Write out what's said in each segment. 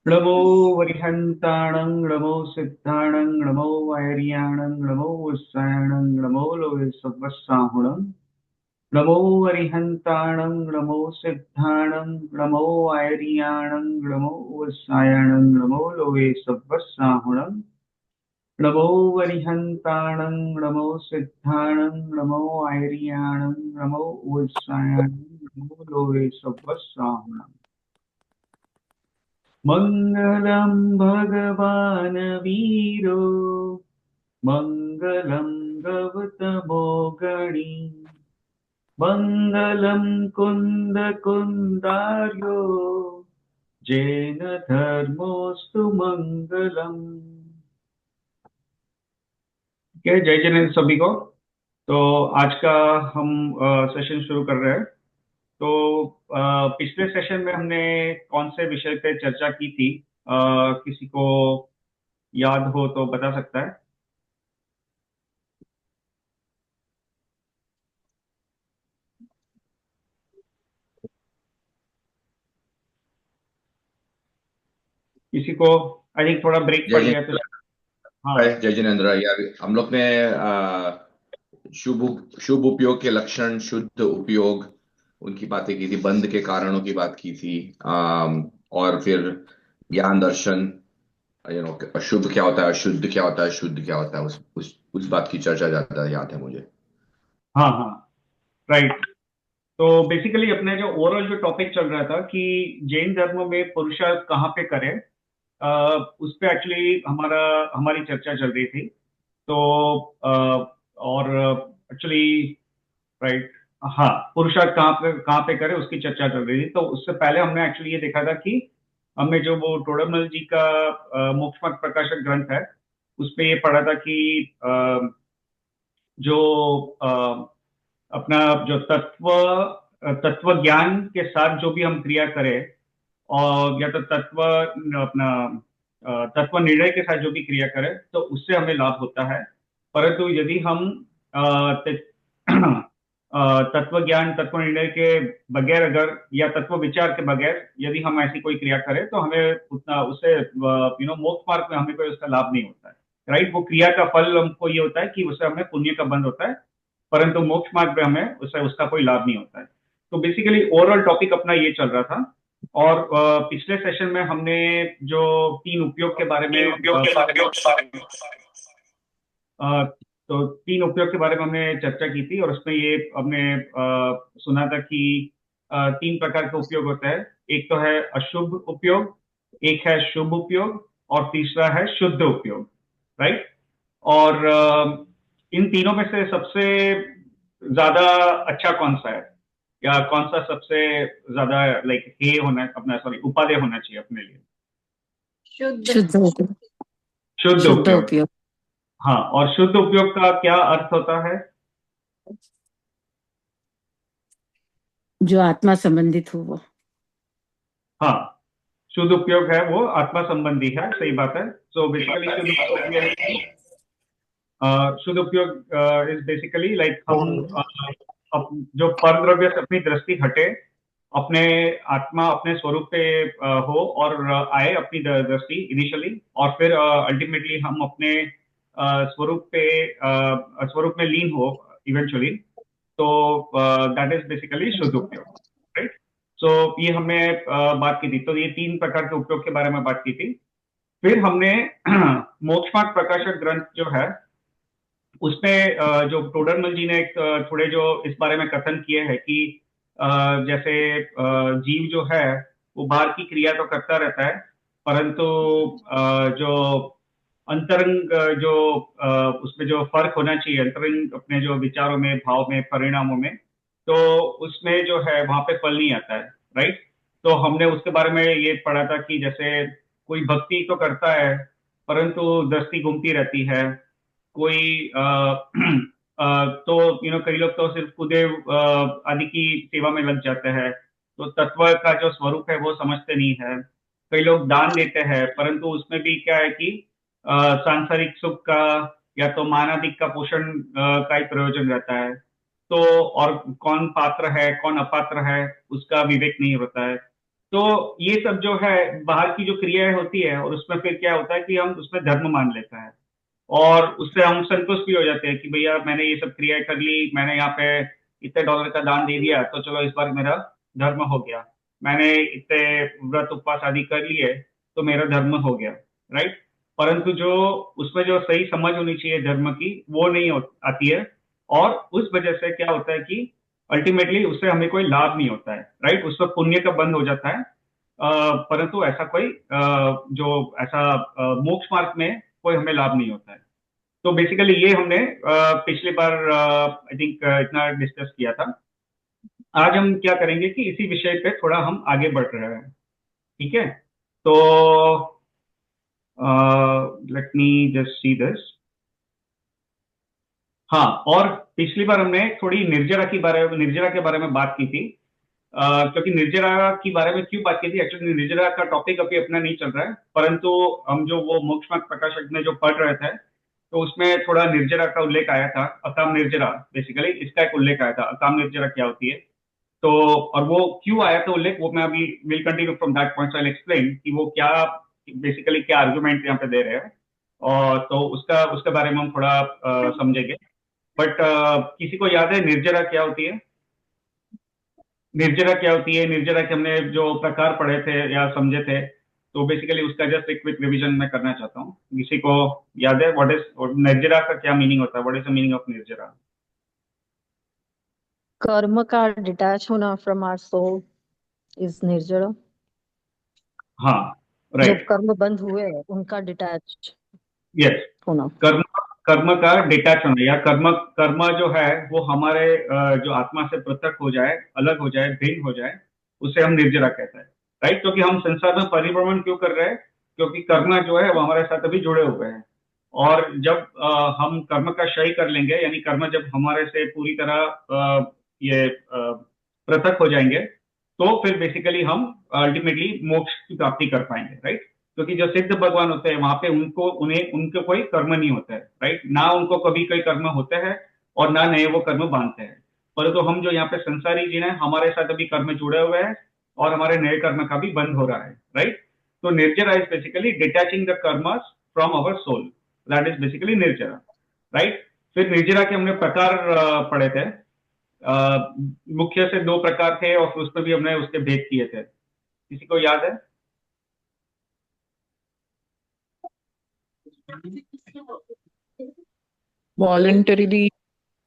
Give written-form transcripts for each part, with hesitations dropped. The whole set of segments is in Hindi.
नमो वरिहंताणं नमो सिद्धाणं नमो वैरियाणं नमो उत्साहणं नमो लोके सवस्साहुणं नमो वरिहंताणं नमो सिद्धाणं नमो वैरियाणं नमो उत्साहणं नमो लोके सवस्साहुणं नमो वरिहंताणं नमो सिद्धाणं नमो वैरियाणं नमो उत्साहणं नमो लोके सवस्साहुणं मङ्गलं भगवान् वीरो मङ्गलं गौतमो गणी मङ्गलं कुन्दकुन्दार्यो जैन धर्मोऽस्तु मङ्गलम्। क्या जय जिनेन्द्र सभी को। तो आज का हम सेशन शुरू कर रहे हैं। तो पिछले सेशन में हमने कौन से विषय पे चर्चा की थी, किसी को याद हो तो बता सकता है। किसी को आई थिंक थोड़ा ब्रेक जय पड़ गया तो। जिनेन्द्र। हाँ जय जिनेन्द्र यार, हम लोग ने शुभ शुभ उपयोग के लक्षण, शुद्ध उपयोग, उनकी बातें की थी, बंद के कारणों की बात की थी। और फिर ज्ञान दर्शन, अशुभ क्या होता है, अशुद्ध क्या होता है, शुद्ध क्या होता है, उस बात की चर्चा ज्यादा याद है मुझे। हाँ हाँ, राइट। तो बेसिकली अपने जो ओवरऑल जो टॉपिक चल रहा था कि जैन धर्म में पुरुषार्थ कहाँ पे करें, उस पे एक्चुअली हमारी चर्चा चल रही थी। तो और एक्चुअली, राइट, हाँ, पुरुषार्थ कहाँ पे करें उसकी चर्चा चल रही थी। तो उससे पहले हमने एक्चुअली ये देखा था कि हमने जो वो टोडरमल जी का मोक्षमत प्रकाशक ग्रंथ है, उस पे ये पढ़ा था कि जो अपना जो तत्व ज्ञान के साथ जो भी हम क्रिया करें, और या तो अपना तत्व निर्णय के साथ जो भी क्रिया करें तो उससे हमें लाभ होता है। परंतु यदि हम अ, तत्व ज्ञान तत्व निर्णय के बगैर अगर या तत्व विचार के बगैर यदि हम ऐसी कोई क्रिया करें तो हमें उतना उससे मोक्ष मार्ग में हमें कोई उसका लाभ नहीं होता है। राइट, वो क्रिया का फल हमको ये होता है कि उससे हमें पुण्य का बंध होता है, परंतु मोक्ष मार्ग में हमें उससे उसका कोई लाभ नहीं होता है। तो बेसिकली ओवरऑल टॉपिक अपना ये चल रहा था। और पिछले सेशन में हमने जो तीन उपयोग के बारे में अ, तो तीन उपयोग के बारे में हमने चर्चा की थी, और उसमें ये हमने सुना था कि तीन प्रकार के उपयोग होते हैं। एक तो है अशुभ उपयोग, एक है शुभ उपयोग, और तीसरा है शुद्ध उपयोग। राइट। और इन तीनों में से सबसे ज्यादा अच्छा कौन सा है, या कौन सा सबसे ज्यादा लाइक हे होना अपना, सॉरी, उपादेय होना चाहिए अपने लिए? शुद्ध शुद्ध उपयोग। शुद्ध शुद्ध उपयोग। उपयोग हाँ, और शुद्ध उपयोग का क्या अर्थ होता है? जो आत्मा संबंधित हो वो। हाँ, शुद्ध उपयोग है वो आत्मा संबंधी है, सही बात है। सो बेसिकली शुद्ध उपयोग ये है कि शुद्ध उपयोग इज बेसिकली लाइक हम जो पर द्रव्य से अपनी दृष्टि हटे, अपने आत्मा अपने स्वरूप पे हो और आए अपनी दृष्टि इनिशियली, और फिर अल्टीमेटली हम अपने स्वरूप में लीन हो इवेंचुअली। तो दैट इज बेसिकली शुद्ध उपयोग। राइट। सो ये हमने बात की थी। तो ये तीन प्रकार के उपयोग के बारे में बात की थी। फिर हमने मोक्षमार्ग प्रकाशक ग्रंथ जो है उसमें जो टोडरमल जी ने एक थोड़े जो इस बारे में कथन किए हैं कि जैसे जीव जो है वो बाहर की क्रिया तो करता रहता है, परंतु जो अंतरंग जो उसमें जो फर्क होना चाहिए अंतरंग अपने जो विचारों में, भाव में, परिणामों में, तो उसमें जो है वहां पे फल नहीं आता है। राइट। तो हमने उसके बारे में ये पढ़ा था कि जैसे कोई भक्ति तो करता है परंतु दृष्टि घूमती रहती है। कोई तो कई लोग तो सिर्फ कुदेव आदि की सेवा में लग जाते हैं, तो तत्व का जो स्वरूप है वो समझते नहीं है। कई लोग दान देते हैं परंतु उसमें भी क्या है कि सांसारिक सुख का या तो मानादिक का पोषण का ही प्रयोजन रहता है। तो और कौन पात्र है कौन अपात्र है उसका विवेक नहीं होता है। तो ये सब जो है बाहर की जो क्रियाएं होती है और उसमें फिर क्या होता है कि हम उसमें धर्म मान लेते हैं और उससे हम संतुष्ट भी हो जाते हैं कि भैया मैंने ये सब क्रियाएं कर ली, मैंने यहाँ पे इतने डॉलर का दान दे दिया तो चलो इस बार मेरा धर्म हो गया, मैंने इतने व्रत उपवास आदि कर लिए तो मेरा धर्म हो गया, राइट। परंतु जो उसमें जो सही समझ होनी चाहिए धर्म की वो नहीं आती है और उस वजह से क्या होता है कि अल्टीमेटली उससे हमें कोई लाभ नहीं होता है, राइट। उसका पुण्य का बंद हो जाता है। परंतु ऐसा कोई जो ऐसा मोक्ष मार्ग में कोई हमें लाभ नहीं होता है। तो बेसिकली ये हमने पिछली बार आई थिंक इतना डिस्कस किया था। आज हम क्या करेंगे कि इसी विषय पे थोड़ा हम आगे बढ़ रहे हैं, ठीक है। तो let me just see this. हाँ, और पिछली बार हमने थोड़ी निर्जरा के बारे में बात की थी। क्योंकि निर्जरा के बारे में क्यों बात की थी, एक्चुअली निर्जरा का टॉपिक अभी अपना नहीं चल रहा है, परंतु हम जो वो मोक्ष मार्ग प्रकाशक में जो पढ़ रहे थे तो उसमें थोड़ा निर्जरा का उल्लेख आया था। अकाम निर्जरा, बेसिकली इसका एक उल्लेख आया था, अकाम निर्जरा क्या होती है। तो और वो क्यों आया था उल्लेख, वो मैं अभी will continue from that point, I explain कि वो क्या बेसिकली क्या आर्गुमेंट यहाँ पे दे रहे हैं। और तो उसका उसके बारे में हम थोड़ा समझेंगे। बट किसी को याद है निर्जरा क्या होती है? निर्जरा क्या होती है? निर्जरा के हमने जो प्रकार पढ़े थे या समझे थे, तो बेसिकली उसका जस्ट एक क्विक रिवीजन मैं करना चाहता हूँ। किसी को याद है व्हाट इज निर्जरा का क्या मीनिंग होता है? What is the meaning of nirjara? कर्म का डिटैच होना फ्रॉम आवर सोल इज निर्जरा। हाँ, जो राइट, कर्म बंद हुए हैं उनका डिटैच यस। होना। कर्म कर्म का डिटैच होना या कर्म कर्म जो है वो हमारे जो आत्मा से पृथक हो जाए, अलग हो जाए, भिन्न हो जाए, उसे हम निर्जरा कहते हैं, राइट। क्योंकि हम संसार में परिभ्रमण क्यों कर रहे हैं? क्योंकि कर्म जो है वो हमारे साथ अभी जुड़े हुए हैं। और जब हम कर्म का क्षय कर लेंगे, यानी कर्म जब हमारे से पूरी तरह ये पृथक हो जाएंगे, तो फिर बेसिकली हम अल्टीमेटली मोक्ष की प्राप्ति कर पाएंगे, राइट। क्योंकि जो सिद्ध भगवान होते हैं वहां पे उनको उन्हें उनके कोई कर्म नहीं होता है, राइट। ना उनको कभी कोई कर्म होते हैं और ना नए वो कर्म बांधते हैं। परंतु हम जो यहाँ पे संसारी जीवन है, हमारे साथ अभी कर्म जुड़े हुए हैं और हमारे नए कर्म का भी बंद हो रहा है, राइट। तो nirjara is basically detaching the karmas from our soul, that is basically nirjara, right. फिर निर्जरा के हमने प्रकार पढ़े थे। मुख्य से दो प्रकार थे और फिर उसमें भी हमने उसके भेद किए थे। किसी को याद है? वॉलंटरीली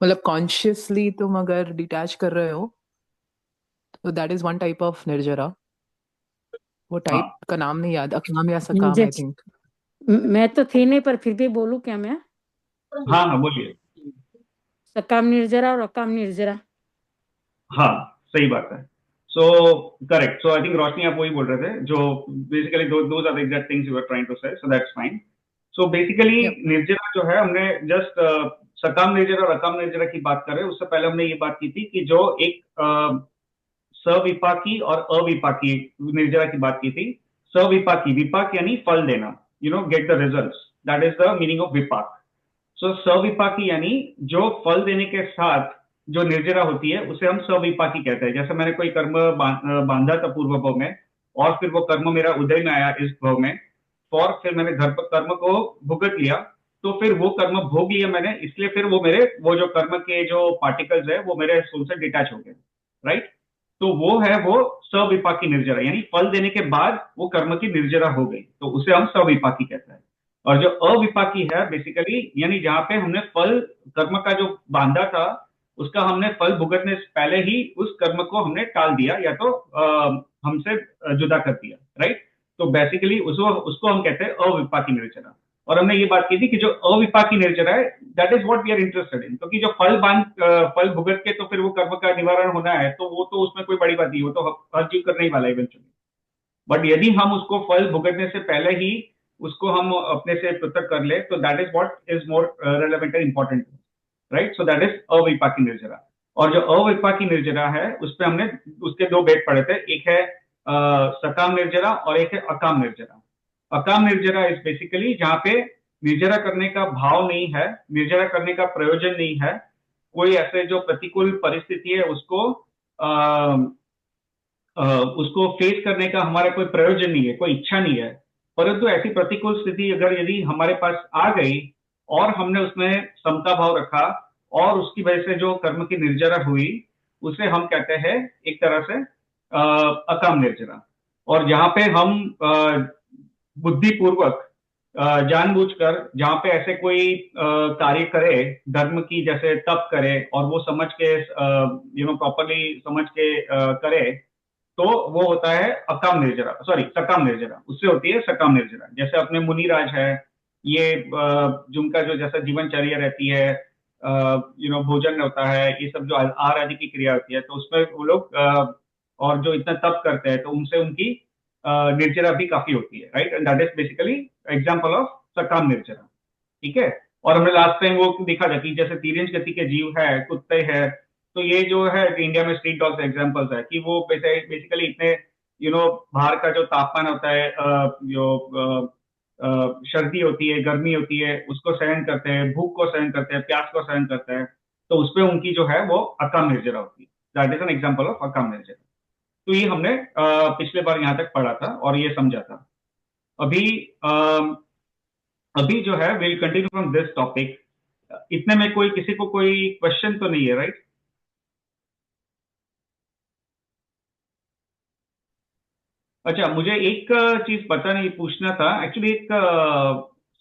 मतलब कॉन्शियसली तुम अगर डिटैच कर रहे हो तो that is one type of nirjara. वो टाइप हाँ का नाम नहीं याद, अकाम या सकाम आई थिंक। मैं तो थी नहीं, पर फिर भी बोलूं क्या मैं? हाँ हाँ, बोलिए। सकाम निर्जरा और अकाम निर्जरा। हाँ, सही बात है। So correct, so I think रोशनी आप वही बोल रहे थे जो basically those are the exact things you are trying to say, so that's fine. So basically Yep. निर्जरा जो है हमने जस्ट सकाम निर्जरा और अकाम निर्जरा की बात कर रहे हैं। उससे पहले हमने ये बात की थी कि जो एक सविपाकी और अविपाकी निर्जरा की बात की थी। सविपाकी, विपाक यानी फल देना, get the result, that is the meaning of vipaka. सो सविपाकी यानी जो फल देने के साथ जो निर्जरा होती है उसे हम सविपाकी कहते हैं। जैसे मैंने कोई कर्म बांधा था पूर्व भाव में और फिर वो कर्म मेरा उदय में आया इस भाव में, और फिर मैंने कर्म को भुगत लिया, तो फिर वो कर्म भोग लिया मैंने, इसलिए फिर वो जो कर्म के जो पार्टिकल्स है वो मेरे सोल से डिटैच हो गए, राइट। तो वो है वो सविपाकी निर्जरा, यानी फल देने के बाद वो कर्म की निर्जरा हो गई, तो उसे हम सविपाकी कहते हैं। और जो अविपाकी है बेसिकली, यानी जहां पे हमने फल कर्म का जो बांधा था उसका हमने फल भुगतने से पहले ही उस कर्म को हमने टाल दिया या तो हमसे जुदा कर दिया, राइट। तो बेसिकली उसको उसको हम कहते हैं अविपाकी निर्जरा। और हमने ये बात की थी कि जो अविपाकी निर्जरा है that is what we are interested in, क्योंकि जो फल भुगत के तो फिर वो कर्म का निवारण होना है, तो वो तो उसमें कोई बड़ी बात नहीं, वो तो हर जीव करने ही वाला है इवेंचुअली। बट यदि हम उसको फल भुगतने से पहले ही उसको हम अपने से पृथक कर ले तो that is what is more relevant and important, right. So that is avipaki nirjara. और जो अविपाकी निर्जरा है उस पर हमने उसके दो भेद पढ़े थे, एक है सकाम निर्जरा और एक है अकाम निर्जरा। अकाम निर्जरा इज बेसिकली जहां पे निर्जरा करने का भाव नहीं है, निर्जरा करने का प्रयोजन नहीं है, कोई ऐसे जो प्रतिकूल परिस्थिति है उसको फेस करने का हमारा कोई प्रयोजन नहीं है, कोई इच्छा नहीं है। परंतु ऐसी प्रतिकूल स्थिति अगर यदि हमारे पास आ गई और हमने उसमें समता भाव रखा और उसकी वजह से जो कर्म की निर्जरा हुई, उसे हम कहते हैं एक तरह से अकाम निर्जरा। और जहां पे हम बुद्धिपूर्वक जानबूझकर जहां पे ऐसे कोई कार्य करे, धर्म की जैसे तप करे और वो समझ के प्रॉपरली समझ के करे, तो वो होता है अकाम निर्जरा, सॉरी सकाम निर्जरा। उससे होती है सकाम निर्जरा। जैसे अपने मुनिराज है, ये जिनका जो जैसा जीवनचर्या रहती है, भोजन होता है, ये सब जो आहार आदि की क्रिया होती है, तो उसमें वो लोग और जो इतना तप करते हैं, तो उनसे उनकी निर्जरा भी काफी होती है, right. And that is basically example of सकाम निर्जरा, ठीक है। और हमने लास्ट टाइम वो देखा था कि जैसे तिर्यंच गति के जीव है, कुत्ते हैं, तो ये जो है इंडिया में स्ट्रीट डॉग्स एग्जांपल्स है कि वो बेसिकली इतने बाहर का जो तापमान होता है, जो सर्दी होती है, गर्मी होती है, उसको सहन करते हैं, भूख को सहन करते हैं, प्यास को सहन करते हैं, तो उसपे उनकी जो है वो अकाम निर्जरा होती है। That is an example of akam nirjara. तो ये हमने पिछले बार यहाँ तक पढ़ा था और ये समझा था। अभी अभी जो है will continue from this topic. इतने में किसी को कोई क्वेश्चन तो नहीं है, राइट? अच्छा, मुझे एक चीज पता नहीं, पूछना था एक्चुअली। एक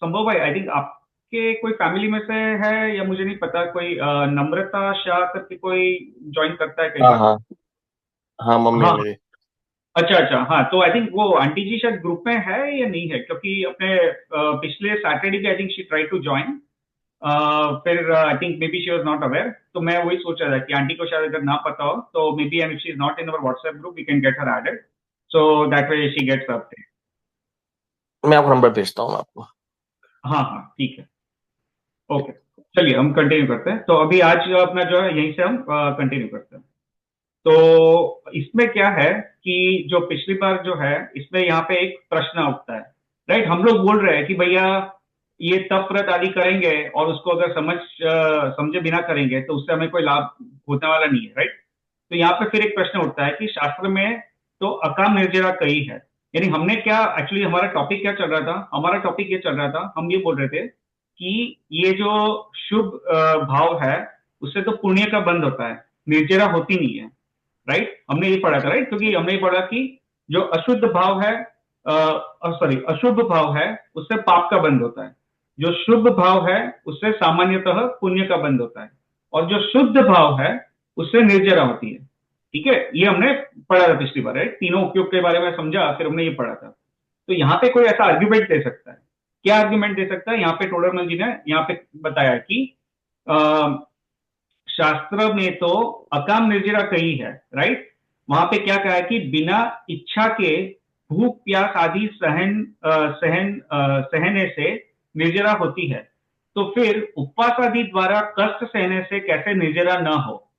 संभव है, आई थिंक आपके कोई फैमिली में से है या मुझे नहीं पता, कोई नम्रता शाह करके कोई ज्वाइन करता है कई हाँ बार। हाँ हाँ, मम्मी हाँ, मेरी। अच्छा अच्छा, हाँ। तो आई थिंक वो आंटी जी शायद ग्रुप में है या नहीं है, क्योंकि अपने पिछले सैटरडे भी I think she try to join, फिर I think maybe she was not aware. तो मैं वही सोच रहा था कि आंटी को शायद अगर ना पता हो तो maybe, and if she is not in our WhatsApp group, we can get her added, so that way she gets update. मैं आपको नंबर भेजता हूँ आपको। हाँ हाँ, ठीक है, ओके। चलिए हम कंटिन्यू करते हैं। तो अभी आज अपना जो है यहीं से हम कंटिन्यू करते हैं। तो इसमें क्या है कि जो पिछली बार जो है, इसमें यहाँ पे एक प्रश्न उठता है, राइट। हम लोग बोल रहे हैं कि भैया ये तप व्रत आदि करेंगे और उसको अगर समझे बिना करेंगे तो उससे हमें कोई लाभ होने वाला नहीं है, राइट। तो यहाँ पे फिर एक प्रश्न उठता है कि शास्त्र में तो अकाम निर्जरा कही है, यानी हमने क्या, एक्चुअली हमारा टॉपिक क्या चल रहा था? हमारा टॉपिक ये चल रहा था, हम ये बोल रहे थे कि ये जो शुभ भाव है, उससे तो पुण्य का बंध होता है, निर्जरा होती नहीं है, राइट। हमने ये पढ़ा था, राइट, क्योंकि हमने ये पढ़ा कि जो अशुद्ध भाव है, सॉरी अशुभ भाव है, उससे पाप का बंध होता है। जो शुभ भाव है उससे सामान्यतः पुण्य का बंध होता है, और जो शुद्ध भाव है उससे निर्जरा होती है, ठीक है। ये हमने पढ़ा था पिछली बार, राइट। तीनों उपयोग के बारे में समझा, फिर हमने ये पढ़ा था। तो यहाँ पे कोई ऐसा आर्ग्यूमेंट दे सकता है? क्या आर्ग्यूमेंट दे सकता है? यहाँ पे टोडरमल जी ने यहाँ पे बताया कि शास्त्र में तो अकाम निर्जरा कही है, राइट। वहां पे क्या कहा है कि बिना इच्छा के भूख प्यास आदि सहने से निर्जरा होती है, तो फिर उपवास आदि द्वारा कष्ट सहने से कैसे निर्जरा न हो,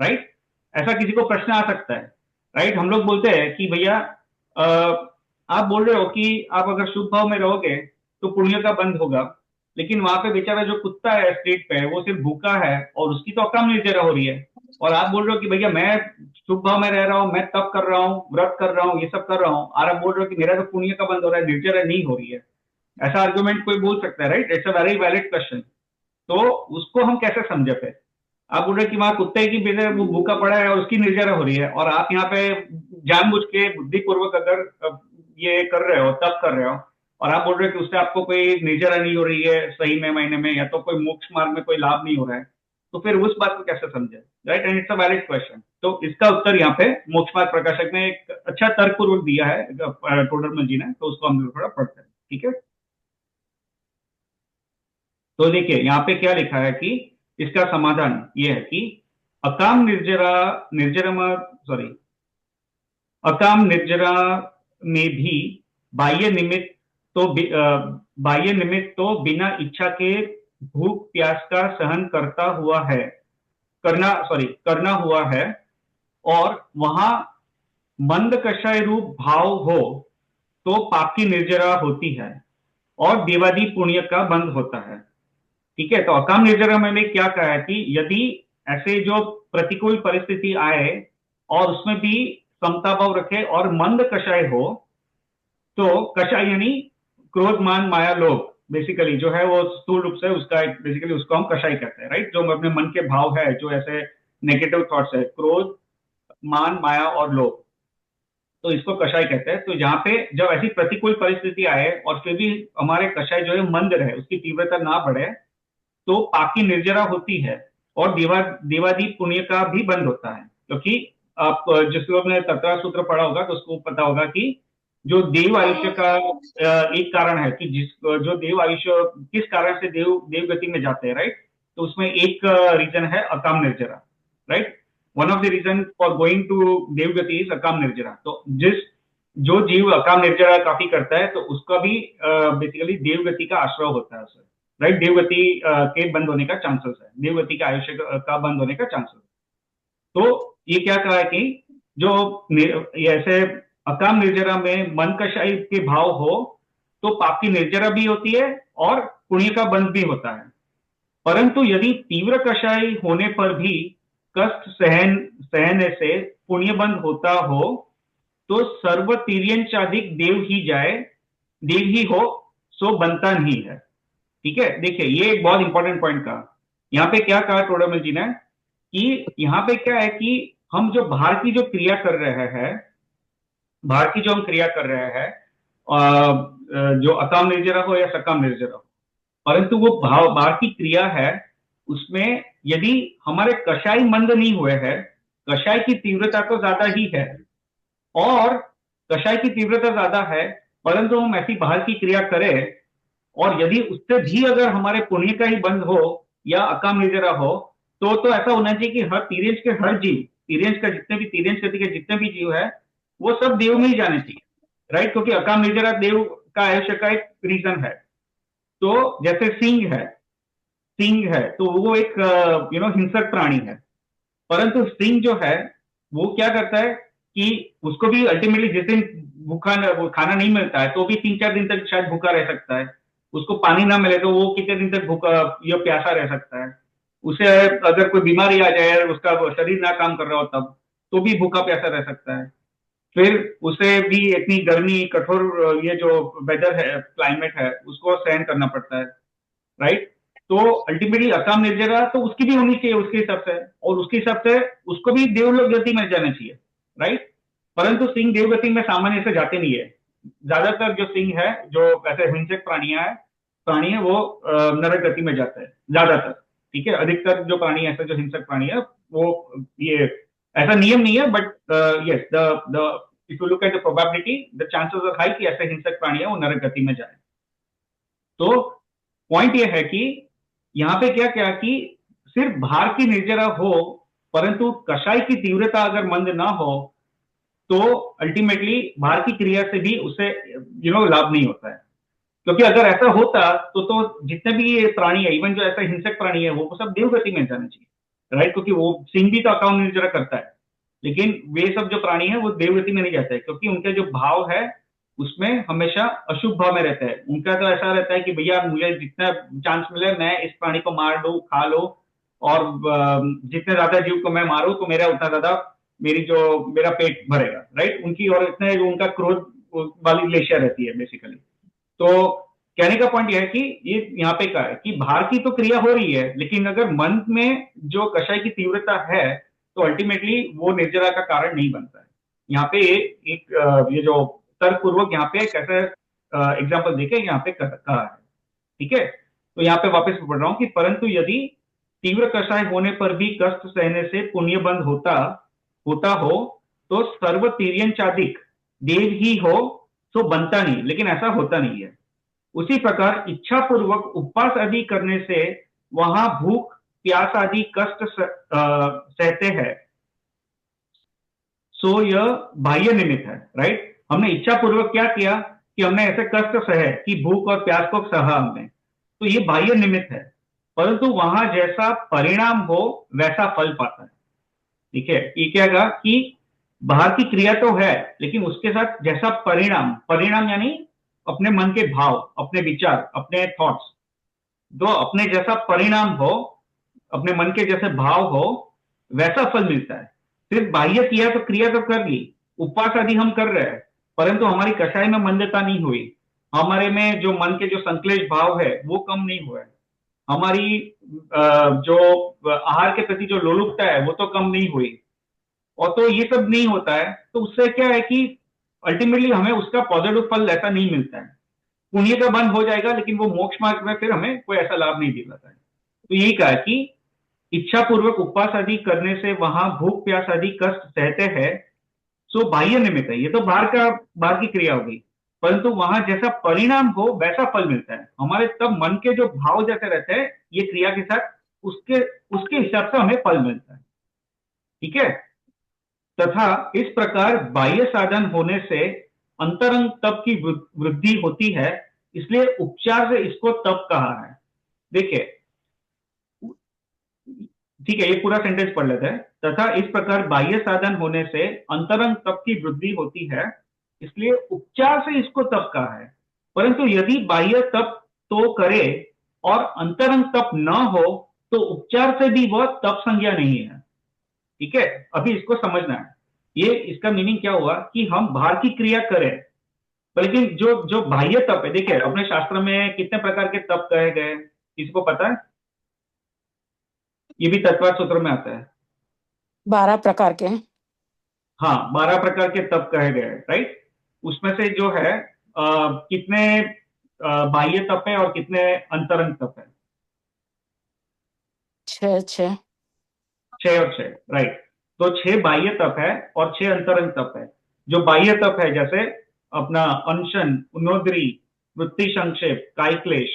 राइट। ऐसा किसी को प्रश्न आ सकता है, राइट। हम लोग बोलते हैं कि भैया आप बोल रहे हो कि आप अगर शुभ भाव में रहोगे तो पुण्य का बंध होगा, लेकिन वहां पे बेचारा जो कुत्ता है स्ट्रीट पे, वो सिर्फ भूखा है और उसकी तो अकाम निर्जरा हो रही है। और आप बोल रहे हो कि भैया मैं शुभ भाव में रह रहा हूँ, मैं तप कर रहा हूँ, व्रत कर रहा हूँ, ये सब कर रहा हूँ, और आप बोल रहे हो कि मेरा तो पुण्य का बंद हो रहा है, निर्जरा नहीं हो रही है। ऐसा आर्ग्यूमेंट कोई बोल सकता है, right. It's a very valid question. तो उसको हम कैसे समझे? फिर आप बोल रहे कि वहां कुत्ते की बेटे वो भूखा पड़ा है और उसकी निर्जरा हो रही है, और आप यहाँ पे जानबूझ के बुद्धिपूर्वक अगर ये कर रहे हो, तप कर रहे हो, और आप बोल रहे हो कि उससे आपको कोई निर्जरा नहीं हो रही है सही में महीने में, या तो कोई मोक्ष मार्ग में कोई लाभ नहीं हो रहा है, तो फिर उस बात को कैसे समझे, right. And it's a valid question. तो इसका उत्तर यहाँ पे मोक्ष मार्ग प्रकाशक ने एक अच्छा तर्कपूर्वक दिया है टोडरमल जी ने, तो उसको हम थोड़ा पढ़ते हैं, ठीक है। तो देखिए यहाँ पे क्या लिखा है कि इसका समाधान ये है कि अकाम अकाम निर्जरा में भी बाह्य निमित्त तो बिना इच्छा के भूख प्यास का सहन करना हुआ है, और वहां मंद कषाय रूप भाव हो तो पाप की निर्जरा होती है और देवादी पुण्य का बंध होता है, ठीक है। तो अकाम निर्जरा में क्या कहा है कि यदि ऐसे जो प्रतिकूल परिस्थिति आए और उसमें भी समता भाव रखे और मंद कषाय हो, तो कषाय यानी क्रोध मान माया लोभ बेसिकली जो है वो स्थूल रूप से उसका बेसिकली उसको हम कषाय कहते हैं, राइट। जो अपने मन के भाव है, जो ऐसे नेगेटिव थॉट्स है, क्रोध मान माया और लोभ, तो इसको कषाय कहते हैं। तो यहाँ पे जब ऐसी प्रतिकूल परिस्थिति आए और फिर भी हमारे कषाय जो है मंद रहे, उसकी तीव्रता ना बढ़े, तो पाप की निर्जरा होती है और देवादीप पुण्य का भी बंद होता है। क्योंकि आप जिस लोग ने तत्रा सूत्र पढ़ा होगा तो उसको पता होगा कि जो देव आयुष्य का एक कारण है कि जो देव आयुष्य किस कारण से देवगति में जाते हैं, राइट। तो उसमें एक रीजन है अकाम निर्जरा, right. One of the reason for going to devgati is akam nirjara. तो जो जीव अकाम निर्जरा काफी करता है तो उसका भी बेसिकली देवगति का आश्रय होता है उसे, राइट। देवगति के बंद होने का चांसेस है, देवगति के आयुष्य का बंद होने का चांसेस। तो ये क्या कहा है कि जो ऐसे अकाम निर्जरा में मन कषाय के भाव हो तो पाप की निर्जरा भी होती है और पुण्य का बंध भी होता है। परंतु यदि तीव्र कषाय होने पर भी कष्ट सहने से पुण्य बंध होता हो तो सर्व तिर्यंचाधिक देव ही हो सो बनता नहीं है। ठीक है, देखिए ये एक बहुत इंपॉर्टेंट पॉइंट कहा। यहाँ पे क्या कहा टोडामल जी ने कि यहाँ पे क्या है कि हम जो बाहर की जो क्रिया कर रहे हैं, बाहर की जो हम क्रिया कर रहे हैं जो अकाम निर्जरा हो या सकाम निर्जरा हो, परंतु वो बाहर की क्रिया है उसमें यदि हमारे कषाय मंद नहीं हुए हैं, कषाय की तीव्रता तो ज्यादा ही है और कषाय की तीव्रता ज्यादा है, परंतु हम ऐसी बाहर की क्रिया करें और यदि उससे भी अगर हमारे पुण्य का ही बंद हो या अकाम निर्जरा हो तो ऐसा होना चाहिए कि हर तिर्यंच के हर जीव, तिर्यंच का जितने भी तिर्यंच गति के जितने भी जीव है वो सब देव में ही जाने चाहिए, राइट। क्योंकि अकाम निर्जरा देव का आयुष्य का एक रीजन है। तो जैसे सिंह है तो वो एक हिंसक प्राणी है, परंतु सिंह जो है वो क्या करता है कि उसको भी अल्टीमेटली जिस दिन खाना नहीं मिलता है तो भी 3-4 दिन तक शायद भूखा रह सकता है। उसको पानी ना मिले तो वो कितने दिन तक भूखा या प्यासा रह सकता है। उसे अगर कोई बीमारी आ जाए, उसका शरीर ना काम कर रहा हो तब तो भी भूखा प्यासा रह सकता है। फिर उसे भी इतनी गर्मी कठोर ये जो वेदर है, क्लाइमेट है, उसको सहन करना पड़ता है, राइट। तो अल्टीमेटली अकाम निर्जरा तो उसकी भी होनी चाहिए उसके हिसाब से, और उसके हिसाब से उसको भी देवलोक गति में जाना चाहिए, राइट। परंतु सिंह देवगति में सामान्य से जाते नहीं है। ज्यादातर जो सिंह है, जो ऐसे हिंसक प्राणी है वो नरक गति में जाता है ज्यादातर, ठीक है। अधिकतर जो प्राणी ऐसे जो हिंसक प्राणी है वो ये ऐसा नियम नहीं है, but yes the if you look at the probability the chances are high कि ऐसे हिंसक प्राणी है वो नरक गति में जाए। तो पॉइंट ये है कि यहाँ पे क्या कि सिर्फ भार की निर्जरा हो परंतु कषाय की तीव्रता अगर मंद ना हो तो अल्टीमेटली भार की क्रिया से भी उसे लाभ नहीं होता है। क्योंकि अगर ऐसा होता तो जितने भी ये प्राणी है, इवन जो ऐसा हिंसक प्राणी है, वो सब देवगति में जाना चाहिए, राइट। क्योंकि वो सिंह भी तो अकाम निर्जरा करता है, लेकिन वे सब जो प्राणी है वो देवगति में नहीं जाते हैं क्योंकि उनके जो भाव है उसमें हमेशा अशुभ भाव में रहता है। उनका तो ऐसा रहता है कि भैया मुझे जितना चांस मिले मैं इस प्राणी को मार दू, खा लो, और जितने ज्यादा जीव को मैं मारू तो मेरा उतना ज्यादा मेरा पेट भरेगा, राइट। उनकी और इतने उनका क्रोध वाली लेशिया रहती है बेसिकली। तो कहने का पॉइंट यह है कि ये यहाँ पे क्या है कि भार की तो क्रिया हो रही है, लेकिन अगर मन में जो कषाय की तीव्रता है तो अल्टीमेटली वो निर्जरा का कारण नहीं बनता है। यहाँ पे एक ये जो तर्कपूर्वक यहाँ पे कैसे एग्जाम्पल देके यहाँ पे कहा है, ठीक है। तो यहाँ पे वापस पढ़ रहा हूं कि परंतु यदि तीव्र कषाय होने पर भी कष्ट सहने से पुण्य बंद होता हो तो सर्व तिर्यंचाधिक देव ही हो तो बनता नहीं, लेकिन ऐसा होता नहीं है। उसी प्रकार इच्छा पूर्वक उपवास आदि करने से वहां भूख प्यास आदि कष्ट सहते हैं, सो यह बाह्य निमित्त है, राइट। हमने इच्छा पूर्वक क्या किया कि हमने ऐसे कष्ट सहे कि भूख और प्यास को सहा हमने, तो ये बाह्य निमित्त है, परंतु वहां जैसा परिणाम हो वैसा फल पाता है, ठीक है। ये क्या कहा कि बाहर की क्रिया तो है लेकिन उसके साथ जैसा परिणाम यानी अपने मन के भाव, अपने विचार, अपने थॉट्स, तो अपने जैसा परिणाम हो अपने मन के जैसे भाव हो वैसा फल मिलता है। सिर्फ बाह्य किया तो क्रिया तो कर ली, उपवास आदि हम कर रहे हैं, परंतु हमारी कषाय में मंदता नहीं हुई, हमारे में जो मन के जो संक्लेश भाव है वो कम नहीं हुआ है, हमारी जो आहार के प्रति जो लोलुपता है वो तो कम नहीं हुई, और तो ये सब नहीं होता है तो उससे क्या है कि अल्टीमेटली हमें उसका पॉजिटिव फल ऐसा नहीं मिलता है। पुण्य का बंध हो जाएगा लेकिन वो मोक्ष मार्ग में फिर हमें कोई ऐसा लाभ नहीं दिलाता है। तो यही कहा कि इच्छा पूर्वक उपवास आदि करने से वहां भूख प्यास आदि कष्ट सहते हैं, सो बाह्य निमित्त है, ये तो बाहर की क्रिया होगी, परंतु वहां जैसा परिणाम हो वैसा फल मिलता है। हमारे तब मन के जो भाव जैसे रहते हैं ये क्रिया के साथ उसके उसके हिसाब से हमें फल मिलता है। ठीक है। तथा इस प्रकार बाह्य साधन होने से अंतरंग तप की वृद्धि होती है, इसलिए उपचार से इसको तप कहा है। देखिए, ठीक है, ये पूरा सेंटेंस पढ़ लेते हैं। तथा इस प्रकार बाह्य साधन होने से अंतरंग तप की वृद्धि होती है, इसलिए उपचार से इसको तप कहा है। परंतु यदि बाह्य तप तो करे और अंतरंग तप न हो तो उपचार से भी वह तप संज्ञा नहीं है। ठीक है, अभी इसको समझना है। ये इसका मीनिंग क्या हुआ कि हम बाहर की क्रिया करें, लेकिन जो जो बाह्य तप है, देखिए अपने शास्त्र में कितने प्रकार के तप कहे गए, किसको पता है? ये भी तत्वार्थ सूत्र में आता है। 12 प्रकार के। हाँ, 12 प्रकार के तप कहे गए, राइट। उसमें से जो है कितने बाह्य तप है और कितने अंतरंग तप है? 6 6 और 6, राइट। तो 6 बाह्य तप है और 6 अंतरंग तप है। जो बाह्य तप है जैसे अपना अनशन, उन्नोदरी, वृत्ति संक्षेप, कायक्लेश,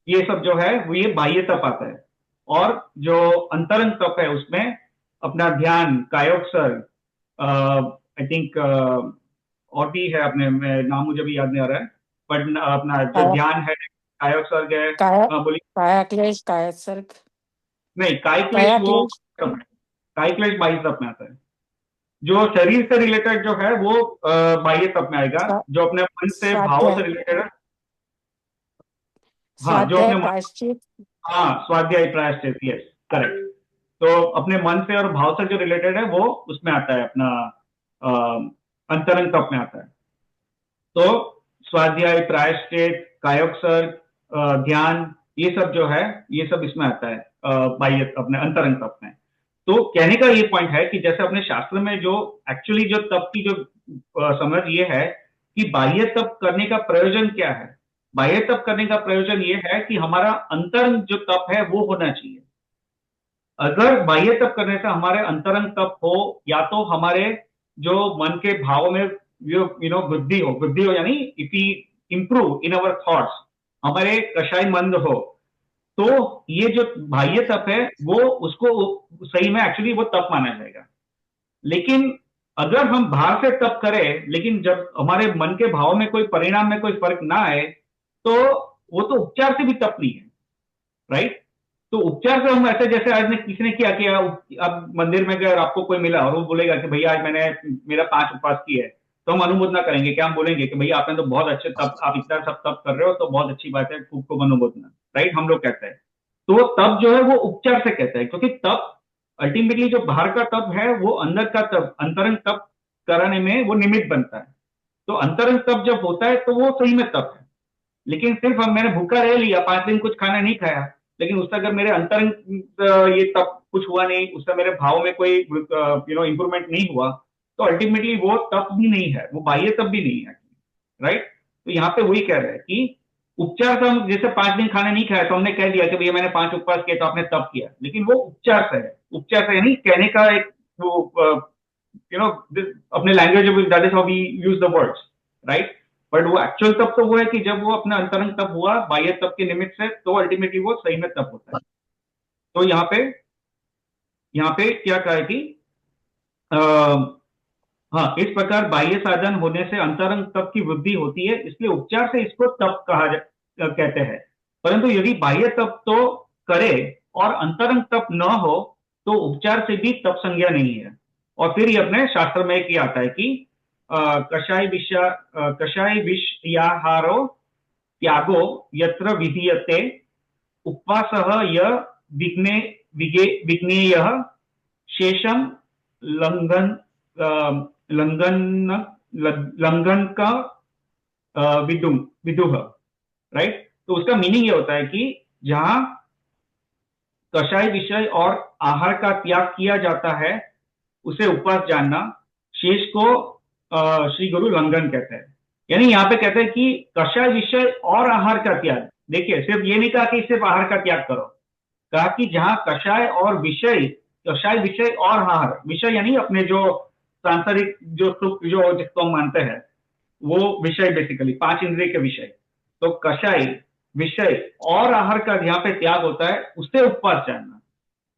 ये सब जो है वो ये बाह्य तप आता है। और जो अंतरंग तप है उसमें अपना ध्यान, कायोत्सर्ग, आई थिंक और भी है, अपने नाम मुझे भी याद नहीं आ रहा है, बट अपना जो ध्यान है, कायोत्सर्ग है, बोलिए। कायाक्लेश, कायोत्सर्ग। नहीं, कायक्लेश वो कायक्लेश बाह्य तप में आता है। जो शरीर से रिलेटेड जो है वो बाह्य तप में आएगा, जो अपने मन से भाव से रिलेटेड है। हाँ, जो अपने प्रायश्चित। हाँ, स्वाध्याय प्रायश्चित, यस, करेक्ट। तो अपने मन से और भाव से जो रिलेटेड है वो उसमें आता है, अपना अंतरंग तप में आता है। तो स्वाध्याय, प्रायश्चित, कायोत्सर्ग, ध्यान, ये सब जो है ये सब इसमें आता है बाह्य अपने अंतरंग तप में। तो कहने का ये पॉइंट है कि जैसे अपने शास्त्र में जो एक्चुअली जो तप की जो समझ ये है कि बाह्य तप करने का प्रयोजन क्या है। बाह्य तप करने का प्रयोजन ये है कि हमारा अंतरंग जो तप है वो होना चाहिए। अगर बाह्य तप करने से हमारे अंतरंग तप हो, या तो हमारे जो मन के भाव में वृद्धि हो, यानी if we improve in our thoughts, हमारे कषाय मंद हो, तो ये जो बाह्य तप है वो उसको सही में एक्चुअली वो तप माना जाएगा। लेकिन अगर हम बाहर से तप करें, लेकिन जब हमारे मन के भाव में कोई परिणाम में कोई फर्क ना आए, तो वो तो उपचार से भी तप नहीं है, राइट। तो उपचार से हम ऐसे, जैसे आज ने किसी ने किया कि आप मंदिर में गए और आपको कोई मिला और वो बोलेगा कि भैया आज मैंने मेरा 5 उपवास किए, तो हम अनुमोदना करेंगे। क्या हम बोलेंगे कि भैया आपने तो बहुत अच्छे तप, आप इतना सब तप कर रहे हो तो बहुत अच्छी बात है, खूब खूब अनुमोदना, राइट, हम लोग कहते हैं। तो तप जो है वो उपचार से कहते हैं, क्योंकि तप अल्टीमेटली जो बाहर का तप है वो अंदर का तप, अंतरंग तप कराने में वो निमित्त बनता है। तो अंतरंग तप जब होता है तो वो सही में तप है। लेकिन सिर्फ मैंने भूखा रह लिया, 5 दिन कुछ खाना नहीं खाया, लेकिन उससे अगर मेरे अंतरंग ये तप कुछ हुआ नहीं, उससे मेरे भाव में कोई इंप्रूवमेंट नहीं हुआ, तो अल्टीमेटली वो तप भी नहीं है, वो बाह्य तप भी नहीं है, राइट। तो यहाँ पे वही कह रहे हैं कि उपचार से हम जैसे 5 दिन खाना नहीं खाया तो हमने कह दिया कि भैया मैंने 5 उपवास किया तो आपने तप किया, लेकिन वो उपचार से है। उपचार से यानी कहने का एक वो अपने language that is how we use the words, right. But वो एक्चुअल तप तो वो है कि जब वो अपना अंतरंग तप हुआ बाह्य तप के निमित्त से, तो अल्टीमेटली वो सही में तप होता है। तो यहाँ पे क्या कहा है कि हाँ, इस प्रकार बाह्य साधन होने से अंतरंग तप की वृद्धि होती है, इसलिए उपचार से इसको तप कहते हैं। परंतु यदि बाह्य तप तो करे और अंतरंग तप न हो तो उपचार से भी तप संज्ञा नहीं है। और फिर ये अपने शास्त्र में एक आता है कि कषाय विषयाहारो त्यागो यत्र विधीयते उपवासः य विघ्ने विज्ञेयः शेषम लंघन लंघन लंघन का विदुह, राइट। तो उसका मीनिंग ये होता है कि जहां कषाय विषय और आहार का त्याग किया जाता है उसे उपवास जानना, शेष को श्री गुरु लंघन कहते हैं। यानी यहाँ पे कहते हैं कि कषाय विषय और आहार का त्याग, देखिए सिर्फ ये नहीं कहा कि सिर्फ आहार का त्याग करो, कहा कि जहां कषाय और विषय, कषाय विषय और आहार, विषय यानी अपने जो सांसारिक जो सुख जो जिसको हम मानते हैं वो विषय, बेसिकली 5 इंद्रिय के विषय, तो कषाय विषय और आहार का यहाँ पे त्याग होता है, उससे उपवास जानना।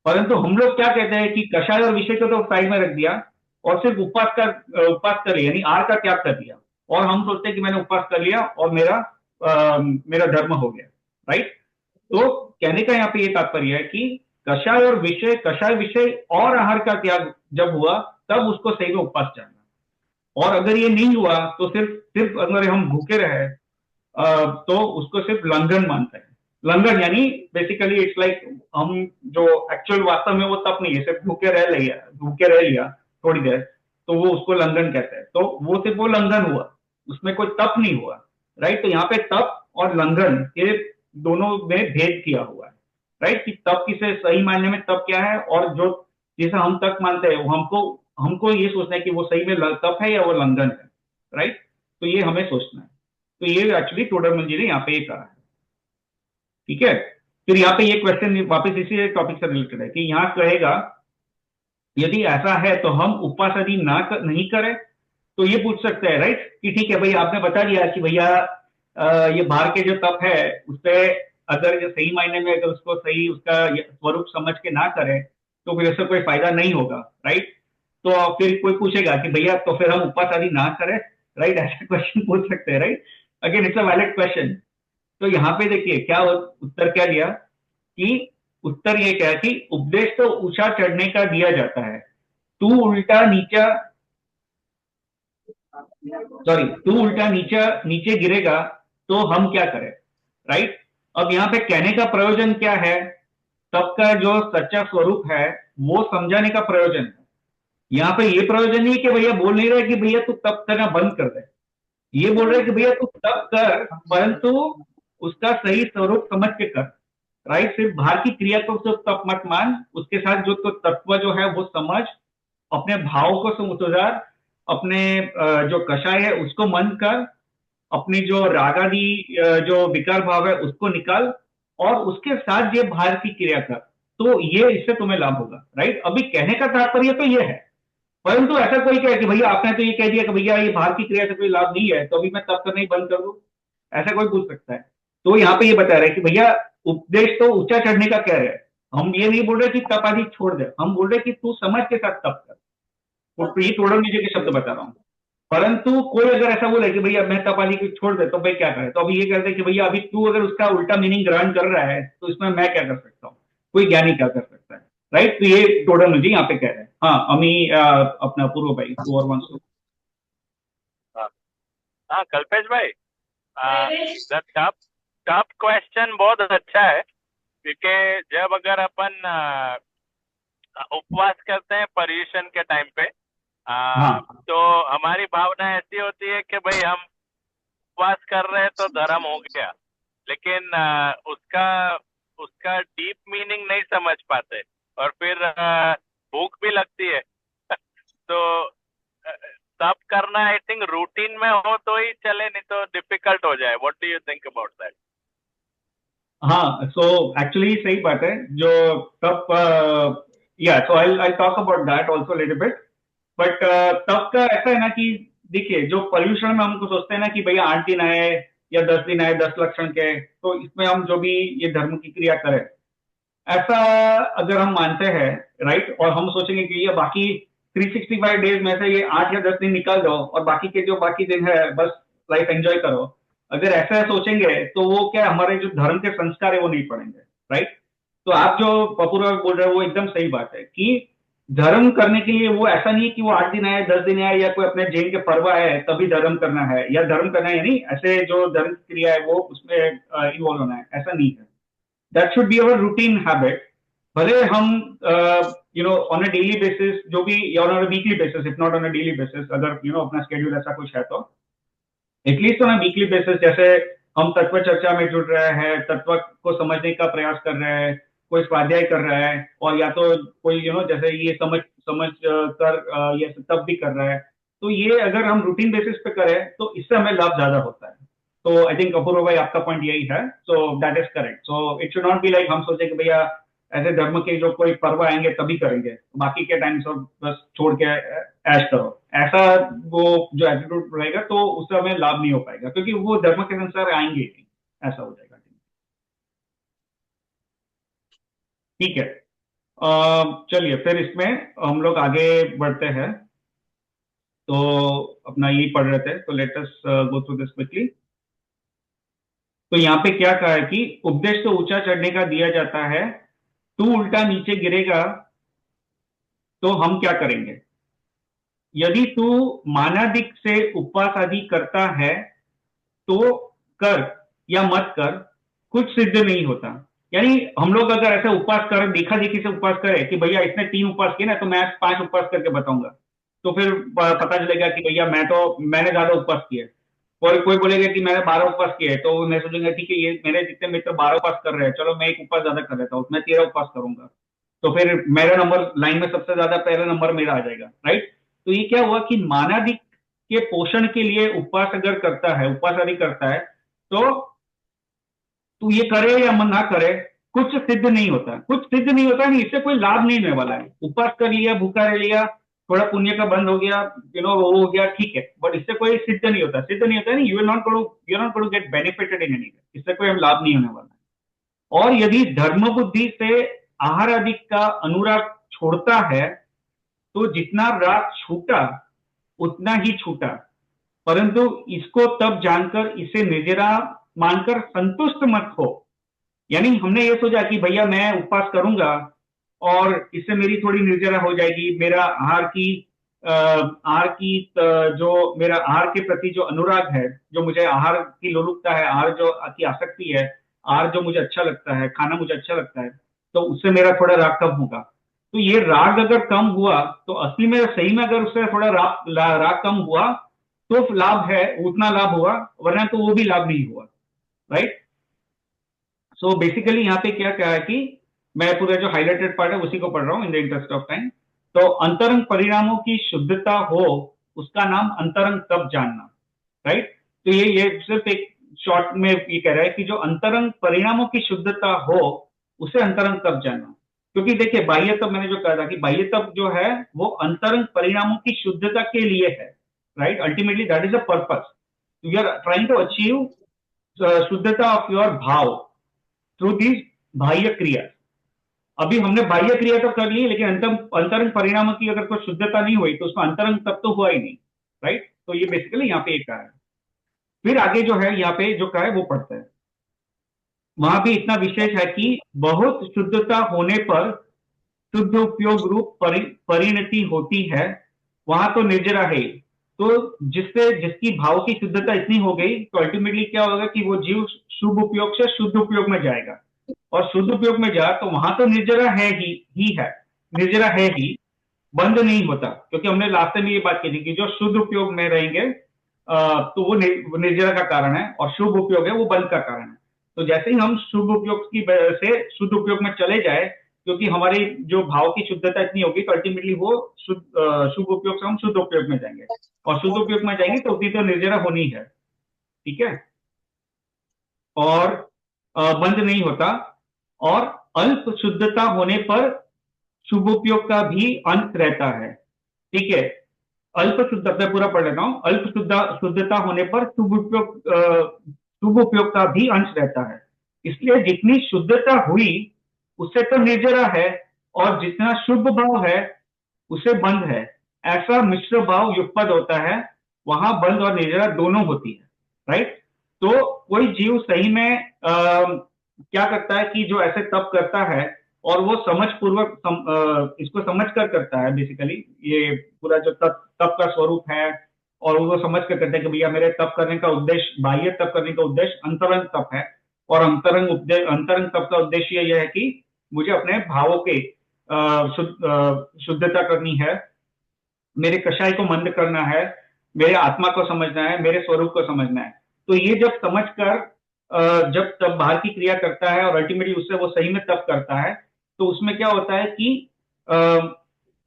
परंतु हम लोग क्या कहते हैं कि कषाय और विषय को तो साइड में रख दिया और सिर्फ उपवास कर लिया, यानी आहार का त्याग कर दिया, और हम सोचते हैं कि मैंने उपवास कर लिया और मेरा धर्म हो गया, राइट। तो कहने का यहाँ पे ये तात्पर्य है कि कषाय और विषय, कषाय विषय और आहार का त्याग जब हुआ तब उसको सही में उपवास जानना, और अगर ये नहीं हुआ तो सिर्फ अगर हम भूखे रहे तो उसको सिर्फ लंघन मानते हैं। लंघन यानी बेसिकली इट्स लाइक हम जो एक्चुअल वास्तव में वो तप नहीं है, सिर्फ भूखे रह लिया थोड़ी देर, तो वो उसको लंघन कहते हैं। तो वो सिर्फ वो लंघन हुआ, उसमें कोई तप नहीं हुआ, राइट। तो यहाँ पे तप और लंघन ये दोनों में भेद किया हुआ है, राइट, कि तप किसे सही मायने में तप क्या है, और जो जिसे हम तप मानते हैं हमको ये सोचना है कि वो सही में तप है या वो लंघन है, राइट। तो ये हमें सोचना है। तो ये एक्चुअली टोडरमल जी ने यहाँ पे ये कहा है, ठीक है। फिर यहाँ पे ये क्वेश्चन वापस इसी टॉपिक से रिलेटेड है कि यहाँ कहेगा यदि ऐसा है तो हम उपवास यदि नहीं करें, तो ये पूछ सकते हैं, राइट, कि ठीक है भाई आपने बता दिया कि भैया ये बाहर के जो तप है उसपे अगर सही मायने में अगर उसको सही उसका स्वरूप समझ के ना करें तो फिर इससे कोई फायदा नहीं होगा, राइट। तो फिर कोई पूछेगा कि भैया तो फिर हम उपवास आदि ना करें, राइट, ऐसा क्वेश्चन पूछ सकते हैं, right. Again it's a valid question. तो यहाँ पे देखिए क्या उत्तर क्या दिया, कि उत्तर ये क्या है कि उपदेश तो ऊंचा चढ़ने का दिया जाता है, तू उल्टा नीचे गिरेगा तो हम क्या करें, राइट। अब यहाँ पे कहने का प्रयोजन क्या है, तब का जो सच्चा स्वरूप है वो समझाने का प्रयोजन है। यहाँ पे ये प्रयोजन नहीं कि भैया बोल नहीं रहे कि भैया तू तप करना बंद कर दे, ये बोल रहे कि भैया तू तप कर परंतु उसका सही स्वरूप समझ के कर, राइट। सिर्फ बाहर की क्रिया को सिर्फ तप मत मान, उसके साथ जो तो तत्व जो है वो समझ, अपने भाव को सुधार, अपने जो कषाय है उसको मन कर, अपनी जो रागादि जो विकार भाव है उसको निकाल, और उसके साथ ये बाहर की क्रिया कर, तो ये इससे तुम्हें लाभ होगा, राइट। अभी कहने का तात्पर्य तो ये है, परंतु ऐसा कोई कहे कि भैया आपने तो ये कह दिया कि भैया ये बाहर की क्रिया से कोई लाभ नहीं है तो अभी मैं तप करना ही बंद कर दूं, ऐसा कोई पूछ सकता है। तो यहाँ पे ये बता रहे हैं कि भैया उपदेश तो ऊंचा चढ़ने का कह रहे हैं, हम ये नहीं बोल रहे कि तप आदि छोड़ दे, हम बोल रहे कि तू समझ के साथ तप कर, ये टोडरमल जी के शब्द बता रहा हूँ। परंतु कोई अगर ऐसा बोले कि भैया मैं तप आदि छोड़ दे तो भाई क्या करे, तो अभी ये कहते हैं कि भैया अभी तू अगर उसका उल्टा मीनिंग ग्रहण कर रहा है तो इसमें मैं क्या कर सकता हूँ, कोई ज्ञानी क्या कर सकता है, राइट। तो ये टोडरमल जी यहाँ पे कह रहे हैं। हाँ अमी अपना पूर्व भाई और वंश। हाँ कल्पेश भाई, टफ क्वेश्चन बहुत अच्छा है, क्योंकि जब अगर अपन उपवास करते हैं पर्यूषण के टाइम पे तो हमारी भावना ऐसी होती है कि भाई हम उपवास कर रहे हैं तो धर्म हो गया, लेकिन उसका डीप मीनिंग नहीं समझ पाते और फिर भूख भी लगती है तो तब करना आई थिंक रूटीन में हो तो ही चले, नहीं तो डिफिकल्ट हो जाए। What do you think about that? हाँ, सो एक्चुअली सही बात है जो तब या so I talk about that also little bit, but तब का ऐसा है ना कि देखिए जो पर्यूषण में हमको सोचते हैं ना कि भैया 8 दिन आए या 10 दिन आए 10 लक्षण के, तो इसमें हम जो भी ये धर्म की क्रिया करें, ऐसा अगर हम मानते हैं, राइट, और हम सोचेंगे कि ये बाकी 365 डेज में से ये 8 या 10 दिन निकाल दो और बाकी के जो बाकी दिन है बस लाइफ एंजॉय करो, अगर ऐसा सोचेंगे तो वो क्या हमारे जो धर्म के संस्कार है वो नहीं पड़ेंगे, राइट। तो आप जो पपूरा बोल रहे हो वो एकदम सही बात है कि धर्म करने के लिए वो ऐसा नहीं कि वो 8 दिन आए 10 दिन आए या कोई अपने जैन के पर्व है तभी धर्म करना है, या धर्म करना है यानी ऐसे जो धर्म क्रिया है वो उसमें इन्वॉल्व होना है, ऐसा नहीं है। That should be our routine habit भले हम ऑन अ डेली बेसिस जो भी, या on a weekly basis, if not on a daily basis, अगर अपना स्केड्यूल ऐसा कुछ है तो at least on a weekly basis, जैसे हम तत्व चर्चा में जुड़ रहे हैं, तत्व को समझने का प्रयास कर रहे हैं, कोई स्वाध्याय कर रहा है, और या तो कोई जैसे ये समझ समझ कर ये तब भी कर रहा है, तो ये अगर हम रूटीन बेसिस पे करें तो इससे हमें लाभ ज्यादा होता है। तो आई थिंक अपूर्व भाई आपका पॉइंट यही है, सो that is correct. So it should not be like हम सोचे कि भैया ऐसे धर्म के जो कोई पर्व आएंगे तभी करेंगे, बाकी के टाइम सब बस छोड़ के ऐश करो, ऐसा वो जो एटीट्यूड रहेगा तो उससे हमें लाभ नहीं हो पाएगा, क्योंकि वो धर्म के अनुसार आएंगे ही नहीं, ऐसा हो जाएगा। ठीक है, चलिए फिर इसमें हम लोग आगे बढ़ते हैं। तो अपना यही पढ़ रहे थे, तो let us go through this quickly. तो यहाँ पे क्या कहा है कि उपदेश तो ऊंचा चढ़ने का दिया जाता है, तू उल्टा नीचे गिरेगा तो हम क्या करेंगे। यदि तू मानादिक से उपवास आदि करता है तो कर या मत कर, कुछ सिद्ध नहीं होता। यानी हम लोग अगर ऐसे उपवास कर देखा देखी से उपवास करें कि भैया इसने 3 उपवास किए ना, तो मैं आज 5 उपवास करके बताऊंगा, तो फिर पता चलेगा कि भैया मैंने ज्यादा उपवास किए। कोई कोई बोलेगा कि मैंने 12 उपवास किए, तो मैं सोचूंगा ठीक है, ये मेरे जितने मित्र 12 उपवास कर रहे हैं, चलो मैं एक उपवास ज्यादा कर लेता हूँ, मैं 13 उपवास करूंगा, तो फिर मेरा नंबर लाइन में सबसे ज्यादा पहला नंबर मेरा आ जाएगा, राइट। तो ये क्या हुआ कि मानादिक के पोषण के लिए उपवास अगर करता है, उपवास आदि करता है, तो तू ये करे या मन ना करे, कुछ सिद्ध नहीं होता, कुछ सिद्ध नहीं होता, नहीं इससे कोई लाभ नहीं होने वाला है। उपवास कर लिया, भूखा रह लिया, थोड़ा पुण्य का बंद हो गया, वो हो गया, ठीक है, बट इससे कोई सिद्ध नहीं होता, सिद्ध नहीं होता, नहीं, you not going to get benefited in any, इससे कोई लाभ नहीं होने वाला है। और यदि धर्म बुद्धि से आहार आदि का अनुराग छोड़ता है तो जितना राग छूटा उतना ही छूटा, परंतु इसको तब जानकर इसे निर्जरा मानकर संतुष्ट मत हो। यानी हमने ये सोचा कि भैया मैं उपवास करूंगा और इससे मेरी थोड़ी निर्जरा हो जाएगी, मेरा जो मेरा आहार के प्रति जो अनुराग है, जो मुझे आहार की लोलुपता है, आहार जो की आसक्ति है, आहार जो मुझे अच्छा लगता है, खाना मुझे अच्छा लगता है, तो उससे मेरा थोड़ा राग कम होगा। तो ये राग अगर कम हुआ तो असली में सही में अगर उससे थोड़ा राग कम हुआ तो लाभ है, उतना लाभ हुआ, वरना तो वो भी लाभ नहीं हुआ, राइट। सो बेसिकली यहाँ पे क्या कहा है कि मैं पूरा जो हाईलाइटेड पार्ट है उसी को पढ़ रहा हूं in the interest of time. तो अंतरंग परिणामों की शुद्धता हो उसका नाम अंतरंग तप जानना, राइट। तो ये सिर्फ एक शॉर्ट में ये कह रहा है कि जो अंतरंग परिणामों की शुद्धता हो उसे अंतरंग तप जानना। क्योंकि देखिए बाह्य तप, मैंने जो कहा था कि बाह्य तप जो है वो अंतरंग परिणामों की शुद्धता के लिए है, right. Ultimately that is a purpose, you are trying to achieve शुद्धता ऑफ योर भाव थ्रू दीज बाह्य क्रिया। अभी हमने बाह्य क्रिया तो कर ली, लेकिन अंतरंग परिणामों की अगर कोई शुद्धता नहीं हुई तो उसका अंतरंग तब तो हुआ ही नहीं, राइट। तो ये बेसिकली यहाँ पे एक कहा है। फिर आगे जो है यहाँ पे जो कहा है वो पढ़ते हैं। वहां भी इतना विशेष है कि बहुत शुद्धता होने पर शुद्ध उपयोग रूप परिणति होती है, वहां तो निर्जरा है। तो जिसकी भाव की शुद्धता इतनी हो गई तो अल्टीमेटली क्या होगा कि वो जीव शुभ उपयोग से शुद्ध उपयोग में जाएगा, और शुद्ध उपयोग में जा तो वहां तो निर्जरा है ही है, निर्जरा है ही, बंद नहीं होता। क्योंकि हमने लास्ट में ये बात की थी कि जो शुद्ध उपयोग में रहेंगे तो वो निर्जरा का कारण है, और शुभ उपयोग है वो बंद का कारण है। तो जैसे ही हम शुभ उपयोग की वजह से शुद्ध उपयोग में चले जाए, क्योंकि हमारी जो भाव की शुद्धता इतनी होगी तो अल्टीमेटली वो शुभ उपयोग से हम शुद्ध उपयोग में जाएंगे, और शुद्ध उपयोग में जाएंगे तो उतनी तो निर्जरा होनी है, ठीक है, और बंद नहीं होता। और अल्प शुद्धता होने पर शुभ उपयोग का भी अंत रहता है, ठीक है। अल्प शुद्धता पूरा पढ़ लेता हूं। अल्प शुद्धता होने पर शुभ उपयोग का भी अंश रहता है। इसलिए जितनी शुद्धता हुई उससे तो निर्जरा है, और जितना शुभ भाव है उसे बंद है। ऐसा मिश्र भाव युगपद होता है, वहां बंद और निर्जरा दोनों होती है, राइट। तो कोई जीव सही में क्या करता है कि जो ऐसे तप करता है और वो समझ पूर्वक इसको समझ कर करता है, बेसिकली ये पूरा जो तप का स्वरूप है, और वो समझ कर करते हैं कि भैया मेरे तप करने का उद्देश्य, बाह्य तप करने का उद्देश्य अंतरंग तप है, और अंतरंग तप का उद्देश्य यह है कि मुझे अपने भावों के शुद्धता करनी है, मेरे कषाय को मंद करना है, मेरे आत्मा को समझना है, मेरे स्वरूप को समझना है। तो ये जब समझकर जब तब बाहर की क्रिया करता है और अल्टीमेटली उससे वो सही में तप करता है, तो उसमें क्या होता है कि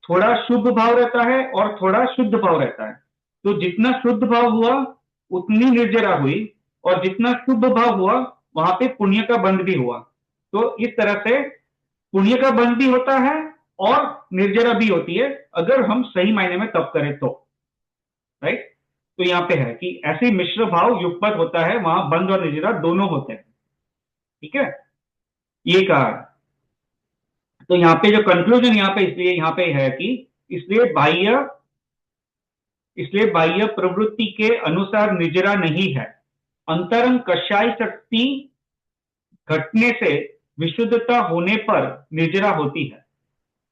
थोड़ा शुभ भाव रहता है और थोड़ा शुद्ध भाव रहता है। तो जितना शुद्ध भाव हुआ उतनी निर्जरा हुई, और जितना शुभ भाव हुआ वहां पे पुण्य का बंध भी हुआ। तो इस तरह से पुण्य का बंध भी होता है और निर्जरा भी होती है, अगर हम सही मायने में तप करें तो, राइट। तो यहां पे है कि ऐसे मिश्र भाव युगपत होता है, वहां बंध और निर्जरा दोनों होते हैं, ठीक है, ये कहा है। तो यहाँ पे जो कंक्लूजन यहाँ पे इसलिए यहाँ पे है कि इसलिए बाह्य प्रवृत्ति के अनुसार निर्जरा नहीं है, अंतरंग कषाय शक्ति घटने से विशुद्धता होने पर निर्जरा होती है।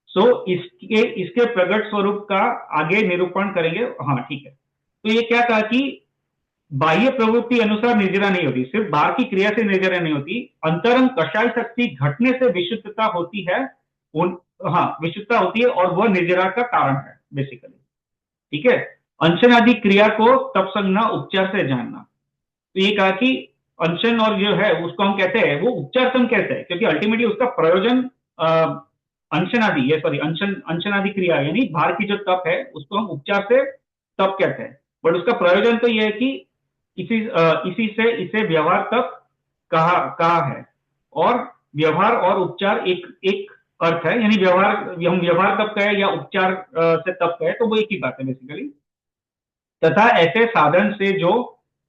सो इसके प्रकट स्वरूप का आगे निरूपण करेंगे। हाँ ठीक है, तो ये क्या कहा कि बाह्य प्रवृत्ति अनुसार निर्जरा नहीं होती, सिर्फ बाहर की क्रिया से निर्जरा नहीं होती, अंतरंग कषाय शक्ति घटने से विशुद्धता होती है। विशुद्धता होती है और वह निर्जरा का कारण है बेसिकली, ठीक है। अनशन आदि क्रिया को तप समझना, उपचार से जानना। तो ये कहा कि अनशन और जो है उसको हम कहते हैं, वो उपचार से हम कहते हैं, क्योंकि अल्टीमेटली उसका प्रयोजन अनशन आदि क्रिया यानी बाहर की जो तप है उसको हम उपचार से तप कहते हैं, बट उसका प्रयोजन तो यह है कि इसी से इसे व्यवहार तप कहा है, और व्यवहार और उपचार एक अर्थ है, यानी हम व्यवहार तप कहें या उपचार से तप कहें तो वो एक ही बात है बेसिकली। तथा ऐसे साधन से जो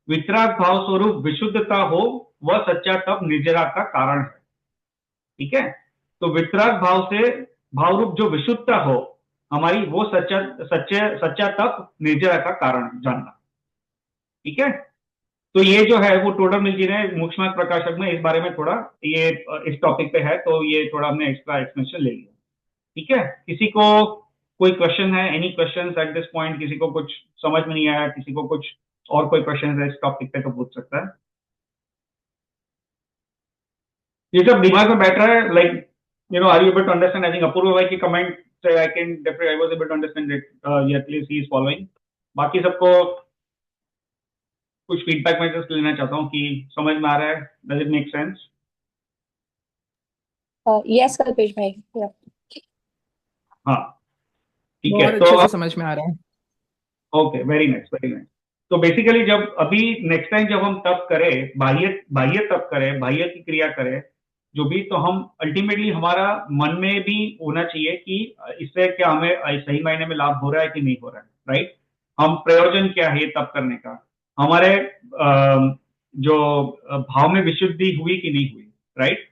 वितराग भाव स्वरूप विशुद्धता हो वह सच्चा तप निर्जरा का कारण है, ठीक है। तो वितराग भाव से भाव रूप जो विशुद्धता हो हमारी, वो सच्चा तप निर्जरा का कारण जानना, ठीक है। तो ये जो है वो टोडरमल जी ने मूक्ष्मार्ग प्रकाशक में इस बारे में थोड़ा ये इस टॉपिक पे है, तो ये थोड़ा हमने एक्स्ट्रा एक्सप्लेनेशन ले लिया, ठीक है। किसी को कोई क्वेश्चन है, any question at this point? किसी को कुछ समझ में नहीं आया, किसी को कुछ और कोई क्वेश्चन है इस टॉपिक पे तो पूछ सकता है। ये सब दिमाग में बैठ रहा है, like are you able to understand? I think Apurva भाई की कमेंट से I can definitely I was able to understand it, at least he is following. बाकी सबको कुछ फीडबैक मैं जस्ट लेना चाहता हूँ कि समझ में आ रहा है, does it make sense? Yes Kalpesh भाई, हाँ ठीक है, बहुत तो अच्छे से समझ में आ रहा है। Okay, very nice very nice. तो बेसिकली जब अभी नेक्स्ट टाइम जब हम तप करें, बाह्य तप करें, बाह्य की क्रिया करें जो भी, तो हम अल्टीमेटली हमारा मन में भी होना चाहिए कि इससे क्या हमें सही मायने में लाभ हो रहा है कि नहीं हो रहा है, राइट। हम प्रयोजन क्या है तप करने का, हमारे जो भाव में विशुद्धि हुई कि नहीं हुई, राइट।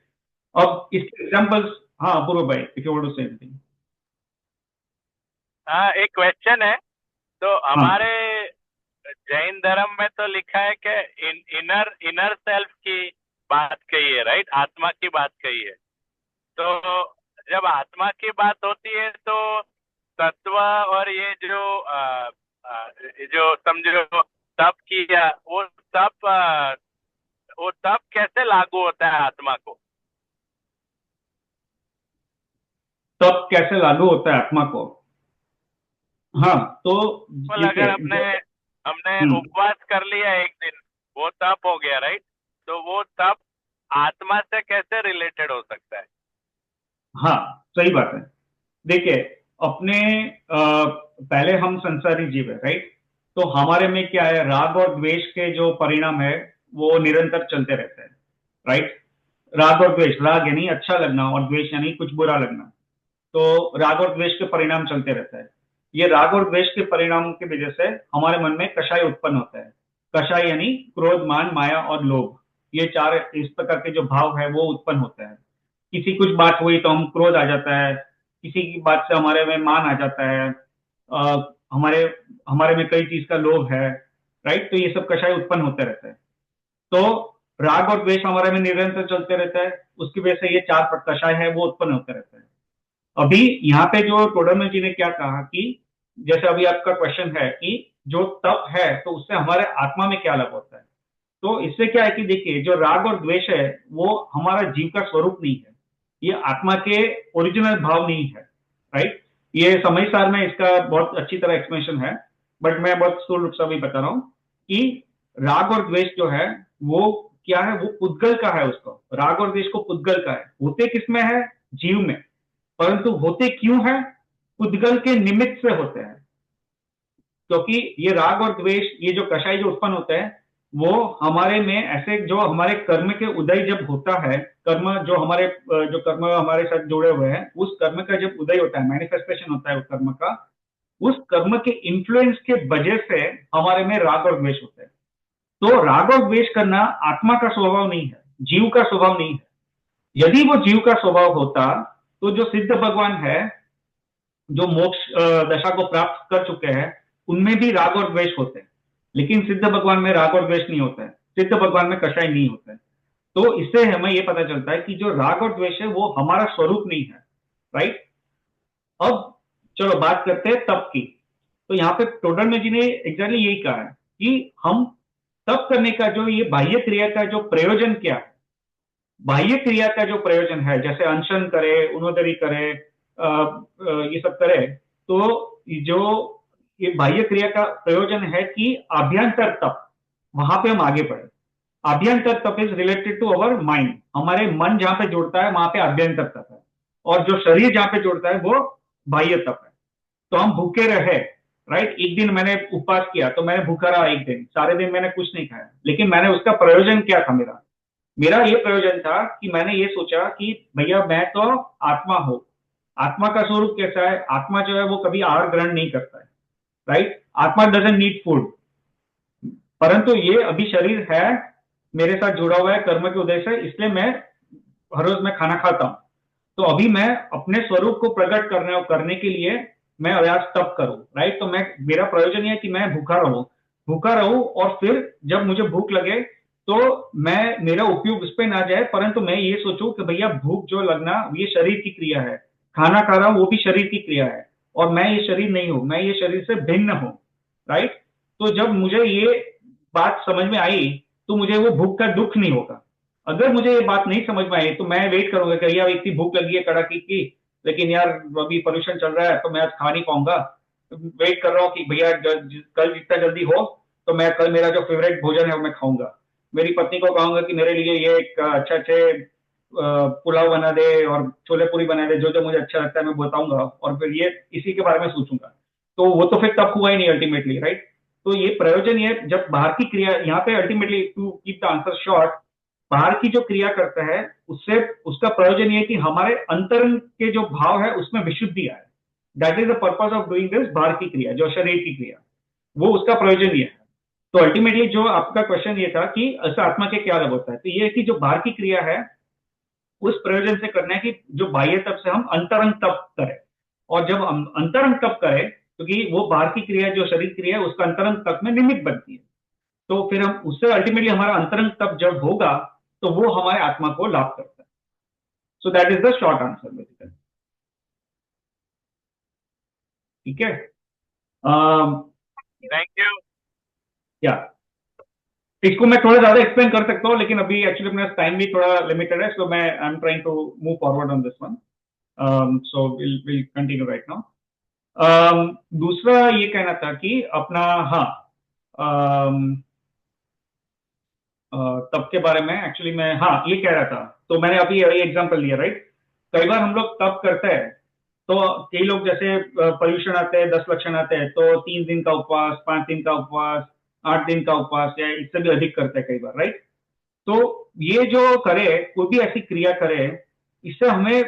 अब इसके एग्जांपल्स, हाँ अपूर्व भाई if you want to say anything. हाँ, एक क्वेश्चन है। तो हमारे जैन धर्म में तो लिखा है कि इनर सेल्फ की बात कही है, राइट, आत्मा की बात कही है। तो जब आत्मा की बात होती है तो तत्व और ये जो समझो तप किया, वो तप कैसे लागू होता है आत्मा को? तप कैसे लागू होता है आत्मा को? हाँ, तो अगर हमने उपवास कर लिया एक दिन, वो तप हो गया, राइट। तो वो तप आत्मा से कैसे रिलेटेड हो सकता है? हाँ सही बात है। देखिए अपने पहले हम संसारी जीव है, राइट। तो हमारे में क्या है, राग और द्वेष के जो परिणाम है वो निरंतर चलते रहते हैं, राइट। राग और द्वेष, राग यानी अच्छा लगना और द्वेष यानी कुछ बुरा लगना। तो राग और द्वेष के परिणाम चलते रहते हैं। ये राग और द्वेष के परिणामों की वजह से हमारे मन में कषाय उत्पन्न होता है। कषाय यानी क्रोध, मान, माया और लोभ, ये चार इस प्रकार के जो भाव है वो उत्पन्न होते हैं। किसी कुछ बात हुई तो हम क्रोध आ जाता है, किसी की बात से हमारे में मान आ जाता है, हमारे में कई चीज का लोभ है, राइट। तो ये सब कषाय उत्पन्न होते रहते हैं। तो राग और द्वेष हमारे में निरंतर चलते रहता है, उसकी वजह से ये चार कषाय है वो उत्पन्न होते रहते हैं। अभी यहाँ पे जो टोडरमल जी ने क्या कहा कि जैसे अभी आपका क्वेश्चन है कि जो तप है तो उससे हमारे आत्मा में क्या लाभ होता है। तो इससे क्या है कि देखिए जो राग और द्वेष है वो हमारा जीव का स्वरूप नहीं है, ये आत्मा के ओरिजिनल भाव नहीं है, राइट। ये समय सार में इसका बहुत अच्छी तरह एक्सप्लेनेशन है, बट मैं बहुत स्थूल रूप से भी बता रहा हूं कि राग और द्वेष जो है वो क्या है, वो पुद्गल का है। उसको राग और द्वेष को पुद्गल का है, होते किसमें है, जीव में, परंतु होते क्यों है, पुद्गल के निमित्त से होते हैं। क्योंकि ये राग और द्वेष, ये जो कषाय जो उत्पन्न होता है, वो हमारे में ऐसे जो हमारे कर्म के उदय जब होता है, कर्म जो हमारे जो कर्म हमारे साथ जुड़े हुए हैं, उस कर्म का जब उदय होता है, मैनिफेस्टेशन होता है उस कर्म का, उस कर्म के इन्फ्लुएंस के वजह से हमारे में राग और द्वेष होते हैं। तो राग और द्वेष करना आत्मा का स्वभाव नहीं है, जीव का स्वभाव नहीं है। यदि वो जीव का स्वभाव होता तो जो सिद्ध भगवान है, जो मोक्ष दशा को प्राप्त कर चुके हैं, उनमें भी राग और द्वेष होते हैं, लेकिन सिद्ध भगवान में राग और द्वेष नहीं होता है, सिद्ध भगवान में कषाय नहीं होता है। तो इससे हमें यह पता चलता है कि जो राग और द्वेष है वो हमारा स्वरूप नहीं है, राइट। अब चलो बात करते हैं तप की। तो यहाँ पे टोडरमल जी ने एग्जैक्टली यही कहा है कि हम तप करने का जो ये बाह्य क्रिया का जो प्रयोजन क्या है, बाह्य क्रिया का जो प्रयोजन है, जैसे अनशन करे, उन्नोदरी करे, ये सब करे, तो जो ये बाह्य क्रिया का प्रयोजन है कि अभ्यंतर तप, वहां पे हम आगे बढ़े। अभ्यंतर तप is related to our mind, हमारे मन जहां पे जुड़ता है वहां पे अभ्यंतर तप है, और जो शरीर जहां पे जुड़ता है वो बाह्य तप है। तो हम भूखे रहे, राइट। एक दिन मैंने उपवास किया तो मैंने भूखा रहा, एक दिन सारे दिन मैंने कुछ नहीं खाया, लेकिन मैंने उसका प्रयोजन क्या था, मेरा ये प्रयोजन था कि मैंने ये सोचा कि भैया मैं तो आत्मा हूं, आत्मा का स्वरूप कैसा है, आत्मा जो है वो कभी आहार ग्रहण नहीं करता है, राइट। आत्मा डजंट नीड फूड, परंतु ये अभी शरीर है, मेरे साथ जुड़ा हुआ है कर्म के उदय से, इसलिए मैं हर रोज मैं खाना खाता हूं। तो अभी मैं अपने स्वरूप को प्रकट करने के लिए मैं अभ्यास तप करूं, राइट। तो मेरा प्रयोजन है कि मैं भूखा रहूं, और फिर जब मुझे भूख लगे तो मेरा उपयोग उस पर ना जाए, परंतु मैं ये सोचूं कि भैया भूख जो लगना ये शरीर की क्रिया है, खाना खा रहा हूं वो भी शरीर की क्रिया है, और मैं ये शरीर नहीं हूं, मैं ये शरीर से भिन्न हूं, राइट। तो जब मुझे ये बात समझ में आई तो मुझे वो भूख का दुख नहीं होगा। अगर मुझे ये बात नहीं समझ में आई तो मैं वेट करूंगा कि यार इतनी भूख लगी है कड़ाकी की, लेकिन यार अभी पोल्यूशन चल रहा है तो मैं आज खा नहीं पाऊंगा, वेट कर रहा हूँ कि भैया कल जितना जल्दी हो तो मैं कल मेरा जो फेवरेट भोजन है वो मैं खाऊंगा। मेरी पत्नी को कहूंगा कि मेरे लिए ये एक अच्छे पुलाव बना दे और छोले पूरी बना दे, जो जो मुझे अच्छा लगता है मैं बताऊंगा, और फिर ये इसी के बारे में सोचूंगा। तो वो तो फिर तब हुआ ही नहीं अल्टीमेटली, राइट। तो ये प्रयोजन ये जब बाहर की क्रिया, यहाँ पे ultimately to keep the answer short, बाहर की जो क्रिया करता है उससे उसका प्रयोजन ये कि हमारे अंतरंग के जो भाव है उसमें विशुद्धि आए। That is the purpose of doing this, बाहर की क्रिया जो शरीर की क्रिया, वो उसका प्रयोजन ये है। तो अल्टीमेटली जो आपका क्वेश्चन ये था कि ऐसा आत्मा के क्या लाभ होता है, तो ये कि जो बाहर की क्रिया है उस प्रयोजन से करना है कि जो बाह्य तप से हम अंतरंग तप करें, और जब हम अंतरंग तप करें, क्योंकि वो बाहर की क्रिया जो शरीर क्रिया है उसका अंतरंग तप में निमित्त बनती है, तो फिर हम उससे अल्टीमेटली हमारा अंतरंग तप जब होगा तो वो हमारे आत्मा को लाभ करता है। सो that is the short answer basically, ठीक है। Thank you. या इसको मैं थोड़ा ज्यादा एक्सप्लेन कर सकता हूँ, लेकिन अभी एक्चुअली अपना टाइम भी थोड़ा लिमिटेड है, सो मैं I am trying to move forward on this one, so will continue right now. दूसरा ये कहना था कि अपना, हाँ, तप के बारे में एक्चुअली मैं, हाँ, ये कह रहा था, तो मैंने अभी ये एग्जांपल दिया, राइट। कई बार हम लोग तप करते हैं तो कई लोग जैसे पर्यूषण आते हैं, 10 लक्षण आते हैं, तो 3 दिन का उपवास, 5 दिन का उपवास, 8 दिन का उपवास, या इससे भी अधिक करते हैं कई बार, राइट। तो ये जो करे, कोई भी ऐसी क्रिया करे, इससे हमें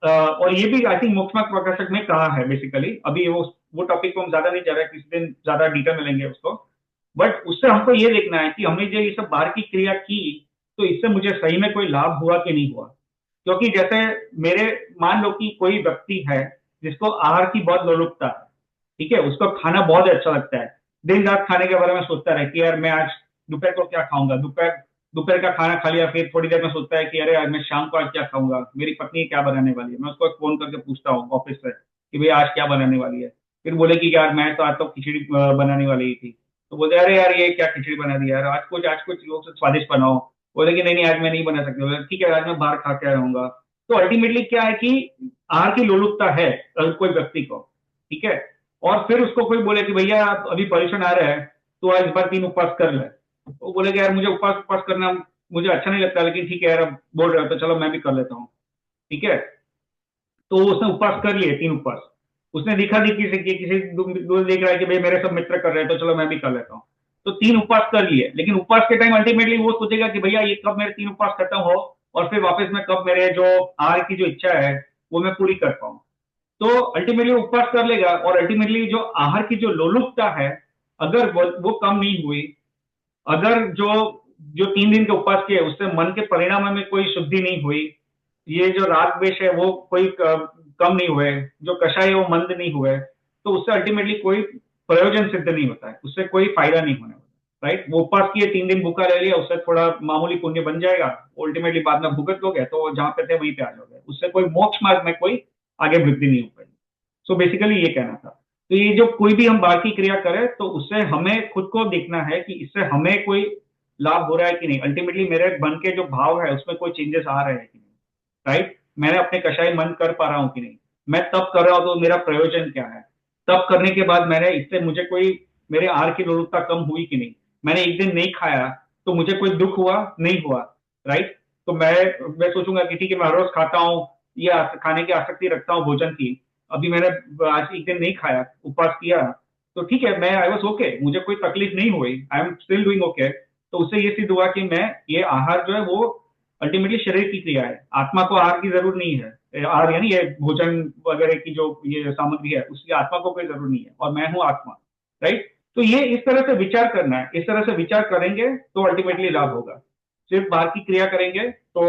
और ये भी आई थिंक मोक्षमार्ग प्रकाशक में कहा है बेसिकली, अभी वो टॉपिक को हम ज्यादा नहीं जा रहे, किसी दिन ज्यादा डिटेल में लेंगे उसको, बट उससे हमको ये देखना है कि हमने जो ये सब बाहर की क्रिया की तो इससे मुझे सही में कोई लाभ हुआ कि नहीं हुआ। क्योंकि जैसे मेरे, मान लो कि कोई व्यक्ति है जिसको आहार की बहुत लोलुपता है, ठीक है, उसको खाना बहुत अच्छा लगता है, दिन रात खाने के बारे में सोचता रहे कि यार मैं आज दोपहर को क्या खाऊंगा, दोपहर का खाना खा लिया, फिर थोड़ी देर में सोचता है कि अरे आज मैं शाम को आज क्या खाऊंगा, मेरी पत्नी क्या बनाने वाली है, मैं उसको फोन करके पूछता हूँ ऑफिस से कि भैया आज क्या बनाने वाली है, फिर बोले कि यार मैं तो आज तो खिचड़ी बनाने वाली थी, तो बोलते अरे यार ये क्या खिचड़ी बना दी यार, आज कुछ स्वादिष्ट बनाओ, बोले कि नहीं नहीं आज मैं नहीं बना सकती, बोले ठीक है आज मैं बाहर खा के रहूंगा, तो अल्टीमेटली क्या है कि आहार की लोलुपता है अगर कोई व्यक्ति को, ठीक है, और फिर उसको कोई बोले कि भैया अभी पॉल्यूशन आ रहा है तो आज इस बार 3 उपवास कर ले, वो बोलेगा यार मुझे उपवास करना मुझे अच्छा नहीं लगता, लेकिन ठीक है यार अब बोल रहे हो तो चलो मैं भी कर लेता हूँ, ठीक है। तो उसने उपवास कर लिए 3 उपवास, उसने दिखा दी किसी देख रहा है कि भाई मेरे सब मित्र कर रहे हैं तो चलो मैं भी कर लेता हूँ, तो 3 उपवास कर लिए, लेकिन उपवास के टाइम अल्टीमेटली वो सोचेगा कि भैया ये कब मेरे 3 उपवास खत्म हो और फिर वापस में कब मेरे जो आहार की जो इच्छा है वो मैं पूरी कर पाऊं। तो अल्टीमेटली उपवास कर लेगा और अल्टीमेटली जो आहार की जो लोलुपता है अगर वो कम नहीं हुई, अगर जो जो 3 दिन के उपवास किए उससे मन के परिणाम में कोई शुद्धि नहीं हुई, ये जो राग द्वेष है वो कोई कम नहीं हुए, जो कषाय है वो मंद नहीं हुए, तो उससे अल्टीमेटली कोई प्रयोजन सिद्ध नहीं होता है, उससे कोई फायदा नहीं होने वाला, राइट। वो उपवास किए 3 दिन भूखा रह लिया, उससे थोड़ा मामूली पुण्य बन जाएगा, अल्टीमेटली बाद में भुगत लोगे तो जहां पे थे वहीं पे आ जाओगे, उससे कोई मोक्ष मार्ग में कोई आगे वृद्धि नहीं हो पाएगी। सो बेसिकली ये कहना था। तो ये जो कोई भी हम बाहर की क्रिया करें तो उससे हमें खुद को देखना है कि इससे हमें कोई लाभ हो रहा है कि नहीं, अल्टीमेटली मेरे मन के जो भाव है उसमें कोई चेंजेस आ रहे हैं कि नहीं, राइट। मैंने अपने कषाय मन कर पा रहा हूं कि नहीं, मैं तब कर रहा हूं तो मेरा प्रयोजन क्या है, तब करने के बाद मैंने इससे मुझे कोई मेरे आहार की लोलुपता कम हुई कि नहीं, मैंने एक दिन नहीं खाया तो मुझे कोई दुख हुआ नहीं हुआ, राइट। तो मैं सोचूंगा कि ठीक है मैं हर रोज खाता हूँ, ये खाने की आसक्ति रखता हूँ भोजन की, अभी मैंने आज एक दिन नहीं खाया उपवास किया तो ठीक है मैं आई वॉज ओके, मुझे कोई तकलीफ नहीं हुई, I am still doing okay. तो उससे ये सिद्ध हुआ कि मैं ये आहार जो है वो अल्टीमेटली शरीर की क्रिया है, आत्मा को आहार की जरूरत नहीं है, आहार यानी ये भोजन वगैरह की जो ये सामग्री है उसकी आत्मा को कोई जरूरत नहीं है और मैं हूं आत्मा, राइट। तो ये इस तरह से विचार करना है, इस तरह से विचार करेंगे तो अल्टीमेटली लाभ होगा, सिर्फ बाहर की क्रिया करेंगे तो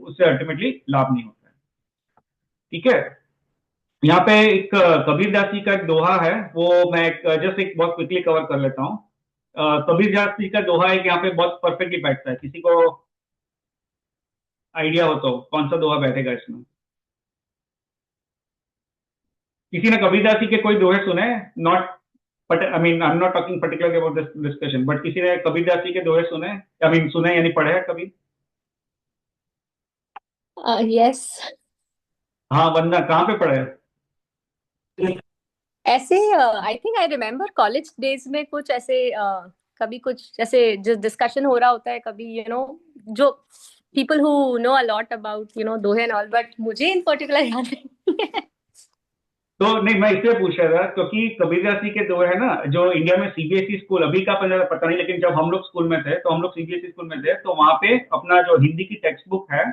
उससे अल्टीमेटली लाभ नहीं होता है, ठीक है। यहाँ पे एक कबीर दास जी का एक दोहा है, वो मैं जस्ट एक बहुत क्विकली कवर कर लेता हूँ। कबीर दास जी का दोहा है कि यहाँ पे बहुत परफेक्टली बैठता है, किसी को आइडिया हो तो कौन सा दोहा बैठेगा इसमें? किसी ने कबीर दास जी के कोई दोहे सुने? Not I mean I am not talking particularly about this discussion, but किसी ने कबीर दास जी के दोहे सुने, आई मीन सुने यानी पढ़े हैं कभी? यस। हाँ वंदना, कहाँ पे पढ़े? ऐसे I think I remember college days में कुछ ऐसे कभी कुछ ऐसे जो डिस्कशन हो रहा होता है कभी जो people who know a lot about दोहे एंड ऑल, बट मुझे इन पर्टिकुलर याद नहीं है। तो नहीं मैं इसलिए पूछ रहा था क्योंकि कबीर दास जी के दोहे है ना, जो इंडिया में सीबीएसई स्कूल अभी का पता नहीं, लेकिन जब हम लोग स्कूल में थे तो हम लोग सीबीएसई स्कूल में थे तो वहां पे अपना जो हिंदी की टेक्स्ट बुक है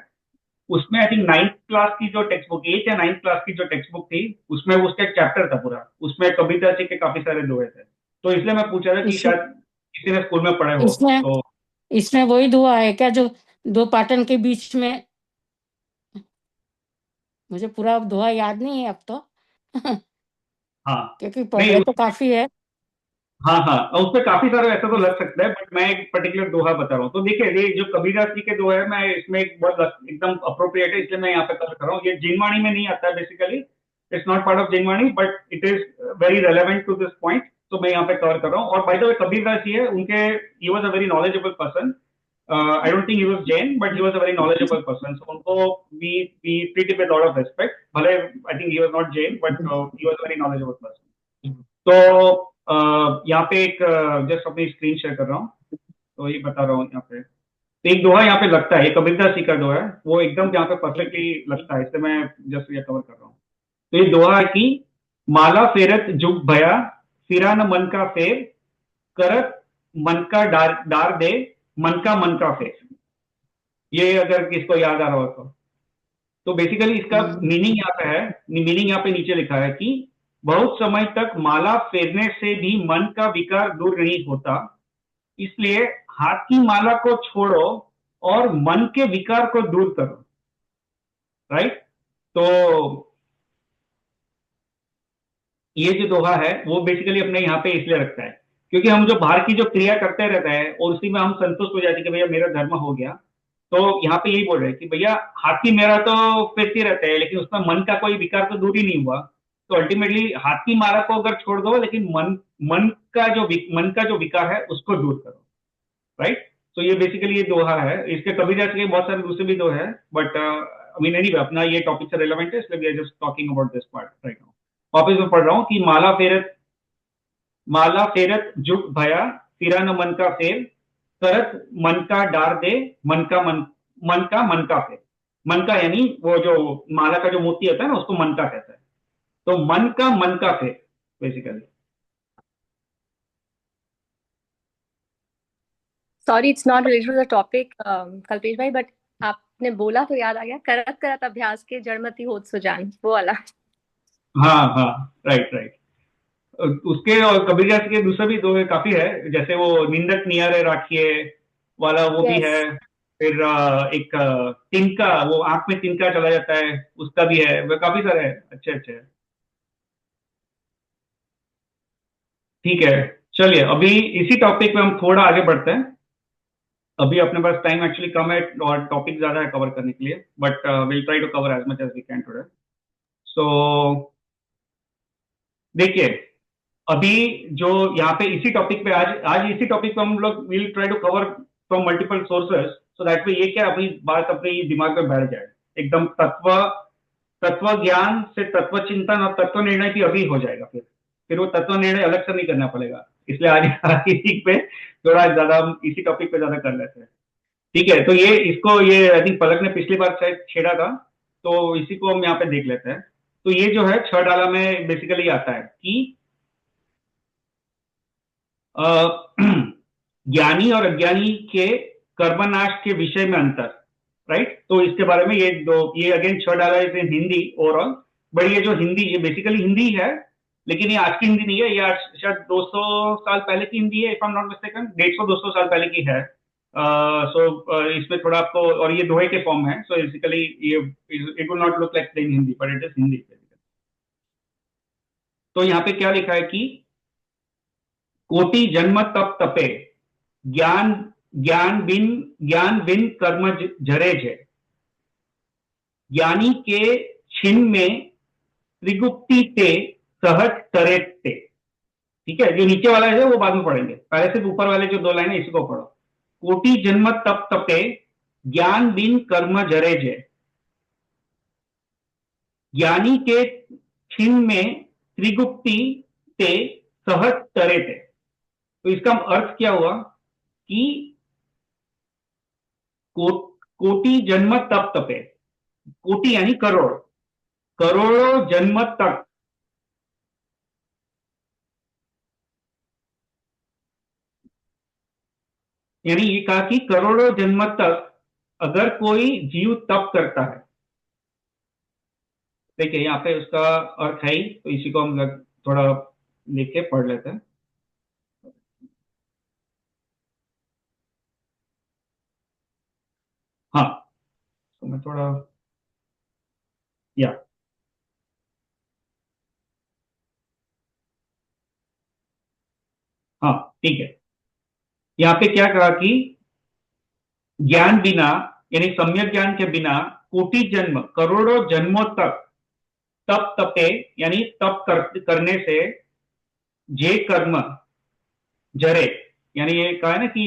उसमें आई थिंक 9th क्लास की जो टेक्स्ट बुक, 8th या 9th क्लास की जो टेक्स्ट बुक थी उसमें उसका एक चैप्टर था पूरा, उसमें कबीर दास जी के काफी सारे दोहे थे, तो इसलिए मैं पूछ रहा था कि शायद किसी ने स्कूल में पढ़े हो। तो इसमें वही दुआ है क्या जो 2 पाटन के बीच में? मुझे पूरा दुआ याद नहीं है अब तो हाँ क्योंकि पढ़े तो काफी है। हाँ हाँ, और उसमें काफी सारे ऐसा तो लग सकता है, बट मैं एक पर्टिकुलर दोहा बता रहा हूँ। तो देखिए ये जो कबीरदास जी के दोहे है, मैं इसमें एक बहुत एकदम अप्रोप्रिएट है इसलिए मैं यहाँ पे कवर कर रहा हूँ। ये जिनवाणी में नहीं आता है basically, it's not part of Jinvani, but it is very relevant to this point, तो मैं यहाँ पे कवर कर रहा हूँ। और by the way Kabirdas ji है उनके, he was a very knowledgeable person, I don't think he was Jain but he was a very knowledgeable person, so उनको we treat with lot of respect, भले I think he was not Jain but he was a very knowledgeable person. तो यहाँ पे एक जस्ट अपनी स्क्रीन शेयर कर रहा हूँ, तो ये बता रहा हूँ यहाँ पे, तो एक दोहा यहाँ पे लगता है, ये कबीरदास जी का दोहा है, वो एकदम यहाँ पे परफेक्टली लगता है, इससे मैं जस्ट ये कवर कर रहा हूँ। तो ये दोहा है कि माला फेरत जुग भया, फिरा न मन का फेर, करत मन का डार दे, मन का फेर। ये अगर किसको याद आ रहा हो तो बेसिकली इसका मीनिंग यहाँ पे है, मीनिंग यहाँ पे नीचे लिखा है कि बहुत समय तक माला फेरने से भी मन का विकार दूर नहीं होता, इसलिए हाथ की माला को छोड़ो और मन के विकार को दूर करो, राइट। तो ये जो दोहा है वो बेसिकली अपने यहाँ पे इसलिए रखता है क्योंकि हम जो बाहर की जो क्रिया करते रहते हैं और उसी में हम संतुष्ट हो जाते हैं कि भैया मेरा धर्म हो गया, तो यहाँ पे यही बोल रहे हैं कि भैया हाथी मेरा तो फिरती रहते हैं लेकिन उसमें मन का कोई विकार तो दूर ही नहीं हुआ, तो अल्टीमेटली हाथी मारा को अगर छोड़ दो लेकिन मन का जो विकार है उसको दूर करो, राइट। तो ये बेसिकली ये दोहा है, इसके कबीरदास के बहुत सारे दूसरे भी दोहे हैं, बट आई मीन एनीवे अपना ये टॉपिक से रिलेवेंट है, इसलिए we are just talking about this part right now. वापस मैं पढ़ रहा हूँ कि माला फेरत जुग भया, फिरा न मन का फेर, करत मन का डार दे, मन का फेर। मन का यानी वो जो माला का जो मोती होता है ना, उसको मन का कहता है। तो मन का फेर basically. Sorry it's not related to the topic Kalpesh भाई, बट आपने बोला तो याद आ गया, करत करत अभ्यास के जड़मती होत सुजान, वो वाला। हाँ राइट। उसके और कबीरदास के दूसरे भी दो काफी है, जैसे वो निंदक नियारे राखिए वाला वो भी है। फिर एक तिनका, वो आंख में तिनका चला जाता है, उसका भी है। वो काफी सारे है, अच्छे। ठीक है, चलिए अभी इसी टॉपिक पे हम थोड़ा आगे बढ़ते हैं। अभी अपने पास टाइम एक्चुअली कम है और टॉपिक ज्यादा है कवर करने के लिए, but will try to cover as much as we can today. So देखिए, अभी जो यहाँ पे इसी टॉपिक पे आज इसी टॉपिक पे हम लोग will try to cover from multiple sources, so that way ये क्या अपनी बात अपनी दिमाग में बैठ जाए एकदम। तत्व ज्ञान से तत्व चिंतन और तत्व निर्णय भी अभी हो जाएगा। फिर वो तत्व निर्णय अलग से नहीं करना पड़ेगा, इसलिए आज इसी पे थोड़ा ज्यादा हम इसी टॉपिक पे ज्यादा कर लेते हैं। ठीक है, तो ये आई थिंक पलक ने पिछली बार शायद छेड़ा था, तो इसी को हम यहाँ पे देख लेते हैं। तो ये जो है 6 डाला में बेसिकली आता है कि ज्ञानी और अज्ञानी के कर्मनाश के विषय में अंतर, राइट। तो इसके बारे में ये अगेन 6 डाला is in Hindi overall, but ये जो हिंदी, ये बेसिकली हिंदी है, लेकिन ये आज की हिंदी नहीं है, ये शायद 200 साल पहले की हिंदी है, if I am not mistaken, 150-200 साल पहले की है। इसमें थोड़ा आपको, और ये दोहे के फॉर्म है, सो बेसिकली ये it will not look like plain Hindi, but it is Hindi. तो यहाँ पे क्या लिखा है कि कोटि जन्म तप तपे, ज्ञान बिन कर्म जरे जे, ज्ञानी के छिन में त्रिगुप्ति ते सहज तरे ते। ठीक है, जो नीचे वाला है वो बाद में पढ़ेंगे, पहले सिर्फ ऊपर वाले जो 2 लाइन है इसी को पढ़ो। कोटि जन्म तप तपे, ज्ञान बिन कर्म जरे जे, ज्ञानी के छिन में त्रिगुप्ति ते सहज तरे ते। तो इसका अर्थ क्या हुआ कि कोटि जन्म तप तपे, कोटि यानी करोड़ों जन्म तक, यानी ये कहा कि करोड़ों जन्म तक अगर कोई जीव तप करता है, देखिए यहाँ पे उसका अर्थ है ही, तो इसी को हम थोड़ा लिख के पढ़ लेते हैं। हाँ, तो मैं थोड़ा हाँ ठीक है, यहाँ पे क्या कहा कि ज्ञान बिना यानी सम्यक ज्ञान के बिना कोटि जन्म, करोड़ों जन्मों तक तप तपे यानी तप करने से जे कर्म जरे, यानी ये कहा है ना कि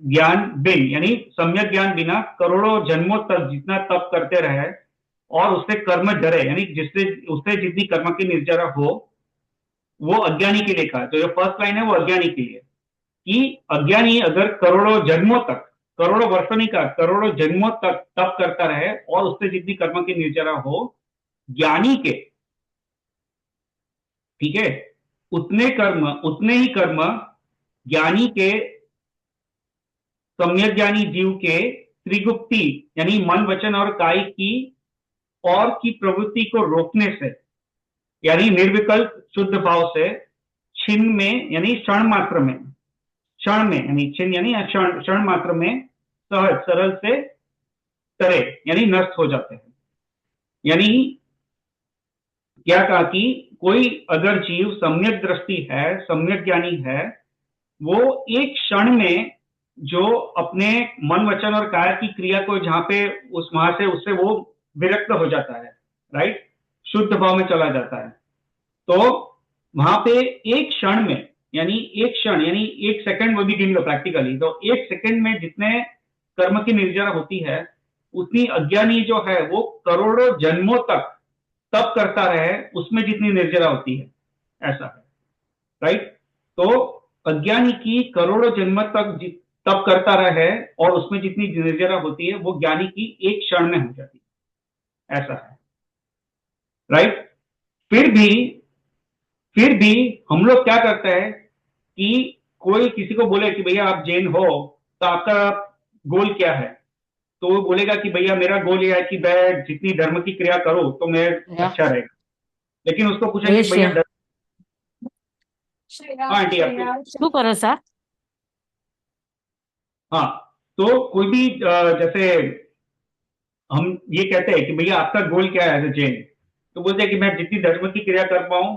ज्ञान बिन यानी सम्यक ज्ञान बिना करोड़ों जन्मों तक जितना तप करते रहे और उससे कर्म जरे यानी उससे जितनी कर्म की निर्जरा हो, वो अज्ञानी के लिए कहा। तो जो फर्स्ट लाइन है वो अज्ञानी के लिए, कि अज्ञानी अगर करोड़ों जन्मों तक, करोड़ों वर्षों नहीं कहा, करोड़ों जन्मों तक तप करता रहे और उससे जितनी कर्म की निर्जरा हो, ज्ञानी के, ठीक है, उतने ही कर्म ज्ञानी के, सम्यक ज्ञानी जीव के त्रिगुप्ति यानी मन वचन और काय की और की प्रवृत्ति को रोकने से, यानी निर्विकल्प शुद्ध भाव से, छिन्न में यानी क्षण मात्र में, क्षण में यानी छिन्न यानी क्षण मात्र में, सहज सरल से तरे यानी नष्ट हो जाते हैं। यानी क्या कहा कि कोई अगर जीव सम्यक दृष्टि है, सम्यक ज्ञानी है, वो एक क्षण में जो अपने मन वचन और काया की क्रिया को जहां पे वहां से उससे वो विरक्त हो जाता है, राइट, शुद्ध भाव में चला जाता है। तो वहां पे एक क्षण में यानी एक सेकंड वो भी गिन लो प्रैक्टिकली, तो एक सेकंड में जितने कर्म की निर्जरा होती है उतनी अज्ञानी जो है वो करोड़ों जन्मों तक तप करता रहे, उसमें जितनी निर्जरा होती है, ऐसा है, राइट। तो अज्ञानी की करोड़ों जन्म तक तप करता रहे और उसमें जितनी निर्जरा होती है वो ज्ञानी की एक क्षण में हो जाती है, ऐसा है, राइट। फिर भी हम लोग क्या करते हैं कि कोई किसी को बोले कि भैया आप जैन हो तो आपका गोल क्या है, तो वो बोलेगा कि भैया मेरा गोल ये है कि मैं जितनी धर्म की क्रिया करूं तो मैं अच्छा रहेगा। लेकिन उसको पूछेंगे कि भैया हाँ आंटी आपको શું કરો સર हाँ, तो कोई भी जैसे हम ये कहते हैं कि भैया आपका गोल क्या है एज ए जैन, तो बोलते हैं कि मैं जितनी धर्म की क्रिया कर पाऊं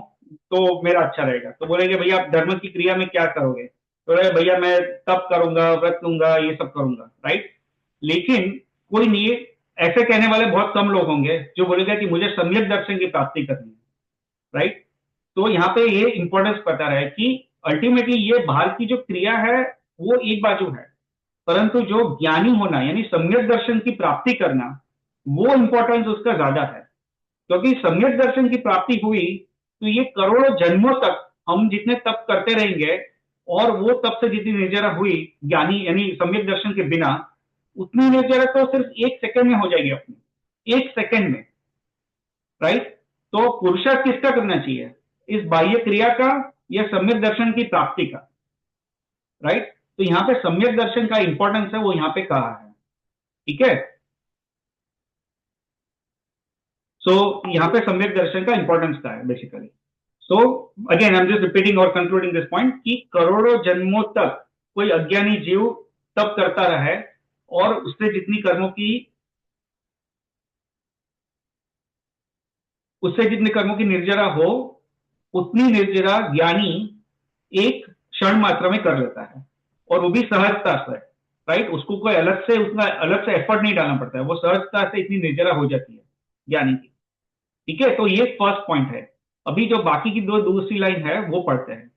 तो मेरा अच्छा रहेगा। तो बोलेंगे भैया आप धर्म की क्रिया में क्या करोगे, तो भैया मैं तप करूंगा, व्रत लूंगा, ये सब करूंगा, राइट। लेकिन कोई नहीं, ऐसे कहने वाले बहुत कम लोग होंगे जो बोलेगा कि मुझे सम्यक दर्शन की प्राप्ति करनी है, राइट। तो यहाँ पे ये इंपॉर्टेंस पता रहे कि अल्टीमेटली ये बाहर की जो क्रिया है वो एक बाजू है, परंतु जो ज्ञानी होना यानी सम्यक दर्शन की प्राप्ति करना वो इंपॉर्टेंस उसका ज्यादा है। क्योंकि सम्यक दर्शन की प्राप्ति हुई तो ये करोड़ों जन्मों तक हम जितने तप करते रहेंगे और वो तप से जितनी निर्जरा हुई ज्ञानी यानी सम्यक दर्शन के बिना, उतनी निर्जरा तो सिर्फ 1 सेकंड में हो जाएगी अपनी, 1 सेकंड में, राइट। तो पुरुषार्थ किसका करना चाहिए, इस बाह्य क्रिया का या सम्यक दर्शन की प्राप्ति का, राइट। तो यहां पे सम्यक दर्शन का इंपॉर्टेंस है वो यहां पे कहा है, ठीक है। सो यहां पे सम्यक दर्शन का इंपॉर्टेंस का है basically. So again I am just repeating और कंक्लूडिंग दिस पॉइंट कि करोड़ों जन्मों तक कोई अज्ञानी जीव तप करता रहे और उससे जितनी कर्मों की निर्जरा हो उतनी निर्जरा ज्ञानी एक क्षण मात्रा में कर लेता है, और वो भी सहजता से, राइट। उसको कोई अलग से एफर्ट नहीं डालना पड़ता है, वो सहजता से इतनी निर्जरा हो जाती है ज्ञानी की, ठीक है। तो ये फर्स्ट पॉइंट है। अभी जो बाकी की दूसरी लाइन है वो पढ़ते हैं।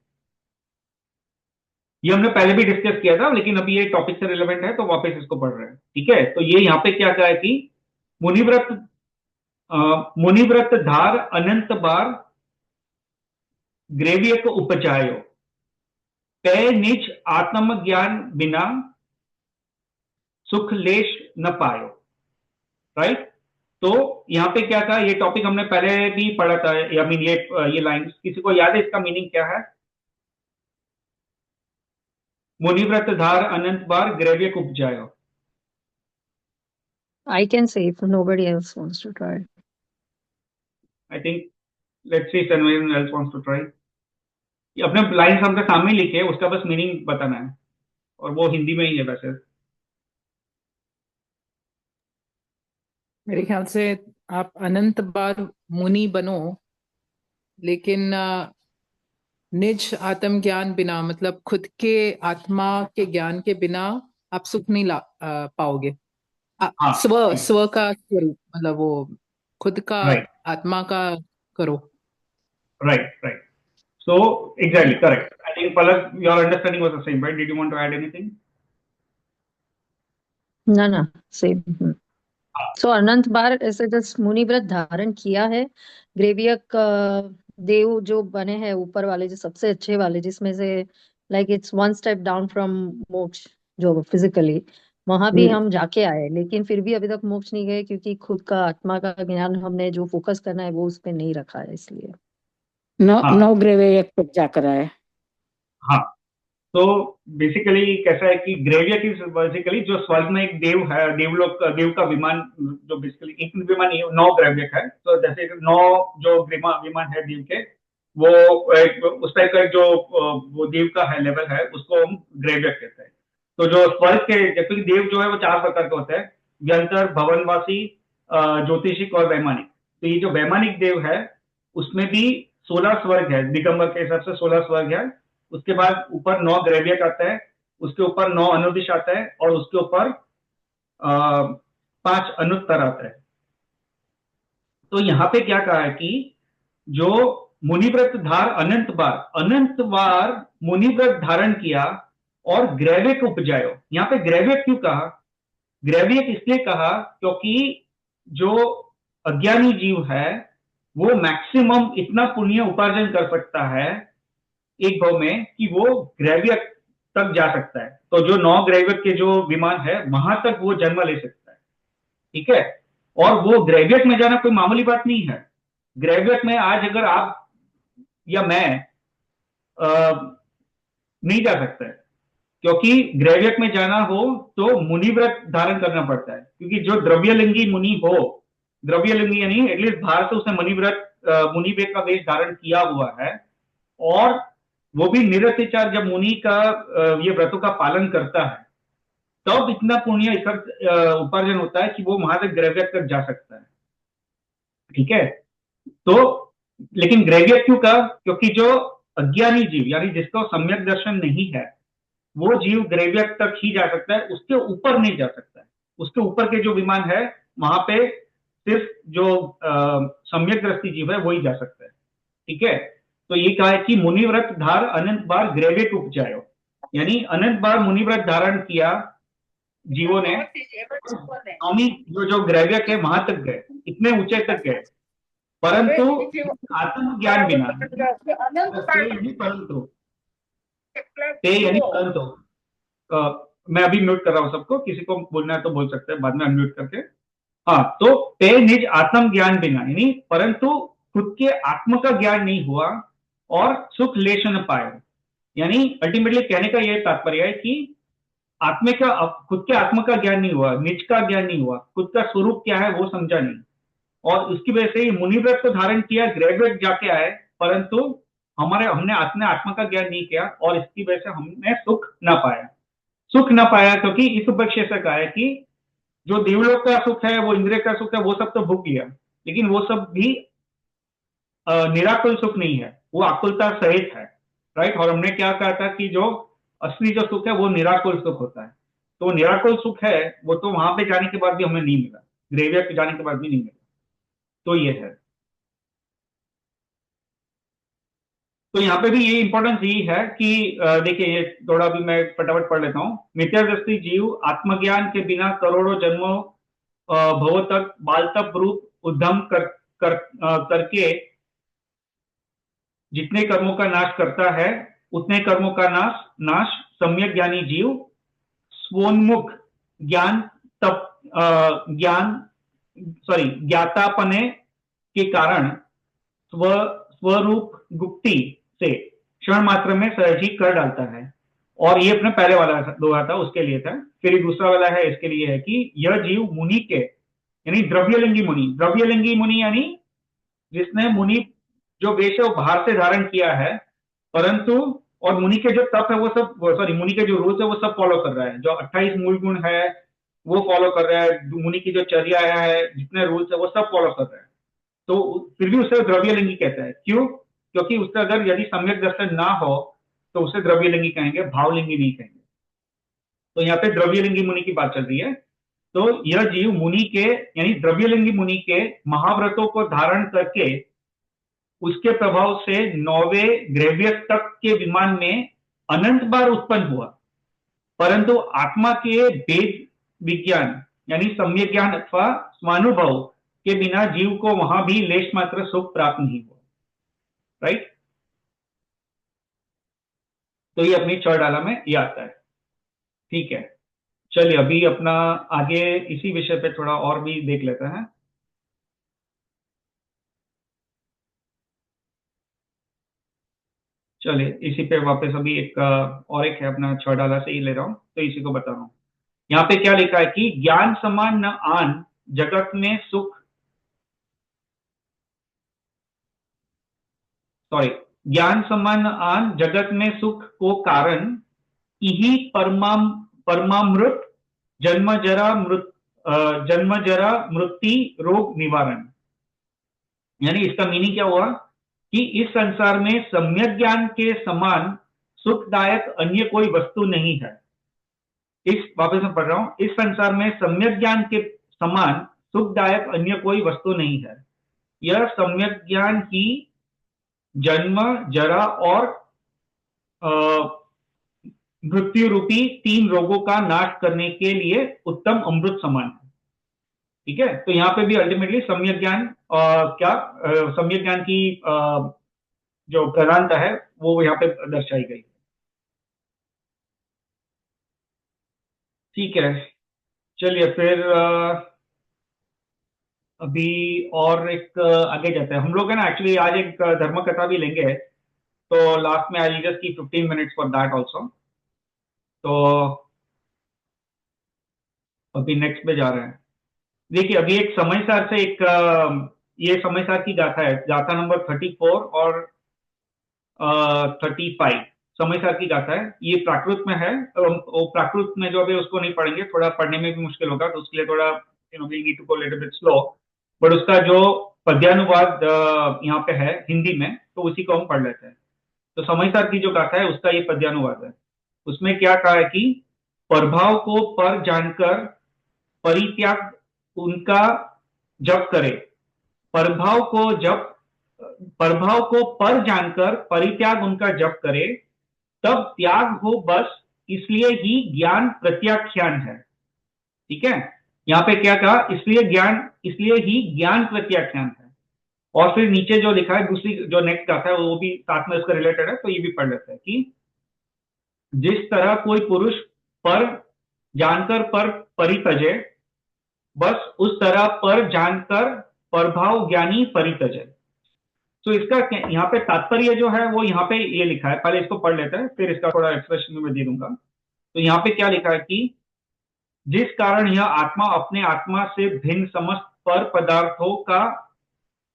ये हमने पहले भी डिस्कस किया था लेकिन अभी ये टॉपिक से रिलेवेंट है तो वापस इसको पढ़ रहे हैं, ठीक है। तो ये यहाँ पे क्या कहा है कि मुनिव्रत धार अनंत बार ग्रेव्य को उपजायो, पे निज आत्म ज्ञान बिना सुख लेश न पायो, राइट। तो यहां पे क्या था, ये टॉपिक हमने पहले भी पढ़ा था, आई मीन ये लाइन किसी को याद है इसका मीनिंग क्या है? मुनिव्रत धार अनंत बार ग्रेव्य को उपजायो। I can say if nobody else wants to try. I think let's see if anyone else wants to try. ये अपने लाइन हमने सामने लिखे, उसका बस मीनिंग बताना है और वो हिंदी में ही है वैसे। मेरे ख्याल से आप अनंत बार मुनि बनो, लेकिन निज आत्म ज्ञान बिना, मतलब खुद के आत्मा के ज्ञान के बिना आप सुख नहीं पाओगे। स्व का स्वरूप, मतलब वो खुद का आत्मा का करो। Right. So exactly correct. I think Palak, your understanding was the same, right? Did you want to add anything? No, same. So अनंत बार ऐसे जस्ट मुनिव्रत धारण किया है, ग्रेवियक देव जो बने हैं ऊपर वाले, जो सबसे अच्छे वाले, जिसमें से like it's 1 step down from मोक्ष, जो फिजिकली वहां भी हम जाके आए, लेकिन फिर भी अभी तक मोक्ष नहीं गए क्योंकि खुद का आत्मा का ज्ञान हमने जो फोकस करना है वो उस पर नहीं रखा है, इसलिए नौ ग्रेव्य एक जाकर आए। हाँ, तो बेसिकली कैसा है कि ग्रेवियक इज बेसिकली जो स्वर्ग में एक देव है, देव का विमान, जो बेसिकली एक विमान 9 ग्रेवियक है। तो जैसे 9 जो विमान है देव के, वो उस टाइप का जो वो देव का है लेवल है, उसको हम ग्रेवियक कहते हैं। तो जो स्वर्ग के जैसे देव जो है वो 4 प्रकार के होते हैं, व्यंतर, भवनवासी, ज्योतिषिक और वैमानिक। तो ये जो वैमानिक देव है उसमें भी 16 स्वर्ग है, दिगंबर के हिसाब से 16 स्वर्ग है। उसके बाद ऊपर 9 ग्रेवियक आता है, उसके ऊपर 9 अनुदिश आता है और उसके ऊपर 5 अनुत्तर आता है। तो यहाँ पे क्या कहा है कि जो मुनिव्रत धार अनंत बार मुनिव्रत धारण किया और ग्रेव्यक उपजायो। यहाँ पे ग्रेव्यक क्यों कहा? ग्रेवियक इसलिए कहा क्योंकि जो अज्ञानी जीव है वो मैक्सिमम इतना पुण्य उपार्जन कर सकता है एक भाव में कि वो ग्रेवियक तक जा सकता है। तो जो 9 ग्रेवियक के जो विमान है वहां तक वो जन्म ले सकता है, ठीक है। और वो ग्रेवियक में जाना कोई मामूली बात नहीं है। ग्रेवियक में आज अगर आप या मैं नहीं जा सकता है, क्योंकि ग्रेवियक में जाना हो तो मुनिव्रत धारण करना पड़ता है, क्योंकि जो द्रव्यलिंगी मुनि हो, द्रव्यलिंगी यानी एटलीस्ट बाहर से उसने मुनिवेद का वेश धारण किया हुआ है, और वो भी निरतिचार जब मुनि का ये व्रतों का पालन करता है तब इतना पुण्य उपार्जन होता है कि वो वहां तक ग्रेवियक तक जा सकता है, ठीक है। तो लेकिन ग्रेवियक क्यों कहा? क्योंकि जो अज्ञानी जीव यानी जिसको सम्यक दर्शन नहीं है वो जीव ग्रेवियक तक ही जा सकता है, उसके ऊपर नहीं जा सकता है। उसके ऊपर के जो विमान है वहां पे सिर्फ जो सम्यक दृष्टि जीव है वही जा सकता है, ठीक है। तो ये कहा है कि मुनिव्रत धार अनंत बार ग्रेवियक उपजायो, यानी अनंत बार मुनिव्रत धारण किया जीवों ने, स्वामी जो ग्रेवियक है वहां तक गए, इतने ऊंचे तक गए, परंतु आत्मज्ञान बिना, परंतु मैं अभी म्यूट कर रहा हूं सबको, किसी को बोलना है तो बोल सकते हैं, बाद में अनम्यूट करके। हाँ, तो ते निज आत्मज्ञान बिना, यानी परंतु खुद के आत्म का ज्ञान नहीं हुआ और सुख लेश न पाए, यानी अल्टीमेटली कहने का यह तात्पर्य है कि आत्मे का खुद के आत्म का ज्ञान नहीं हुआ, निज का ज्ञान नहीं हुआ, खुद का स्वरूप क्या है वो समझा नहीं, और उसकी वजह से मुनिव्रत को धारण किया, ग्रेवियक जाके आए, परंतु हमने अपने आत्मा का ज्ञान नहीं किया और इसकी वजह से हमने सुख ना पाया, क्योंकि इस उपक्षे से कहा है कि जो देवलोक का सुख है, वो इंद्रिय का सुख है, वो सब तो भोग लिया, लेकिन वो सब भी निराकुल सुख नहीं है, वो आकुलता सहित है, राइट। और हमने क्या कहा था कि जो असली जो सुख है वो निराकुल सुख होता है। तो निराकुल सुख है वो तो वहां पे जाने के बाद भी हमें नहीं मिला, ग्रेवियक पे जाने के बाद भी नहीं मिला। तो ये है, तो यहाँ पे भी ये इंपॉर्टेंस यही है कि देखिए, ये थोड़ा भी मैं फटाफट पढ़ लेता हूँ। मिथ्यादृष्टि जीव आत्मज्ञान के बिना करोड़ों जन्मों भव तक बालतप रूप उद्यम करके जितने कर्मों का नाश करता है उतने कर्मों का नाश सम्यक ज्ञानी जीव स्वोन्मुख ज्ञातापने के कारण स्वरूप गुप्ति से क्षण मात्र में सहज ही कर डालता है। और ये अपने पहले वाला दोहा था उसके लिए था, फिर ये दूसरा वाला है इसके लिए है कि यह जीव मुनि के यानी द्रव्यलिंगी मुनि यानी जिसने मुनि जो वेश है वो बाहर से धारण किया है, परंतु और मुनि के जो तप है वो सब मुनि के जो रूल्स है वो सब फॉलो कर रहा है, जो 28 मूल गुण है वो फॉलो कर रहा है, मुनि की जो चर्या है, जितने रूल्स है वो सब फॉलो कर रहा है, तो फिर भी उसे द्रव्यलिंगी कहता है। क्यों? क्योंकि उसका अगर यदि सम्यक दर्शन ना हो तो उसे द्रव्यलिंगी कहेंगे, भावलिंगी नहीं कहेंगे। तो यहाँ पे द्रव्यलिंगी मुनि की बात चल रही है। तो यह जीव मुनि के यानी द्रव्यलिंगी मुनि के महाव्रतों को धारण करके उसके प्रभाव से 9वें ग्रेवियक तक के विमान में अनंत बार उत्पन्न हुआ, परंतु आत्मा के वेद विज्ञान यानी सम्यक ज्ञान अथवा स्वानुभव के बिना जीव को वहां भी लेश मात्र सुख प्राप्त नहीं हुआ, राइट। तो ये अपनी चौडाला में ये आता है, ठीक है। चलिए अभी अपना आगे इसी विषय पे थोड़ा और भी देख लेते हैं। चलिए इसी पे वापस अभी एक है अपना चौडाला से ही ले रहा हूं, तो इसी को बता रहा हूं। यहाँ पे क्या लिखा है कि ज्ञान समान न आन जगत में सुख, ज्ञान समान आन जगत में सुख को कारण इही परमामृत जन्म जरा मृत्यु रोग निवारण। यानी इसका मीनिंग क्या हुआ कि इस संसार में सम्यक ज्ञान के समान सुखदायक अन्य कोई वस्तु नहीं है। वापस मैं पढ़ रहा हूं, इस संसार में सम्यक ज्ञान के समान सुखदायक अन्य कोई वस्तु नहीं है। यह सम्यक ज्ञान ही जन्म जरा और मृत्यु रूपी 3 रोगों का नाश करने के लिए उत्तम अमृत समान है। ठीक है, तो यहाँ पे भी अल्टीमेटली सम्यक ज्ञान सम्यक ज्ञान की जो प्रधानता है वो यहाँ पे दर्शाई गई। ठीक है, चलिए फिर अभी और एक आगे जाते हैं हम लोग, है ना। एक्चुअली आज एक धर्म कथा भी लेंगे, तो लास्ट में आई जस्ट की 15 मिनट्स फॉर दैट ऑल्सो। तो अभी नेक्स्ट पे जा रहे हैं। देखिए, अभी एक समयसार से ये समयसार की गाथा है, गाथा नंबर 34 और 35 समयसार की गाथा है। ये प्राकृत में है। वो प्राकृत में जो अभी उसको नहीं पढ़ेंगे, थोड़ा पढ़ने में भी मुश्किल होगा, तो उसके लिए थोड़ा we need to go little bit slow. But उसका जो पद्यानुवाद यहाँ पे है हिंदी में, तो उसी को हम पढ़ लेते हैं। तो समयसार की जो गाथा है उसका ये पद्यानुवाद है। उसमें क्या कहा है कि प्रभाव को पर जानकर परित्याग उनका जप करे, प्रभाव को पर जानकर परित्याग उनका जप करे, तब त्याग हो बस, इसलिए ही ज्ञान प्रत्याख्यान है। ठीक है, यहाँ पे क्या कहा, इसलिए ही ज्ञान प्रत्याख्यान है। और फिर नीचे जो लिखा है दूसरी जो नेक्स्ट गाथा है वो भी साथ में उसका रिलेटेड है, तो ये भी पढ़ लेते हैं कि जिस तरह कोई पुरुष पर जानकर पर परितजे, बस उस तरह पर जानकर प्रभाव ज्ञानी परितजे। तो इसका यहाँ पे तात्पर्य जो है वो यहाँ पे ये लिखा है, पहले इसको पढ़ लेते हैं फिर इसका थोड़ा एक्सप्रेशन में दे दूंगा। तो यहाँ पे क्या लिखा है कि जिस कारण यह आत्मा अपने आत्मा से भिन्न समस्त पर पदार्थों का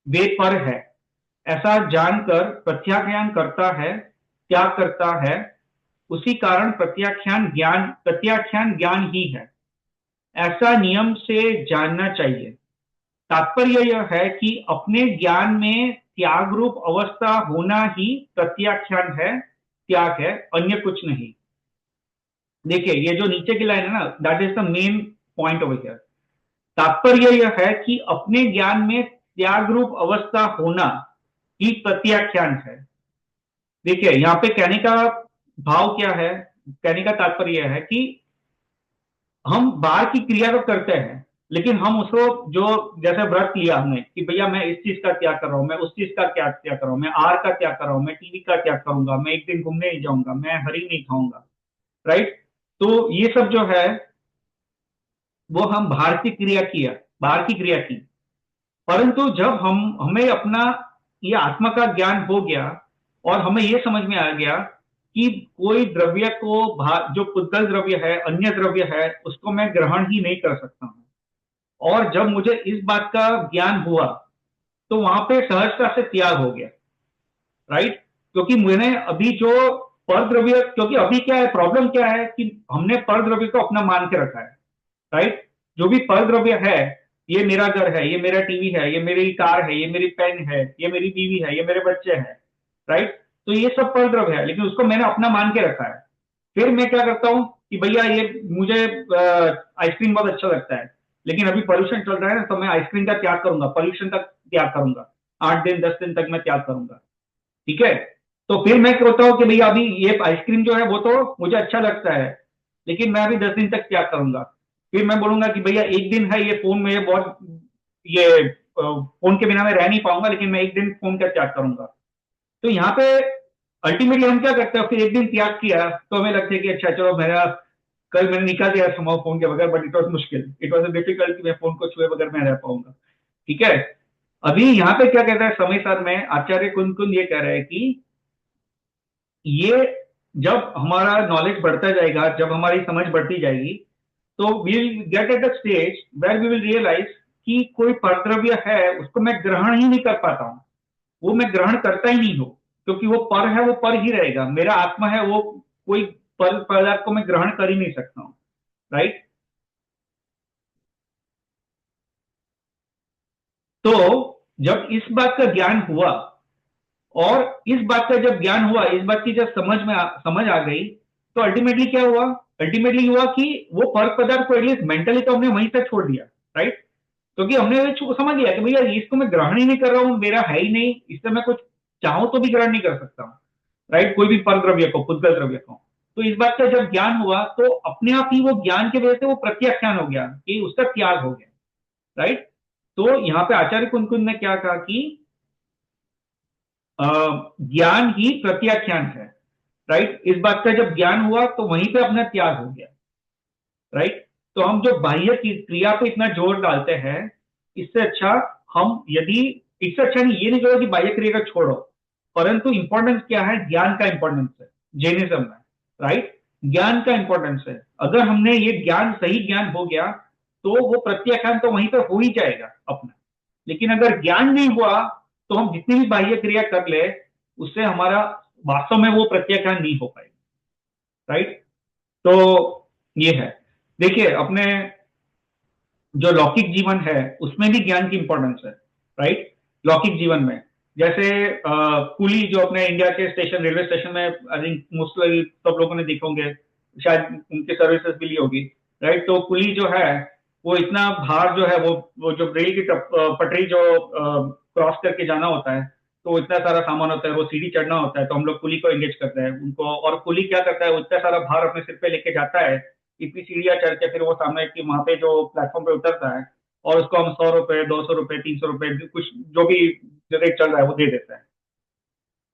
वे पर है, ऐसा जानकर प्रत्याख्यान करता है, त्याग करता है, उसी कारण प्रत्याख्यान ज्ञान ही है। ऐसा नियम से जानना चाहिए। तात्पर्य यह है कि अपने ज्ञान में त्याग रूप अवस्था होना ही प्रत्याख्यान है, त्याग है, अन्य कुछ नहीं। देखिए, ये जो नीचे की लाइन है ना, that is the main point over here. तात्पर्य यह है कि अपने ज्ञान में त्याग रूप अवस्था होना ही प्रत्याख्यान है। देखिए, यहां पे कहने का भाव क्या है, कहने का तात्पर्य यह है कि हम बाहर की क्रिया तो करते हैं, लेकिन हम उसको जो जैसे व्रत लिया हमने कि भैया मैं इस चीज का त्याग कर रहा हूं, मैं उस चीज का त्याग कर रहा हूं, मैं आहार का त्याग कर रहा हूं, मैं टीवी का त्याग करूंगा, मैं एक दिन घूमने नहीं जाऊंगा, मैं हरी नहीं खाऊंगा, राइट। तो ये सब जो है वो हम बाहर की क्रिया की। परंतु जब हमें अपना ये आत्मा का ज्ञान हो गया और हमें ये समझ में आ गया कि कोई द्रव्य को जो पुद्गल द्रव्य है, अन्य द्रव्य है, उसको मैं ग्रहण ही नहीं कर सकता हूं। और जब मुझे इस बात का ज्ञान हुआ तो वहां पे सहजता से त्याग हो गया, राइट। क्योंकि मैंने अभी जो पर द्रव्य, क्योंकि अभी क्या है, प्रॉब्लम क्या है कि हमने पर द्रव्य को अपना मान के रखा है, राइट। जो भी पर द्रव्य है, ये मेरा घर है, ये मेरा टीवी है, ये मेरी कार है, ये मेरी पेन है, ये मेरी बीवी है, ये मेरे बच्चे हैं, राइट। तो ये सब पर द्रव्य है, लेकिन उसको मैंने अपना मान के रखा है। फिर मैं क्या करता हूं कि भैया ये मुझे आइसक्रीम बहुत अच्छा लगता है, लेकिन अभी पॉल्यूशन चल रहा है ना, तो मैं आइसक्रीम का त्याग करूंगा, पॉल्यूशन का त्याग करूंगा, 8 दिन 10 दिन तक मैं त्याग करूंगा, ठीक है। तो फिर मैं कहता हूं कि भैया अभी ये आइसक्रीम जो है वो तो मुझे अच्छा लगता है, लेकिन मैं अभी 10 दिन तक त्याग करूंगा। फिर मैं बोलूंगा कि भैया एक दिन है, ये फोन में ये फोन के बिना मैं रह नहीं पाऊंगा, लेकिन मैं एक दिन फोन का त्याग करूंगा। तो यहाँ पे अल्टीमेटली हम क्या करते हैं, फिर एक दिन त्याग किया तो हमें लगता है कि अच्छा चलो कल मैंने निकाल दिया समाव फोन के बगैर, बट इट वॉज मुश्किल, इट वॉज डिफिकल्ट कि मैं फोन को छुए बगैर मैं रह पाऊंगा, ठीक है। अभी यहाँ पे क्या कहता है समयसार में आचार्य कुंद ये कह रहे हैं कि ये जब हमारा नॉलेज बढ़ता जाएगा, जब हमारी समझ बढ़ती जाएगी, तो we will get at the stage where we will realize कि कोई परद्रव्य है उसको मैं ग्रहण ही नहीं कर पाता हूं, वो मैं ग्रहण करता ही नहीं हूं, क्योंकि वो पर है, वो पर ही रहेगा। मेरा आत्मा है, वो कोई पर पदार्थ को मैं ग्रहण कर ही नहीं सकता हूं, राइट। तो जब इस बात का ज्ञान हुआ, और इस बात का जब ज्ञान हुआ, इस बात की जब समझ आ गई, तो अल्टीमेटली क्या हुआ, अल्टीमेटली हुआ कि वो पर पदार्थ को एटलीस्ट मेंटली तो हमने वहीं तक छोड़ दिया, राइट। क्योंकि हमने समझ लिया कि भैया इसको मैं ग्रहण ही नहीं कर रहा हूं, मेरा है ही नहीं, इससे मैं कुछ चाहूं तो भी ग्रहण नहीं कर सकता हूं, राइट, कोई भी पर द्रव्य को, पुद्गल द्रव्य को। तो इस बात का जब ज्ञान हुआ तो अपने आप ही वो ज्ञान की वजह से वो प्रत्याख्यान हो गया कि उसका त्याग हो गया, राइट। तो यहाँ पे आचार्य कुंकुन ने क्या कहा कि ज्ञान ही प्रत्याख्यान है, राइट। इस बात का जब ज्ञान हुआ तो वहीं पे अपना त्याग हो गया, राइट। तो हम जो बाह्य क्रिया पे इतना जोर डालते हैं, इससे अच्छा हम यदि इससे अच्छा नहीं, ये नहीं करो कि बाह्य क्रिया का छोड़ो, परंतु इंपॉर्टेंस क्या है, ज्ञान का इंपॉर्टेंस है जैनिज्म में, राइट। ज्ञान का इंपॉर्टेंस है। अगर हमने ये ज्ञान, सही ज्ञान हो गया तो वो प्रत्याख्यान तो वहीं पर हो ही जाएगा अपना। लेकिन अगर ज्ञान नहीं हुआ तो हम जितनी भी बाह्य क्रिया कर ले, उससे हमारा वास्तव में वो प्रत्याख्यान नहीं हो पाएगा, राइट। तो ये है, देखिए अपने जो लौकिक जीवन है उसमें भी ज्ञान की इंपॉर्टेंस है, राइट। लौकिक जीवन में जैसे कुली जो अपने इंडिया के स्टेशन, रेलवे स्टेशन में आई थिंक मोस्टली सब लोगों ने देखे होंगे, शायद उनकी सर्विसेज भी ली होगी, राइट। तो कुली जो है वो इतना भार जो है वो जो रेल की पटरी जो क्रॉस करके जाना होता है, तो इतना सारा सामान होता है, वो सीढ़ी चढ़ना होता है, तो हम लोग कुली को एंगेज करते हैं उनको। और कुली क्या करता है, वो इतना सारा भार अपने सिर पे लेके जाता है, इतनी सीढ़ियां चढ़ के फिर वो सामने की वहां पे जो प्लेटफॉर्म पे उतरता है, और उसको हम 100 रुपए, 200 रुपए, 300 रुपए, कुछ जो भी रेट चल रहा है वो दे देता है,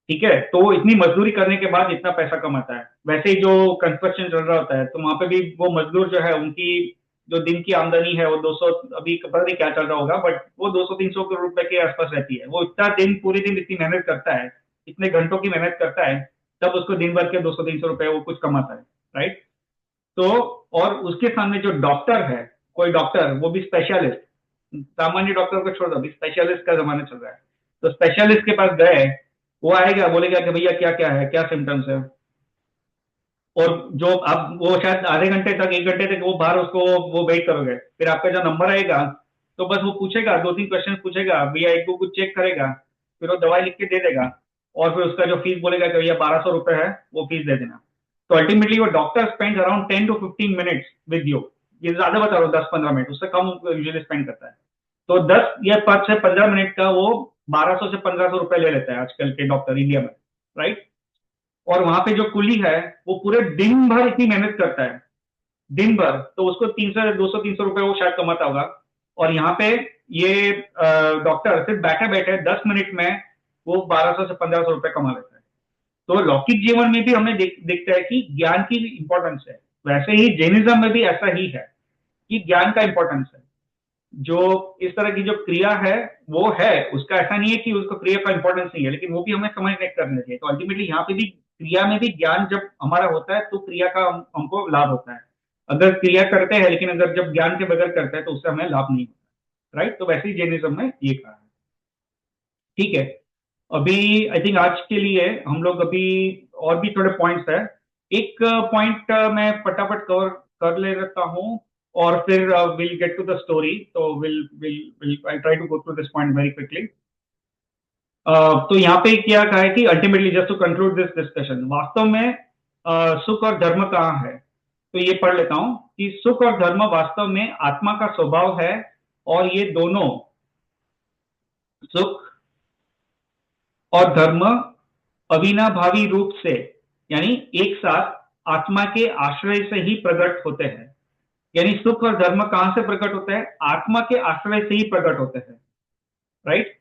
ठीक है। तो इतनी मजदूरी करने के बाद इतना पैसा कमाता है। वैसे ही जो कंस्ट्रक्शन चल रहा होता है, तो वहां पे भी वो मजदूर जो है, उनकी जो दिन की आमदनी है वो 200, अभी पता नहीं क्या चल रहा होगा, बट वो 200-300 करोड़ रुपए के आसपास रहती है। वो इतना दिन, पूरे दिन इतनी मेहनत करता है, इतने घंटों की मेहनत करता है, तब उसको दिन भर के 200-300 रुपए वो कुछ कमाता है, राइट। तो और उसके सामने जो डॉक्टर है, कोई डॉक्टर, वो भी स्पेशलिस्ट, सामान्य डॉक्टर को छोड़ दो, अभी स्पेशलिस्ट का जमाना चल रहा है। तो स्पेशलिस्ट के पास गए, वो आएगा, बोलेगा कि भैया क्या क्या है, क्या सिम्टम्स है, और जो आप वो शायद आधे घंटे तक, 1 घंटे तक वो बाहर उसको वो वेट करोगे, फिर आपका जब नंबर आएगा तो बस वो पूछेगा, 2-3 क्वेश्चन पूछेगा, भैया एक को कुछ चेक करेगा, फिर वो दवाई लिख के दे देगा, और फिर उसका जो फीस बोलेगा कि भैया 1200 रुपए है, वो फीस दे देना। तो अल्टीमेटली वो doctor spend around 10 to 15 minutes with you. ये ज्यादा बता रहा हूँ, 10-15 मिनट, उससे कम यूजुअली स्पेंड करता है। तो 10 या 5 से 15 मिनट का वो 1200 से 1500 रुपए ले लेता है आजकल के डॉक्टर इंडिया में, राइट। और वहां पे जो कुली है वो पूरे दिन भर इतनी मेहनत करता है, दिन भर, तो उसको 200-300 रुपए वो शायद कमाता होगा। और यहाँ पे ये डॉक्टर सिर्फ बैठे बैठे 10 मिनट में वो 1200 से 1500 रुपए कमा लेता है। तो लौकिक जीवन में भी हमें देखता है कि ज्ञान की इंपॉर्टेंस है। वैसे ही जैनिज्म में भी ऐसा ही है कि ज्ञान का इंपॉर्टेंस है। जो इस तरह की जो क्रिया है वो है, उसका ऐसा नहीं है कि उसको क्रिया का इंपॉर्टेंस नहीं है, लेकिन वो भी हमें समझने करना चाहिए। तो अल्टीमेटली यहाँ पे भी क्रिया में भी ज्ञान जब हमारा होता है तो क्रिया का हमको लाभ होता है। अगर क्रिया करते हैं लेकिन अगर जब ज्ञान के बगैर करते हैं तो उससे हमें लाभ नहीं होता, राइट। तो वैसे ही जैनिज्म में ये कहा है, ठीक है। अभी आई थिंक आज के लिए हम लोग अभी और भी थोड़े पॉइंट्स है, एक पॉइंट मैं फटाफट कवर कर ले रखता हूँ और फिर will get to the story. तो will I try to go through this point very quickly. तो यहाँ पे क्या कहा है कि ultimately just to conclude this discussion, वास्तव में सुख और धर्म कहाँ है। तो ये पढ़ लेता हूं कि सुख और धर्म वास्तव में आत्मा का स्वभाव है, और ये दोनों, सुख और धर्म, अविनाभावी रूप से यानी एक साथ आत्मा के आश्रय से ही प्रकट होते हैं। यानी सुख और धर्म कहां से प्रकट होते हैं, आत्मा के आश्रय से ही प्रकट होते हैं, राइट।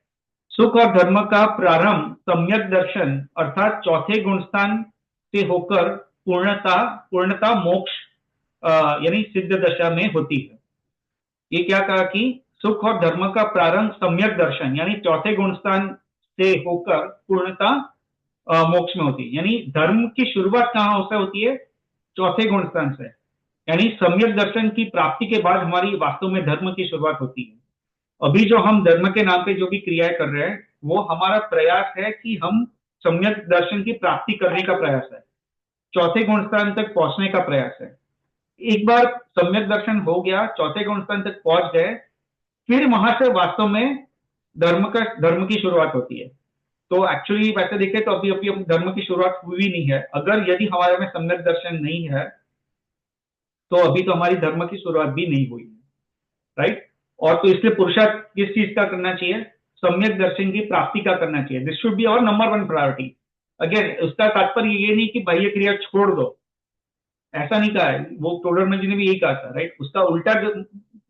सुख और धर्म का प्रारंभ सम्यक दर्शन अर्थात चौथे गुणस्थान से होकर पूर्णता मोक्ष यानी सिद्ध दशा में होती है। ये क्या कहा कि सुख और धर्म का प्रारंभ सम्यक दर्शन यानी चौथे गुणस्थान से होकर पूर्णता मोक्ष में होती है। यानी धर्म की शुरुआत कहां से होती है, चौथे गुणस्थान से। यानी सम्यक दर्शन की प्राप्ति के बाद हमारी वास्तव में धर्म की शुरुआत होती है। अभी जो हम धर्म के नाम पे जो भी क्रियाएं कर रहे हैं, वो हमारा प्रयास है कि हम सम्यक दर्शन की प्राप्ति करने का प्रयास है, चौथे गुणस्थान तक पहुंचने का प्रयास है। एक बार सम्यक दर्शन हो गया, चौथे गुणस्थान तक पहुंच गए, फिर वहां से वास्तव में धर्म की शुरुआत होती है। तो एक्चुअली वैसे देखें तो अभी धर्म की शुरुआत हुई नहीं है। अगर यदि हमारे में सम्यक दर्शन नहीं है तो अभी तो हमारी धर्म की शुरुआत भी नहीं हुई है, राइट। और तो इसलिए पुरुषार्थ किस चीज का करना चाहिए, सम्यक दर्शन की प्राप्ति का करना चाहिए। This should be our number 1 priority. Again उसका तात्पर्य ये नहीं कि बाह्य क्रिया छोड़ दो, ऐसा नहीं कहा है, वो टोडरमल जी ने भी यही कहा था, राइट। उसका उल्टा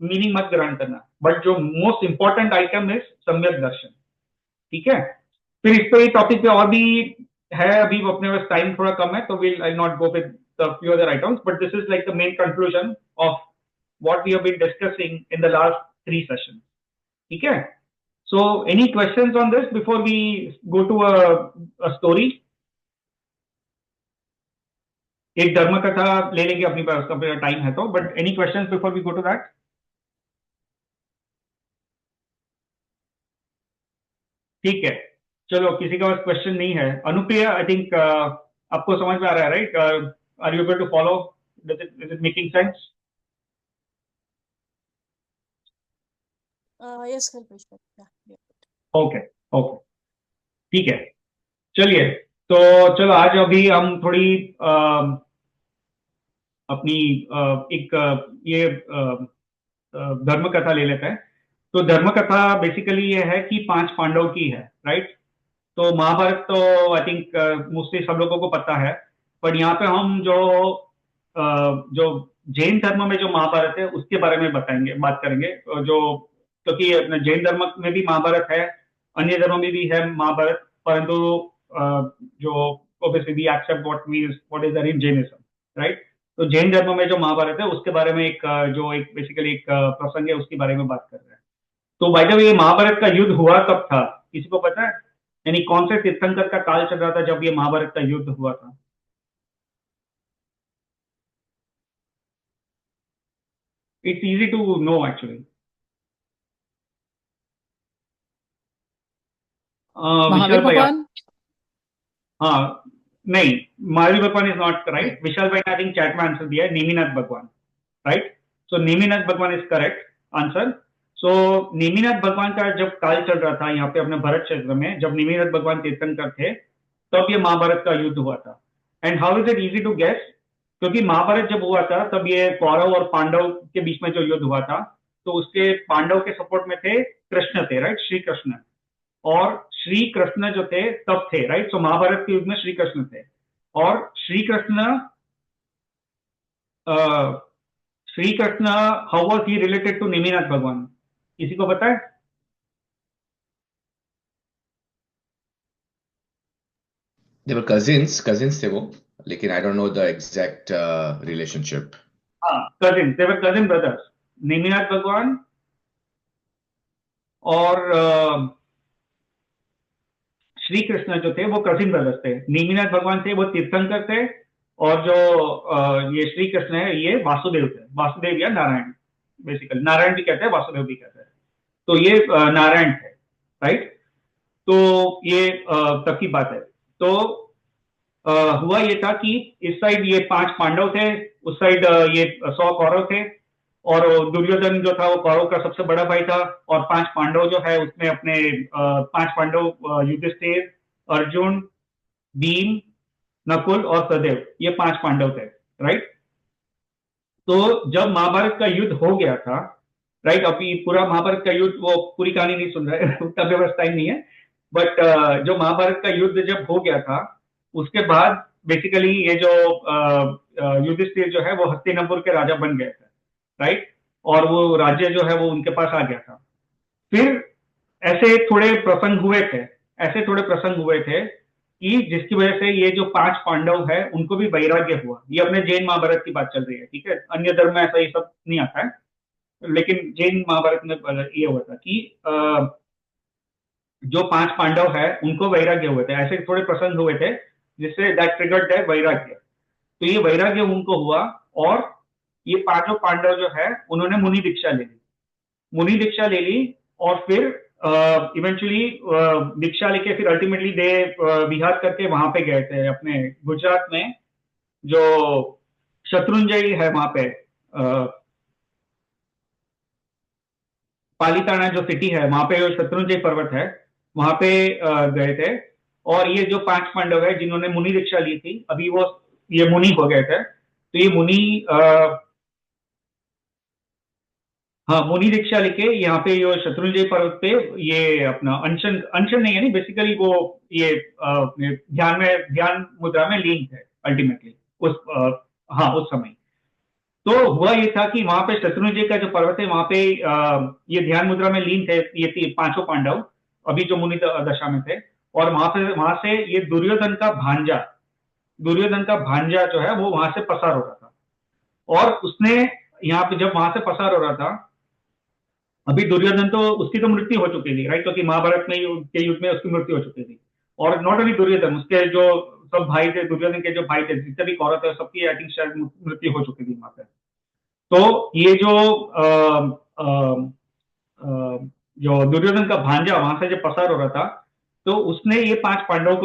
मीनिंग मत ग्रहण करना, बट जो मोस्ट इंपॉर्टेंट आइटम इज सम्यक दर्शन, ठीक है। फिर इस पे ये टॉपिक पे और भी है, अभी अपने पास टाइम थोड़ा कम है, तो will I not go with the few other items, but this is like the main conclusion of what we have been discussing in the last 3 sessions, ठीक है। So any questions on this before we go to a story? एक धर्म कथा ले लेंगे अपनी पास, उसका टाइम है तो, but any questions before we go to that? ठीक है, चलो, किसी का पास क्वेश्चन नहीं है। अनुप्रिया, आई थिंक आपको समझ में आ रहा है, right? Are you able to follow? Is it making sense? Yes, Kalpesh. Yeah. Okay, okay, ठीक है, चलिए। तो चलो, आज अभी हम थोड़ी अपनी एक ये धर्म कथा ले लेते हैं। तो धर्म कथा बेसिकली ये है कि 5 पांडव की है, राइट। तो महाभारत तो आई थिंक मोस्टली सब लोगों को पता है, पर यहाँ पे हम जो जैन धर्म में जो महाभारत है उसके बारे में बात करेंगे। जो क्योंकि अपने जैन धर्म में भी महाभारत है, अन्य धर्मों में भी है महाभारत, परंतु जो obviously we accept what is there in Jainism, right. तो जैन धर्म में जो महाभारत है उसके बारे में एक बेसिकली एक प्रसंग है, उसके बारे में बात कर रहे हैं। तो बाय द वे, ये महाभारत का युद्ध हुआ कब था, किसी को पता है? यानी कौन से तीर्थंकर का काल चल रहा था जब ये महाभारत का युद्ध हुआ था? It's easy to know actually. Mahavir Vishal भाई, भगवान। हाँ, नहीं, महावीर भगवान इज नॉट राइट। विशाल भाई ने आई थिंक चैट में आंसर दिया है, नेमिनाथ भगवान, राइट। सो नेमिनाथ भगवान इज करेक्ट आंसर। सो नेमिनाथ भगवान का जब काल चल रहा था यहाँ पे अपने भरत क्षेत्र में, जब नेमिनाथ भगवान तीर्थंकर थे, तब ये महाभारत का युद्ध हुआ था। And how is it easy to guess? क्योंकि महाभारत जब हुआ था तब ये कौरव और पांडव के बीच में जो युद्ध हुआ था, तो उसके पांडव के सपोर्ट में थे कृष्ण थे, राइट, श्री कृष्ण। और श्री कृष्ण जो थे तब थे, राइट। सो महाभारत के युद्ध में श्री कृष्ण थे, और Shri Krishna how was he related to Neminath भगवान, किसी को पता है? They were cousins थे वो, लेकिन I don't know the exact relationship. हाँ, cousin, they were cousin brothers। Neminath भगवान और श्री कृष्ण जो थे वो कजिन ब्रदर्स थे। नेमिनाथ भगवान थे वो तीर्थंकर थे, और जो ये श्री कृष्ण है ये वासुदेव थे। वासुदेव या नारायण, बेसिकली नारायण भी कहते हैं, वासुदेव भी कहते हैं। तो ये नारायण थे, राइट। तो ये तब की बात है। तो हुआ ये था कि इस साइड ये 5 पांडव थे, उस साइड ये 100 कौरव थे, और दुर्योधन जो था वो कौरव का सबसे बड़ा भाई था। और 5 पांडव जो है उसमें अपने 5 पांडव युधिष्ठिर, अर्जुन, भीम, नकुल और सहदेव, ये 5 पांडव थे, राइट। तो जब महाभारत का युद्ध हो गया था, राइट, अभी पूरा महाभारत का युद्ध, वो पूरी कहानी नहीं सुन रहे उतना व्यवस्था टाइम नहीं है, बट जो महाभारत का युद्ध जब हो गया था, उसके बाद बेसिकली ये जो युधिष्ठिर जो है वो हस्तिनापुर के राजा बन गए थे, राइट। और वो राज्य जो है वो उनके पास आ गया था। फिर ऐसे थोड़े प्रसंग हुए थे कि जिसकी वजह से ये जो 5 पांडव है उनको भी वैराग्य हुआ। ये अपने जैन महाभारत की बात चल रही है, ठीक है। अन्य धर्म में ऐसा ये सब नहीं आता है, लेकिन जैन महाभारत में ये हुआ था कि जो 5 पांडव है उनको वैराग्य हुए थे। ऐसे थोड़े प्रसंग हुए थे जिससे दैट ट्रिगर्ड दैट वैराग्य। तो ये वैराग्य उनको हुआ, और ये 5 पांडव जो है उन्होंने मुनि दीक्षा ले ली, और फिर इवेंचुअली दीक्षा लेके फिर अल्टीमेटली दे विहार करके वहां पे गए थे अपने गुजरात में, जो शत्रुंजय है वहां पे, पालिताना जो सिटी है वहां पे जो शत्रुंजय पर्वत है वहां पे गए थे। और ये जो 5 पांडव है जिन्होंने मुनि दीक्षा ली थी, अभी वो ये मुनि हो गए थे। तो ये मुनि दीक्षा लेके यहाँ पे ये शत्रुंजय पर्वत पे ये अपना अनशन नहीं है, नहीं बेसिकली वो ये ध्यान मुद्रा में लीन थे अल्टीमेटली उस हाँ उस समय। तो हुआ ये था कि वहां पे शत्रुंजय जी का जो पर्वत है वहां पे ये ध्यान मुद्रा में लीन थे ये पांचों पांडव, अभी जो मुनि दशा में थे। और वहां से ये दुर्योधन का भांजा जो है वो वहां से पसार हो रहा था। और उसने यहाँ पे जब वहां से पसार हो रहा था, अभी दुर्योधन तो उसकी तो मृत्यु हो चुकी थी, राइट, क्योंकि महाभारत में के युद्ध में उसकी मृत्यु हो चुकी थी। और नॉट ओनली दुर्योधन, उसके जो सब भाई थे, दुर्योधन के जो भाई थे, जितने भी कौरव थे, सबकी आई थिंक शायद मृत्यु हो चुकी थी वहां पे। तो ये जो दुर्योधन का भांजा वहां से जब पसार हो रहा था, तो उसने ये पांच पांडवों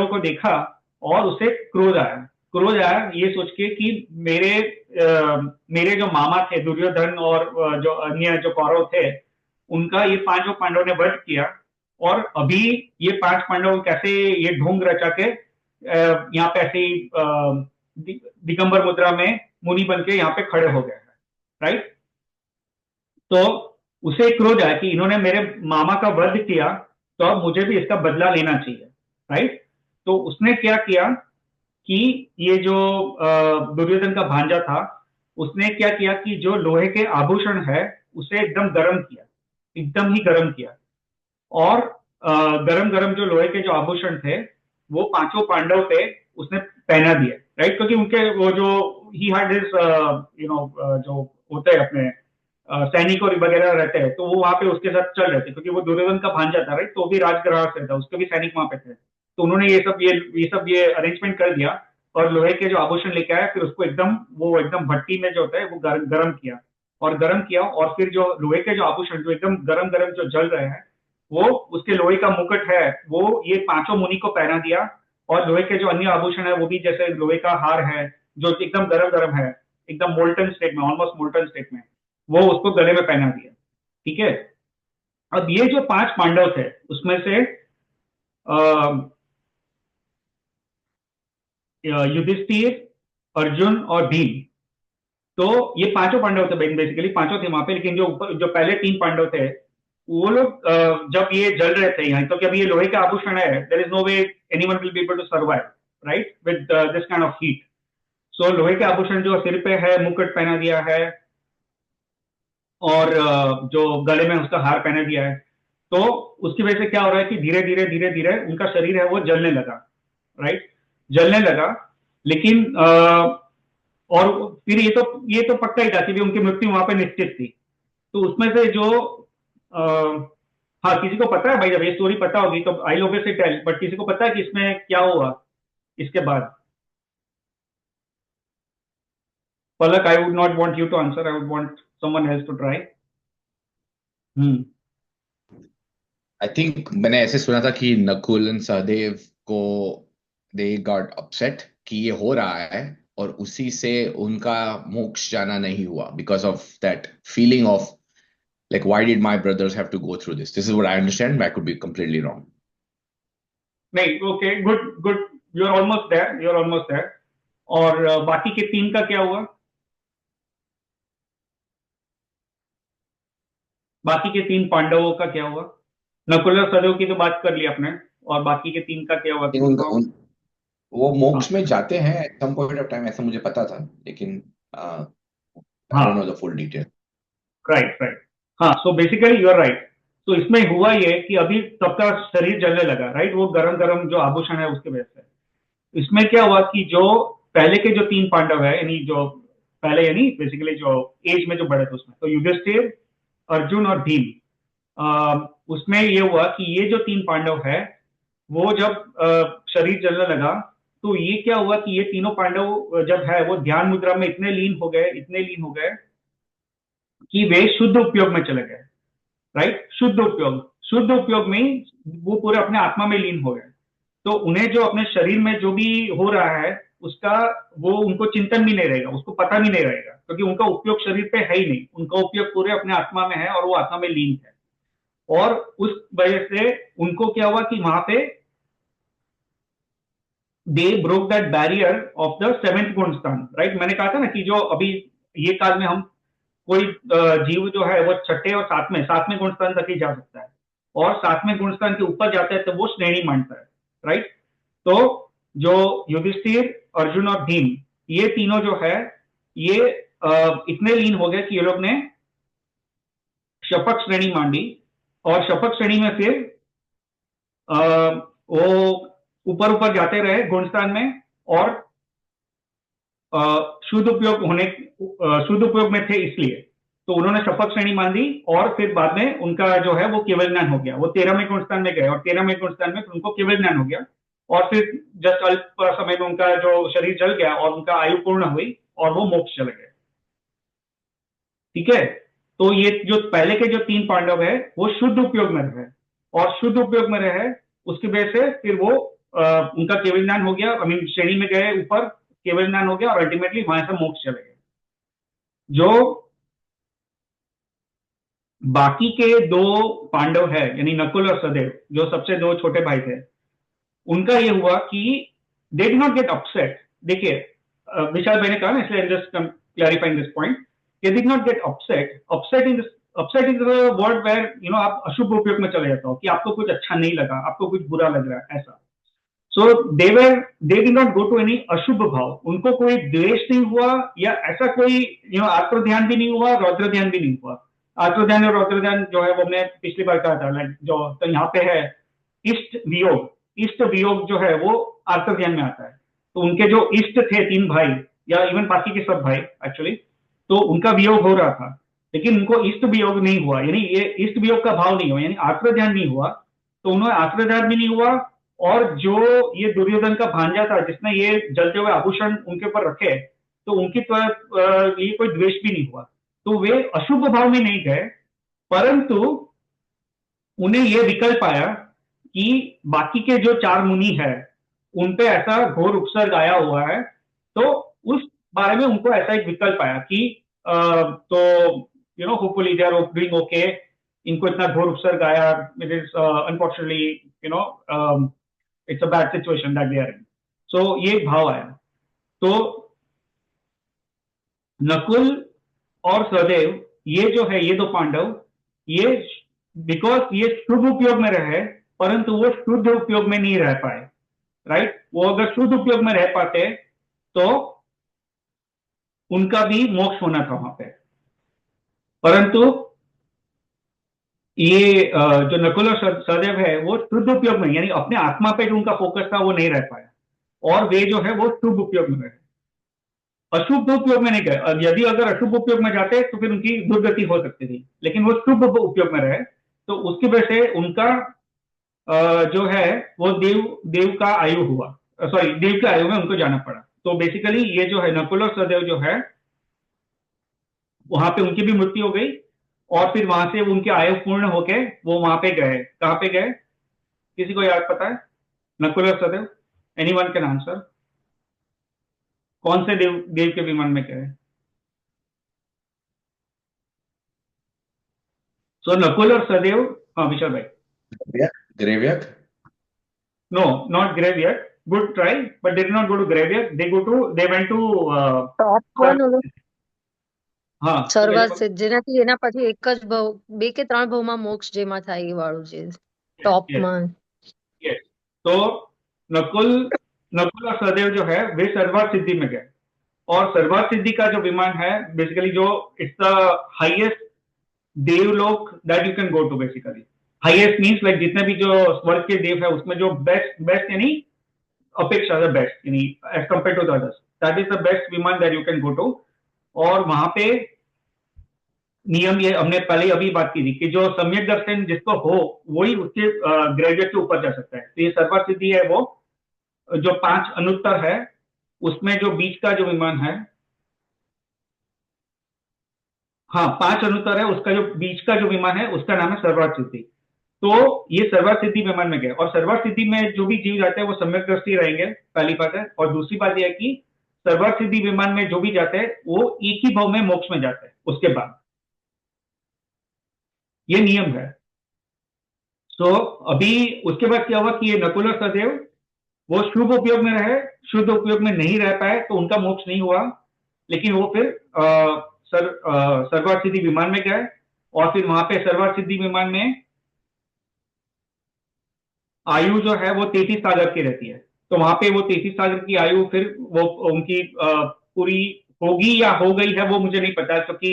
को देखा और उसे क्रोध आया ये सोच के कि मेरे जो मामा थे दुर्योधन और जो अन्य जो कौरव थे, उनका ये पांचों पांडवों ने वध किया। और अभी ये पांच पांडव कैसे ये ढोंग रचा के यहाँ पे ऐसे दिगंबर मुद्रा में मुनि बन के यहाँ पे खड़े हो गए हैं, राइट। तो उसे क्रोध आया कि इन्होंने मेरे मामा का वध किया, तो अब मुझे भी इसका बदला लेना चाहिए, राइट। तो उसने क्या किया कि ये जो दुर्योधन का भांजा था, उसने क्या किया कि जो लोहे के आभूषण है उसे एकदम ही गर्म किया। और गरम जो लोहे के जो आभूषण थे वो पांचों पांडव पे उसने पहना दिया, राइट, क्योंकि उनके वो जो ही हैड हिज जो होते हैं अपने सैनिक और वगैरह रहते हैं, तो वो वहां पे उसके साथ चल रहे थे, क्योंकि वो दुर्योधन का भांजा था, राइट, तो भी राजगृह से था, उसके भी सैनिक वहां पे थे। तो उन्होंने ये अरेंजमेंट कर दिया और लोहे के जो आभूषण लेके आया, फिर उसको एकदम भट्टी में जो होता है वो गर्म किया। और फिर जो लोहे के जो आभूषण जो एकदम गरम जो जल रहे हैं, वो उसके लोहे का मुकुट है वो ये पांचों मुनि को पहना दिया। और लोहे के जो अन्य आभूषण है वो भी जैसे लोहे का हार है जो एकदम गरम है, एकदम मोल्टन स्टेट में, ऑलमोस्ट मोल्टन स्टेट में, वो उसको गले में पहना दिया, ठीक है। अब ये जो पांच पांडव थे उसमें से युधिष्ठिर, अर्जुन और भीम, तो ये पांचों पांडव थे, बेसिकली पांचों थे वहां पे। लेकिन जो पहले तीन पांडव थे वो लोग जब ये जल रहे थे यहाँ, क्योंकि अभी ये लोहे का आभूषण है, there is no way anyone will be able to survive, right, with this kind of heat. So लोहे के आभूषण जो सिर पे है, मुकुट पहना दिया है, और जो गले में उसका हार पहना दिया है, तो उसकी वजह से क्या हो रहा है कि धीरे धीरे उनका शरीर है वो जलने लगा, राइट, जलने लगा। लेकिन और फिर ये तो पक्का ही था कि भी उनकी मृत्यु वहां पे निश्चित थी। तो उसमें से जो हाँ, किसी को पता है भाई, जब ये स्टोरी पता होगी तो आई ऑब्वियसली टेल, बट किसी को पता है कि इसमें क्या हुआ इसके बाद? Palak, I would not want you to answer, I would want someone else to try. I think मैंने ऐसे सुना था कि नकुल एंड सहदेव को दे गॉट अपसेट कि ये हो रहा है, और उसी से उनका मोक्ष जाना नहीं हुआ, because of that feeling of like, why did my brothers have to go through this? This is what I understand. I could be completely wrong. नहीं, okay, good, you're almost there. और बाकी के तीन का क्या हुआ? बाकी के तीन पांडवों का क्या हुआ? नकुल और सहदेव की तो बात कर ली आपने, और बाकी के तीन का क्या हुआ? वो मोक्ष में जाते हैं at some point of time, ऐसा मुझे पता था, लेकिन I don't know the full detail. Right. हाँ, so basically you are right. तो इसमें हुआ ये कि अभी सबका शरीर जलने लगा, राइट, वो गरम जो आभूषण है उसके वजह से। इसमें क्या हुआ कि जो पहले के जो तीन पांडव है, यानी जो पहले, यानी बेसिकली जो एज में जो बड़े थे उसमें, तो युधिष्ठिर, अर्जुन और भीम, उसमें ये हुआ कि ये जो तीन पांडव है वो जब शरीर जलने लगा, तो ये क्या हुआ कि ये तीनों पांडव जब है वो ध्यान मुद्रा में इतने लीन हो गए कि वे शुद्ध उपयोग में चले गए, राइट। शुद्ध उपयोग में वो पूरे अपने आत्मा में लीन हो गए। तो उन्हें जो अपने शरीर में जो भी हो रहा है उसका वो उनको चिंतन भी नहीं रहेगा, उसको पता भी नहीं रहेगा, क्योंकि उनका उपयोग शरीर पे है ही नहीं, उनका उपयोग पूरे अपने आत्मा में है और वो आत्मा में लीन है। और उस वजह से उनको क्या हुआ कि वहां पे they broke that barrier of the 7th gunasthan, right. मैंने कहा था ना कि जो अभी ये काल में हम कोई जीव जो है वो छठे और सातवें गुणस्थान तक ही जा सकता है, और 7वें गुणस्थान के ऊपर जाता है तो वो श्रेणी मानता है, राइट। तो जो युधिष्ठिर, अर्जुन और भीम, ये तीनों जो है ये इतने लीन हो गए कि ये लोग ने शपथ श्रेणी मांडी, और शपथ श्रेणी में फिर वो ऊपर ऊपर जाते रहे गुणस्थान में, और शुद्ध उपयोग में थे इसलिए तो उन्होंने शपथ श्रेणी मान दी, और फिर बाद में उनका जो है वो केवल ज्ञान हो गया। वो 13वें गुणस्थान में गए और 13वें गुणस्थान में उनको केवल ज्ञान हो गया, और फिर जस्ट अल्प समय में उनका जो शरीर जल गया और उनका आयु पूर्ण हुई और वो मोक्ष चले गए। ठीक है, तो ये जो पहले के जो 3 पांडव है वो शुद्ध उपयोग में रहे, और शुद्ध उपयोग में रहे उसकी वजह से फिर वो उनका केवल ज्ञान हो गया, श्रेणी में गए ऊपर, केवल ज्ञान हो गया और अल्टीमेटली वहां से मोक्ष चले गए। जो बाकी के 2 पांडव है यानी नकुल और सहदेव, जो सबसे 2 छोटे भाई थे, उनका ये हुआ कि they did not get upset. देखिए विशाल भाई ने कहा ना, इसलिए just clarifying this point, they did not get upset is the word where आप अशुभ उपयोग में चले जाते हो कि आपको कुछ अच्छा नहीं लगा, आपको कुछ बुरा लग रहा है, ऐसा। So they did not go to any ashubh bhav, उनको कोई द्वेष नहीं हुआ या ऐसा कोई आत्म ध्यान भी नहीं हुआ, रौद्र ध्यान भी नहीं हुआ। आत्म ध्यान और रौद्र ध्यान जो है वो हमने पिछली बार कहा था, जो तो यहाँ पे है इष्ट वियोग जो है वो आत्म ध्यान में आता है। तो उनके जो इष्ट थे 3 भाई या इवन बाकी के सब भाई एक्चुअली, तो उनका वियोग हो रहा था, लेकिन उनको इष्ट वियोग नहीं हुआ, यानी ये इष्ट वियोग का भाव नहीं हुआ, यानी आत्म ध्यान नहीं हुआ, तो उन्होंने आत्म ध्यान भी नहीं हुआ। और जो ये दुर्योधन का भांजा था जिसने ये जलते हुए आभूषण उनके ऊपर रखे, तो उनकी तरफ ये कोई द्वेष भी नहीं हुआ, तो वे अशुभ भाव में नहीं गए, परंतु उन्हें यह विकल्प आया कि बाकी के जो 4 मुनि है उन पे ऐसा घोर उपसर्ग आया हुआ है, तो उस बारे में उनको ऐसा एक विकल्प आया कि तो hopefully they are doing okay, इनको इतना घोर उपसर्ग आया, it is unfortunately it's a bad situation that they are in. So ये भाव आया। तो नकुल और सहदेव ये जो है, ये 2 पांडव, ये बिकॉज ये शुभ उपयोग में रहे, परंतु वो शुद्ध उपयोग में नहीं रह पाए, राइट। वो अगर शुद्ध उपयोग में रह पाते तो उनका भी मोक्ष होना था वहां पे, परंतु ये जो नकुल और सहदेव है वो शुद्ध उपयोग में, यानी अपने आत्मा पे जो उनका फोकस था वो नहीं रह पाया, और वे जो है वो शुभ उपयोग में रहे, अशुभ उपयोग में नहीं गए। यदि अगर अशुभ उपयोग में जाते तो फिर उनकी दुर्गति हो सकती थी, लेकिन वो शुभ उपयोग में रहे, तो उसकी वजह से उनका जो है वो देव का आयु हुआ, देव के आयु में उनको जाना पड़ा। तो बेसिकली ये जो है नकुल और सहदेव जो है वहां पे उनकी भी मृत्यु हो गई, और फिर वहां से उनके आयु पूर्ण होके वो वहां पे गए। कहां पे गए, किसी को याद पता है? नकुल और सहदेव, एनीवन कैन आंसर। कौन से देव के विमान में गए? सो नकुल और सहदेव, हाँ विशाल भाई। Graveyard? No, not graveyard, good try, but they did not go to graveyard, they went to top one હા સર્વાત સિદ્ધ, જેનાથી એના પછી એક જ ભાવ, 2 કે 3 ભાવમાં મોક્ષ જેમાં થાય એ વાળું છે ટોપમાં। यस, तो नकुल और सहदेव जो है वे सर्वात सिद्धि में गए, और सर्वात सिद्धि का जो विमान है बेसिकली जो इट्स द हाईएस्ट देवलोक that you can go to. Basically highest means like जितने भी जो स्वर्ग के देव है उसमें जो बेस्ट यानी अपेक्षा द बेस्ट, यानी as compare to the others, that is the best viman that you can go to. और वहां पे नियम ये हमने पहले अभी बात की थी कि जो सम्यक दर्शन जिसको हो वही उसके ग्रेजुएट के ऊपर जा सकता है। तो ये सर्वात सिद्धि है वो जो 5 अनुत्तर है, उसमें जो बीच का जो विमान है, हाँ 5 अनुत्तर है, उसका जो बीच का जो विमान है उसका नाम है सर्वात सिद्धि। तो ये सर्वात सिद्धि विमान में गए, और सर्वात सिद्धि में जो भी जीव जाते हैं वो सम्यक दृष्टि रहेंगे, पहली बात है। और दूसरी बात यह है कि सर्वात सिद्धि विमान में जो भी जाते हैं वो एक ही भाव में मोक्ष में जाते हैं उसके बाद, ये नियम है। सो अभी उसके बाद क्या हुआ कि ये नकुल और सहदेव वो शुभ उपयोग में रहे, शुद्ध उपयोग में नहीं रह पाए, तो उनका मोक्ष नहीं हुआ, लेकिन वो फिर सर्वात सिद्धि विमान में गए, और फिर वहां पे सर्वात सिद्धि विमान में आयु जो है वो 33 साल की रहती है। तो वहां पे वो 33 साल की आयु फिर वो उनकी पूरी होगी या हो गई है वो मुझे नहीं पता, क्योंकि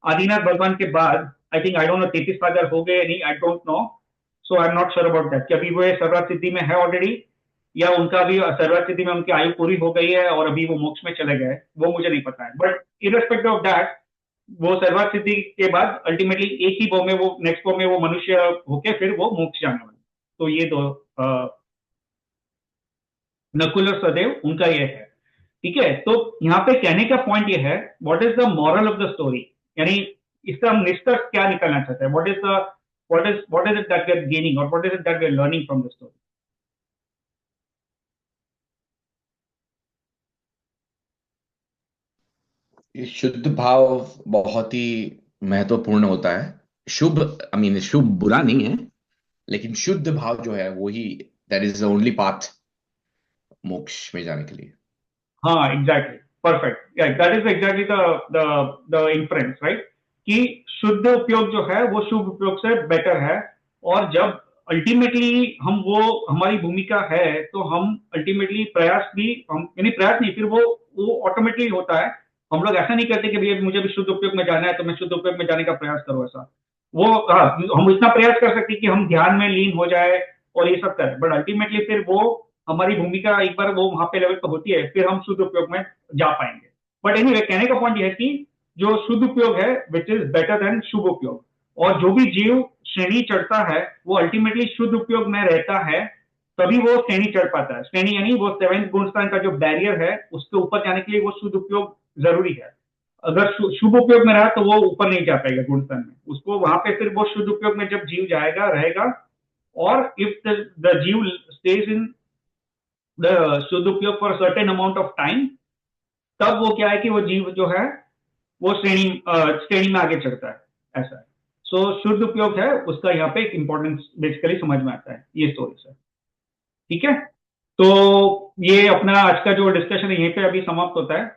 आदिनाथ भगवान के बाद I think I don't know 33 साल हो गए नहीं, I don't know, so I am not sure about that कि अभी वो सर्वराज सिद्धि में है ऑलरेडी या उनका भी सर्वराज सिद्धि में उनकी आयु पूरी हो गई है और अभी वो मोक्ष में चले गए, वो मुझे नहीं पता है। बट इररेस्पेक्टिव ऑफ दैट, वो सर्वराज सिद्धि के बाद अल्टीमेटली एक ही बो में वो नेक्स्ट बो में वो मनुष्य होके फिर वो मोक्ष जाने वाले। तो ये दो नकुल और सहदेव उनका ये है, ठीक है। तो यहाँ पे कहने का पॉइंट ये है, what is the moral of the story, यानी इसका हम निष्कर्ष क्या निकालना चाहते हैं, what is it that we are gaining और what is it that we are learning from the story. शुद्ध भाव बहुत ही महत्वपूर्ण होता है। शुभ आई मीन शुभ बुरा नहीं है, लेकिन शुद्ध भाव जो है वो ही that is the only path मोक्ष में जाने के लिए। हाँ exactly, perfect, that is exactly the inference, right, कि शुद्ध उपयोग जो है वो शुभ उपयोग से बेटर है। और जब अल्टीमेटली हम वो हमारी भूमिका है तो हम अल्टीमेटली प्रयास भी हम यानी प्रयास नहीं, फिर वो ऑटोमेटिकली होता है। हम लोग ऐसा नहीं करते कि भैया मुझे भी शुद्ध उपयोग में जाना है तो मैं शुद्ध उपयोग में जाने का प्रयास करूँ, ऐसा वो हम इतना प्रयास कर सकते हैं कि हम ध्यान में लीन हो जाए और ये सब करें, बट अल्टीमेटली फिर वो हमारी भूमिका एक बार वो वहां पे लेवल पर होती है फिर हम शुद्ध उपयोग में जा पाएंगे। बट एनीवे कहने का पॉइंट यह है कि जो शुद्ध उपयोग है विच इज बेटर देन शुभ उपयोग, और जो भी जीव श्रेणी चढ़ता है वो अल्टीमेटली शुद्ध उपयोग में रहता है, तभी वो श्रेणी चढ़ पाता है। श्रेणी यानी वो 7 गुणस्थान का जो बैरियर है उसके ऊपर जाने के लिए वो शुद्ध उपयोग जरूरी है। अगर शुभ उपयोग में रहा तो वो ऊपर नहीं जा पाएगा गुणस्थान में, उसको वहां पे फिर वो शुद्ध उपयोग में जब जीव जाएगा रहेगा, और इफ द जीव स्टेज इन द शुद्ध उपयोग for certain amount of time, तब वो क्या है कि वो जीव जो है वो श्रेणी में आगे चढ़ता है, ऐसा है। सो शुद्ध उपयोग है उसका यहाँ पे एक इंपॉर्टेंस बेसिकली समझ में आता है ये स्टोरी से, ठीक है। तो ये अपना आज का जो डिस्कशन है यहीं पे अभी समाप्त होता है।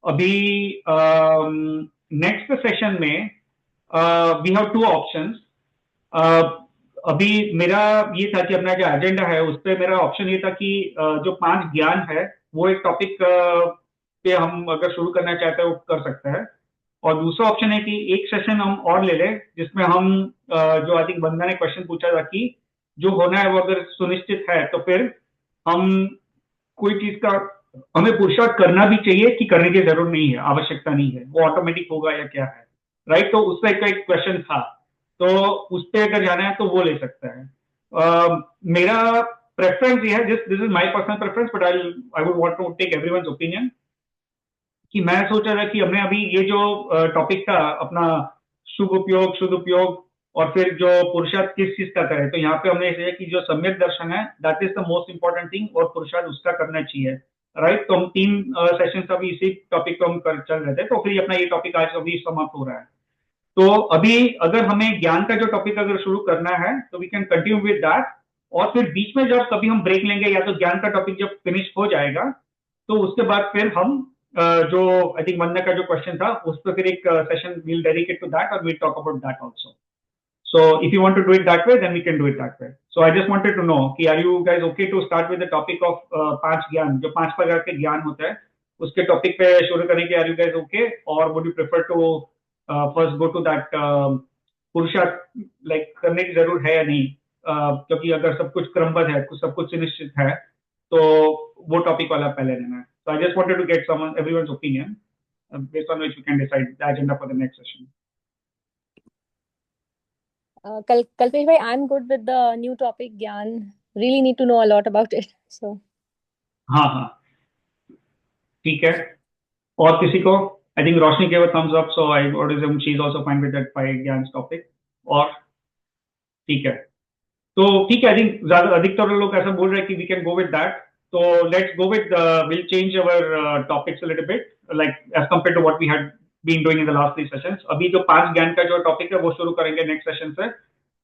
अभी नेक्स्ट सेशन में वी हैव 2 ऑप्शंस। अभी मेरा ये था कि अपना जो एजेंडा है उस पर मेरा ऑप्शन ये था कि जो 5 ज्ञान है वो एक टॉपिक पे हम अगर शुरू करना चाहते हैं वो कर सकते हैं, और दूसरा ऑप्शन है कि एक सेशन हम और ले लें जिसमें हम जो आई थिंक बंदा ने क्वेश्चन पूछा था कि जो होना है वो अगर सुनिश्चित है तो फिर हम कोई चीज का हमें पुरुषार्थ करना भी चाहिए कि करने की जरूरत नहीं है, आवश्यकता नहीं है, वो ऑटोमेटिक होगा या क्या है, राइट। तो उस पर एक क्वेश्चन था, तो उस पर अगर जाना है तो वो ले सकता है। मेरा प्रेफरेंस ये है, this is my personal preference, but I would want to take everyone's opinion, कि मैं सोच रहा था कि हमने अभी ये जो टॉपिक था अपना शुभ उपयोग, शुद्ध उपयोग और फिर जो पुरुषार्थ किस चीज का करें, तो यहाँ पे हमने ऐसे कि जो सम्यक दर्शन है that is the most important thing और पुरुषार्थ उसका करना चाहिए, राइट। तो हम 3 सेशंस अभी इसी टॉपिक को हम चल रहे थे, तो फिर अपना ये टॉपिक आज अभी समाप्त हो रहा है। तो अभी अगर हमें ज्ञान का जो टॉपिक अगर शुरू करना है तो we can continue with that, और फिर बीच में जब कभी हम ब्रेक लेंगे या तो ज्ञान का टॉपिक जब फिनिश हो जाएगा तो उसके बाद फिर हम जो आई थिंक वंदना का जो क्वेश्चन था उस पर फिर एक session we'll dedicate to that और we'll talk about that also. So if you want to do it that way, then we can do it that way. So I just wanted to know कि are you guys okay to start with the topic of 5 ज्ञान, जो 5 प्रकार के ज्ञान होता है उसके टॉपिक पे शुरू करने के, are you guys okay, or would you prefer to first go to that पुरुषार्थ like करने की जरूरत है या नहीं, क्योंकि अगर सब कुछ क्रमबद्ध है, सब कुछ सुनिश्चित है तो वो टॉपिक वाला पहले लेना है। So I just wanted to get everyone's opinion based on which we can decide the agenda for the next session. Kalpesh bhai, I'm good with the new topic Gyan. Really need to know a lot about it. So हाँ ठीक है। और किसी को? I think Roshni gave a thumbs up, so I would assume she's also fine with that 5 ज्ञान topic. और ठीक है, तो ठीक है, I think ज़्यादा अधिकतर लोग ऐसा बोल रहे हैं कि we can go with that. So let's go with we'll change our topics a little bit, like as compared to what we had been doing in the last 3 sessions. अभी जो 5 ज्ञान का जो टॉपिक है वो शुरू करेंगे नेक्स्ट सेशन से।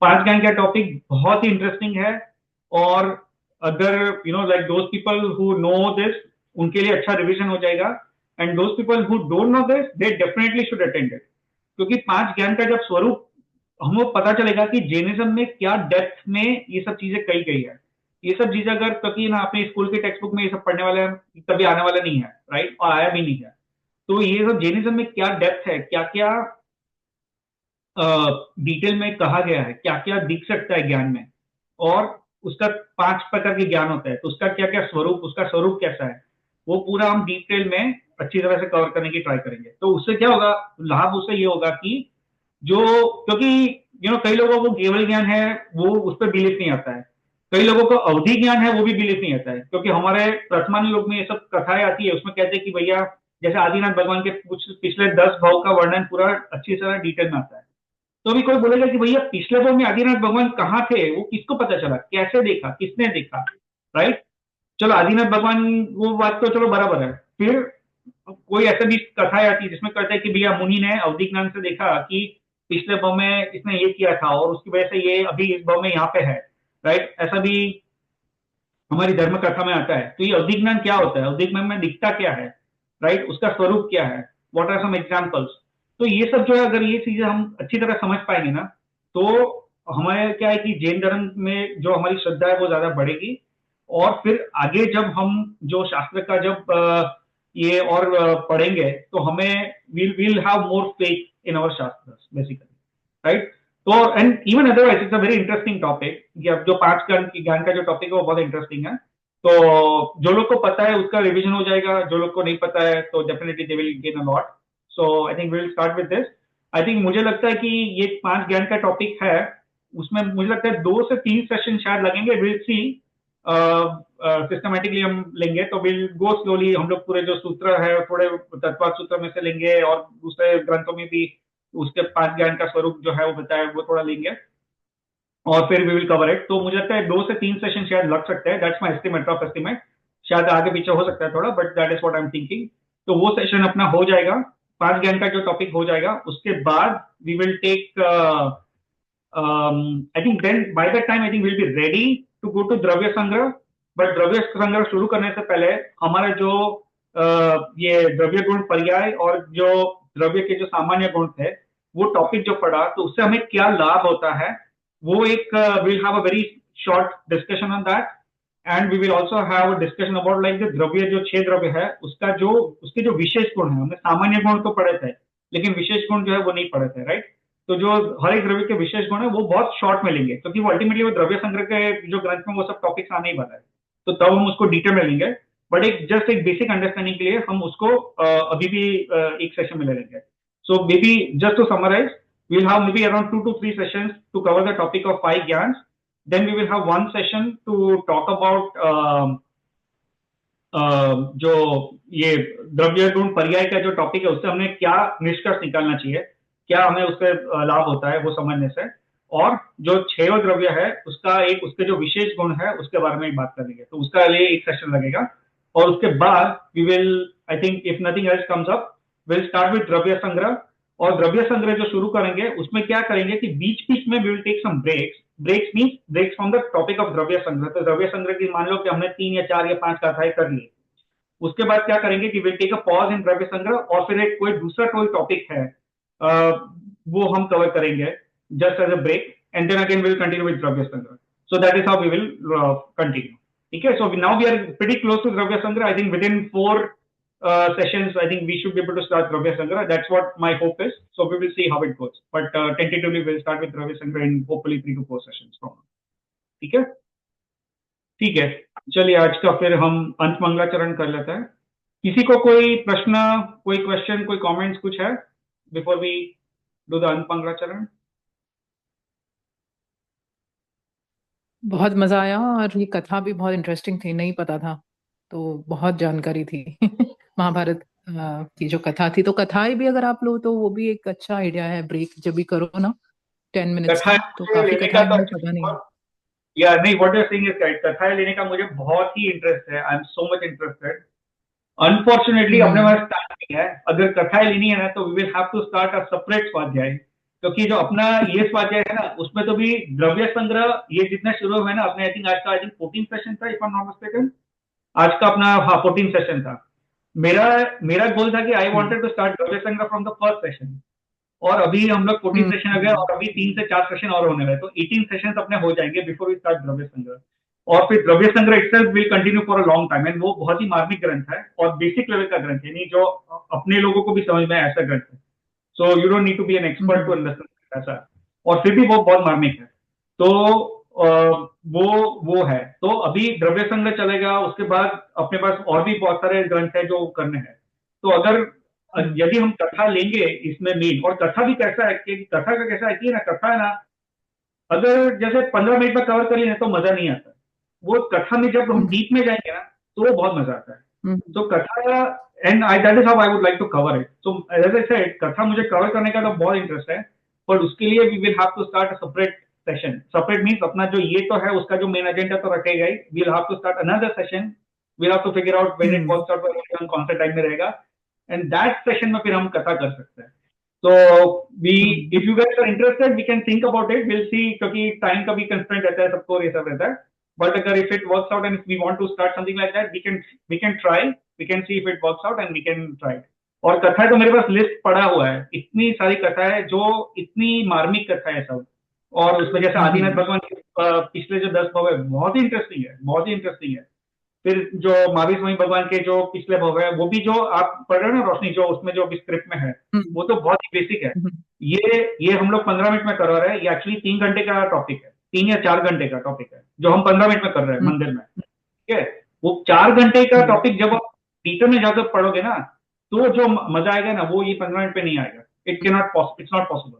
5 ज्ञान का टॉपिक बहुत ही इंटरेस्टिंग है, और अगर you know like those people who know this उनके लिए अच्छा रिवीजन हो जाएगा, and those people who don't know this they definitely should attend it, क्योंकि 5 ज्ञान का जब स्वरूप हमको पता चलेगा कि जैनिज्म में क्या डेप्थ में ये सब चीजें कही गई है, ये सब चीजें अगर क्योंकि ना अपने स्कूल के टेक्स्ट बुक में ये सब पढ़ने वाला कभी आने वाला नहीं है, राइट, और आया भी नहीं है। तो ये सब जैनिज्म में क्या डेप्थ है, क्या क्या डिटेल में कहा गया है, क्या क्या दिख सकता है ज्ञान में, और उसका 5 प्रकार के ज्ञान होता है, तो उसका क्या क्या स्वरूप, उसका स्वरूप कैसा है, वो पूरा हम डिटेल में अच्छी तरह से कवर करने की ट्राई करेंगे। तो उससे क्या होगा, लाभ उससे ये होगा कि जो, क्योंकि कई लोगों को केवल ज्ञान है वो उस पर बिलीफ नहीं आता है, कई लोगों को अवधि ज्ञान है वो भी बिलीफ नहीं आता है, क्योंकि हमारे प्रथमानी लोग में ये सब कथाएं आती है, उसमें कहते हैं कि भैया जैसे आदिनाथ भगवान के कुछ पिछले 10 भाव का वर्णन पूरा अच्छी तरह डिटेल में आता है। तो भी कोई बोलेगा कि भैया पिछले भाव में आदिनाथ भगवान कहाँ थे, वो किसको पता चला, कैसे देखा, किसने देखा, राइट। चलो आदिनाथ भगवान वो बात तो चलो बराबर है, फिर कोई ऐसा भी कथाएं आती है जिसमें कहता है कि भैया मुनि ने अवधि ज्ञान से देखा कि पिछले भाव में इसने ये किया था और उसकी वजह से ये अभी इस भाव में यहाँ पे है, राइट। ऐसा भी हमारी धर्म कथा में आता है। तो ये अवधि ज्ञान क्या होता है, अवधि ज्ञान में दिखता क्या है, राइट, उसका स्वरूप क्या है, व्हाट आर सम एग्जांपल्स। तो ये सब जो है अगर ये चीजें हम अच्छी तरह समझ पाएंगे ना, तो हमारे क्या है कि जैन धर्म में जो हमारी श्रद्धा है वो ज्यादा बढ़ेगी, और फिर आगे जब हम जो शास्त्र का जब ये और पढ़ेंगे तो हमें will have more faith in our शास्त्र बेसिकली, राइट। तो and even otherwise it's a very interesting topic, कि अब जो 5 ज्ञान का जो टॉपिक है वो बहुत इंटरेस्टिंग है। तो जो लोग को पता है उसका रिवीजन हो जाएगा, जो लोग को नहीं पता है तो definitely they will gain a lot. So I think we will start with this. I think मुझे लगता है कि ये 5 ज्ञान का टॉपिक है, उसमें मुझे लगता है 2 से 3 सेशन शायद लगेंगे, विल सी सिस्टमेटिकली हम लेंगे। तो विल गो स्लोली, हम लोग पूरे जो सूत्र है थोड़े तत्वाद सूत्र में से लेंगे, और दूसरे ग्रंथों में भी उसके 5 ज्ञान का स्वरूप जो है वो बताया वो थोड़ा लेंगे, और फिर वी विल कवर इट। तो मुझे लगता है 2 से 3 सेशन शायद लग सकते हैं, that's my estimate of estimate. शायद आगे पीछे हो सकता है थोड़ा, but that is what I am thinking. तो वो सेशन अपना हो जाएगा, 5 ज्ञान का जो टॉपिक हो जाएगा, उसके बाद we will take I think then by that time I think will be ready to go to द्रव्य संग्रह। बट द्रव्य संग्रह शुरू करने से पहले हमारे जो ये द्रव्य गुण पर्याय और जो द्रव्य के जो सामान्य गुण थे वो टॉपिक जो पढ़ा, तो उससे हमें क्या लाभ होता है, वो एक will have a very short discussion on that, and we will also have a discussion about like the द्रव्य, जो 6 द्रव्य है उसका जो उसके जो विशेष गुण है। हमने सामान्य गुण तो पढ़े थे लेकिन विशेष गुण जो है वो नहीं पढ़े थे, राइट। तो जो हर एक द्रव्य के विशेष गुण है वो बहुत शॉर्ट में लेंगे, क्योंकि वो अल्टीमेटली वो द्रव्य संग्रह के जो ग्रंथ में वो सब टॉपिक्स आने ही वाला है, तो तब हम उसको डिटेल में लेंगे। बट एक जस्ट एक बेसिक अंडरस्टैंडिंग के लिए हम उसको अभी भी एक सेशन में ले लेंगे। So maybe just to summarise, we will have maybe around 2 to 3 sessions to cover the topic of 5 gyans. Then we will have 1 session to talk about जो ये द्रव्य गुण पर्याय का जो टॉपिक है उससे हमें क्या निष्कर्ष निकालना चाहिए, क्या हमें उससे लाभ होता है वो समझने से, और जो 6 द्रव्य है उसका एक उसके जो विशेष गुण है उसके बारे में बात करेंगे, तो उसका लिए एक सेशन लगेगा। और उसके बाद we will, I think if nothing else comes up, will start with द्रव्य संग्रह। और द्रव्य संग्रह जो शुरू करेंगे उसमें क्या करेंगे कि बीच बीच में we will take some breaks. Breaks means breaks from the topic of द्रव्य संग्रह। तो द्रव्य संग्रह की मान लो कि हमने 3 या 4 या 5 कथाएं कर ली, उसके बाद क्या करेंगे कि will take a pause in द्रव्य संग्रह, और फिर एक कोई दूसरा कोई टॉपिक है वो हम कवर करेंगे just as a break, and then again will continue with द्रव्य संग्रह। So that is how we will continue, ठीक है। So now we are pretty close to द्रव्य संग्रह। I think within 4 sessions I think we should be able to start Dravya Sangrah. That's what my hope is. So we will see how it goes, but tentatively we'll start with Dravya Sangrah in hopefully 3 to 4 sessions from now. ठीक है, ठीक है। चलिए आज का फिर हम अंत मंगलाचरण कर लेते हैं। किसी को कोई प्रश्न, कोई क्वेश्चन, कोई कमेंट्स कुछ है बिफोर वी डू द अंत मंगलाचरण? बहुत मजा आया, और ये कथा भी बहुत इंटरेस्टिंग थी, नहीं पता था, तो बहुत जानकारी थी। महाभारत की जो कथा थी, तो कथाएं भी अगर आप लो तो वो भी एक अच्छा आइडिया है, ब्रेक जब भी करो ना 10 मिनट्स का, तो काफी कथाएं मुझे पता नहीं। या नहीं, what you are saying is right. कथाएं लेने का मुझे बहुत ही इंटरेस्ट है, I am so much interested. Unfortunately अपने पास टाइम नहीं है। अगर कथाएं लेनी है ना तो we will have to start a separate स्वाध्याय, क्योंकि जो अपना ये स्वाध्याय है ना उसमें तो भी द्रव्य संग्रह ये जितना शुरू हुआ है ना अपने, आई थिंक आज का 14 सेशन था if I am not mistaken. आज का अपना 14 सेशन था। मेरा गोल था कि आई वांटेड टू स्टार्ट द्रव्य संग्रह फ्रॉम द फर्स्ट सेशन, और अभी हम लोग 14 सेशन आ गए, और अभी 3 से 4 सेशन और होने वाले, तो 18 सेशन अपने हो जाएंगे बिफोर वी स्टार्ट द्रव्य संग्रह। और फिर द्रव्य संग्रह itself will continue for a long time, and वो बहुत ही मार्मिक ग्रंथ है और बेसिक लेवल का ग्रंथ है, नहीं जो अपने लोगों को भी समझ में आए ऐसा ग्रंथ है। So you don't need to be an expert to understand ऐसा, और फिर भी वो बहुत मार्मिक है। तो वो है। तो अभी द्रव्य संग्रह चलेगा, उसके बाद अपने पास और भी बहुत सारे ग्रंथ है जो करने हैं। तो अगर यदि हम कथा लेंगे इसमें मेन, और कथा भी कैसा है कि कथा का कैसा है कि ना, कथा है ना, अगर जैसे 15 मिनट में कवर कर लें तो मजा नहीं आता। वो कथा में जब हम डीप में जाएंगे ना तो वो बहुत मजा आता है। तो कथा, and I that is how I would like to cover it. So as I said, कथा मुझे कवर करने का तो बहुत इंटरेस्ट है, पर उसके लिए we will have to start a separate session. Separate means अपना जो ये तो है उसका जो मेन एजेंडा तो रखेगा ही, we will have to start another session, we will have to figure out when it works out, कौन सा टाइम में रहेगा, एंड दैट सेशन में फिर हम कथा कर सकते हैं। So if you guys are interested, we can think about it. We'll see, क्योंकि टाइम का भी कंस्ट्रेंट रहता है, सबको ये सब रहता है। बट अगर if it works out and if we want to start something like that, we can try, we can see if it works out and we can try it. और कथा तो मेरे पास लिस्ट पड़ा हुआ है, इतनी सारी कथा है जो इतनी मार्मिक कथा है सब। और उसमें जैसे आदिनाथ भगवान के पिछले जो 10 भव है, बहुत ही इंटरेस्टिंग है, बहुत ही इंटरेस्टिंग है। फिर जो महावीर स्वामी भगवान के जो पिछले भव है, वो भी जो आप पढ़ रहे हो ना रोशनी, जो उसमें जो स्क्रिप्ट में है, वो तो बहुत ही बेसिक है। ये हम लोग 15 मिनट में करवा रहे हैं, ये एक्चुअली 3 घंटे का टॉपिक है, 3 या 4 घंटे का टॉपिक है, जो हम 15 मिनट में कर रहे हैं मंदिर में। ठीक है, वो 4 घंटे का टॉपिक जब आप डिटेल में जाकर पढ़ोगे ना, तो जो मजा आएगा ना, वो ये 15 मिनट में नहीं आएगा। It's not possible.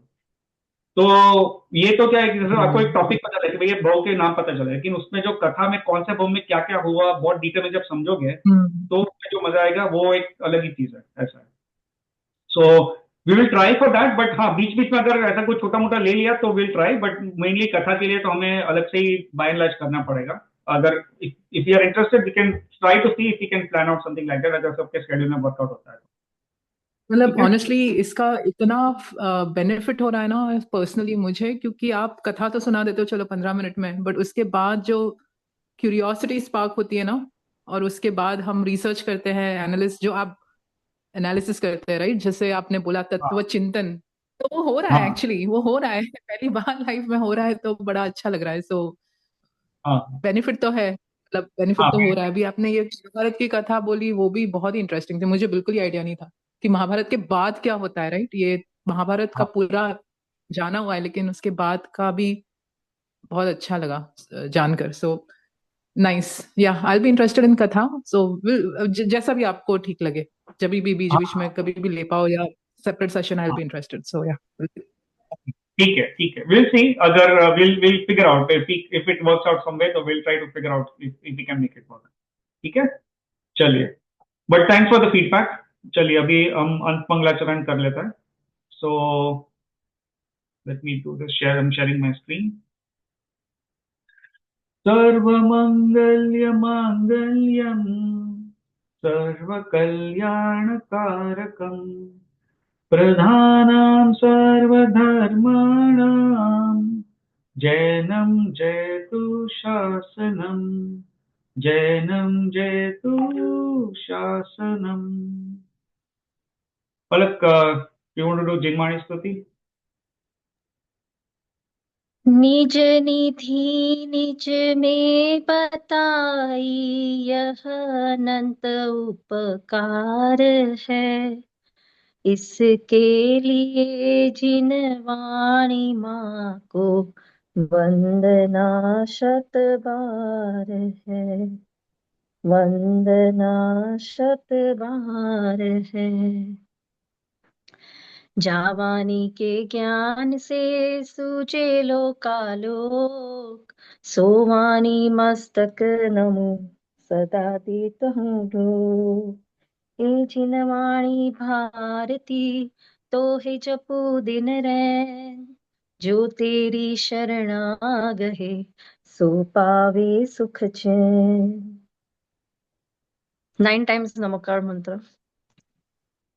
तो ये तो क्या है कि जैसे आपको एक टॉपिक पता चले कि भैया भव के नाम पता चले, लेकिन उसमें जो कथा में कौन से भव में क्या क्या हुआ बहुत डिटेल में जब समझोगे, तो उसमें जो मजा आएगा वो एक अलग ही चीज है, ऐसा है। So we will try for that, but हाँ, बीच बीच में अगर ऐसा कोई छोटा मोटा ले लिया तो विल ट्राई, बट मेनली कथा के लिए तो हमें अलग से ही बाय एंड लार्ज करना पड़ेगा। अगर if you are interested, we can try to see if we can plan out something like that, अगर सबके शेड्यूल में वर्कआउट होता है। मतलब ऑनेस्टली इसका इतना बेनिफिट हो रहा है ना पर्सनली मुझे, क्योंकि आप कथा तो सुना देते हो चलो 15 मिनट में, बट उसके बाद जो क्यूरियोसिटी स्पार्क होती है ना, और उसके बाद हम रिसर्च करते हैं, एनालिस्ट जो आप एनालिसिस करते हैं, राइट, जैसे आपने बोला तत्व चिंतन, तो वो हो रहा है, एक्चुअली वो हो रहा है, पहली बार लाइफ में हो रहा है, तो बड़ा अच्छा लग रहा है। सो बेनिफिट तो है, मतलब बेनिफिट तो हो रहा है। अभी आपने ये महाभारत की कथा बोली, वो भी बहुत ही इंटरेस्टिंग थी, मुझे बिल्कुल ही आइडिया नहीं था कि महाभारत के बाद क्या होता है, राइट। ये महाभारत का पूरा जाना हुआ है, लेकिन उसके बाद का भी बहुत अच्छा लगा जानकर। सो नाइस, या आई बी इंटरेस्टेड इन कथा। सो जैसा भी आपको ठीक लगे, जब भी बीच बीच में कभी भी ले पाओ या separate session, I be interested. So yeah ठीक है, ठीक है, विल सी, अगर will figure out if it works out somewhere, तो will try to figure out if we can make it work. ठीक है, चलिए, but thanks for the feedback. चलिए अभी हम अंत मंगलाचरण कर लेते हैं। So let me do this, share, I am sharing my screen. सर्वमंगल्य मांगल्यम सर्वकल्याणकारकम प्रधानां सर्वधर्माणां जैनं जयतु शासनं, जैनं जयतु शासनं। पलक, you want to do जिनवाणी स्तुति? निज निधि निज में बताई, यह अनंत उपकार है, इसके लिए जिन वाणी माँ को वंदना शत बार है, वंदना शत बार है। जावानी के ज्ञान से सूझे लोकालोक, सोवानी मस्तक नमो सदा देत हूँ लोक। ए जिनवाणी भारती तो है जपू दिन रैन, जो तेरी शरण आ गए सो पावे सुख चैन। 9 times नमोकार मंत्र।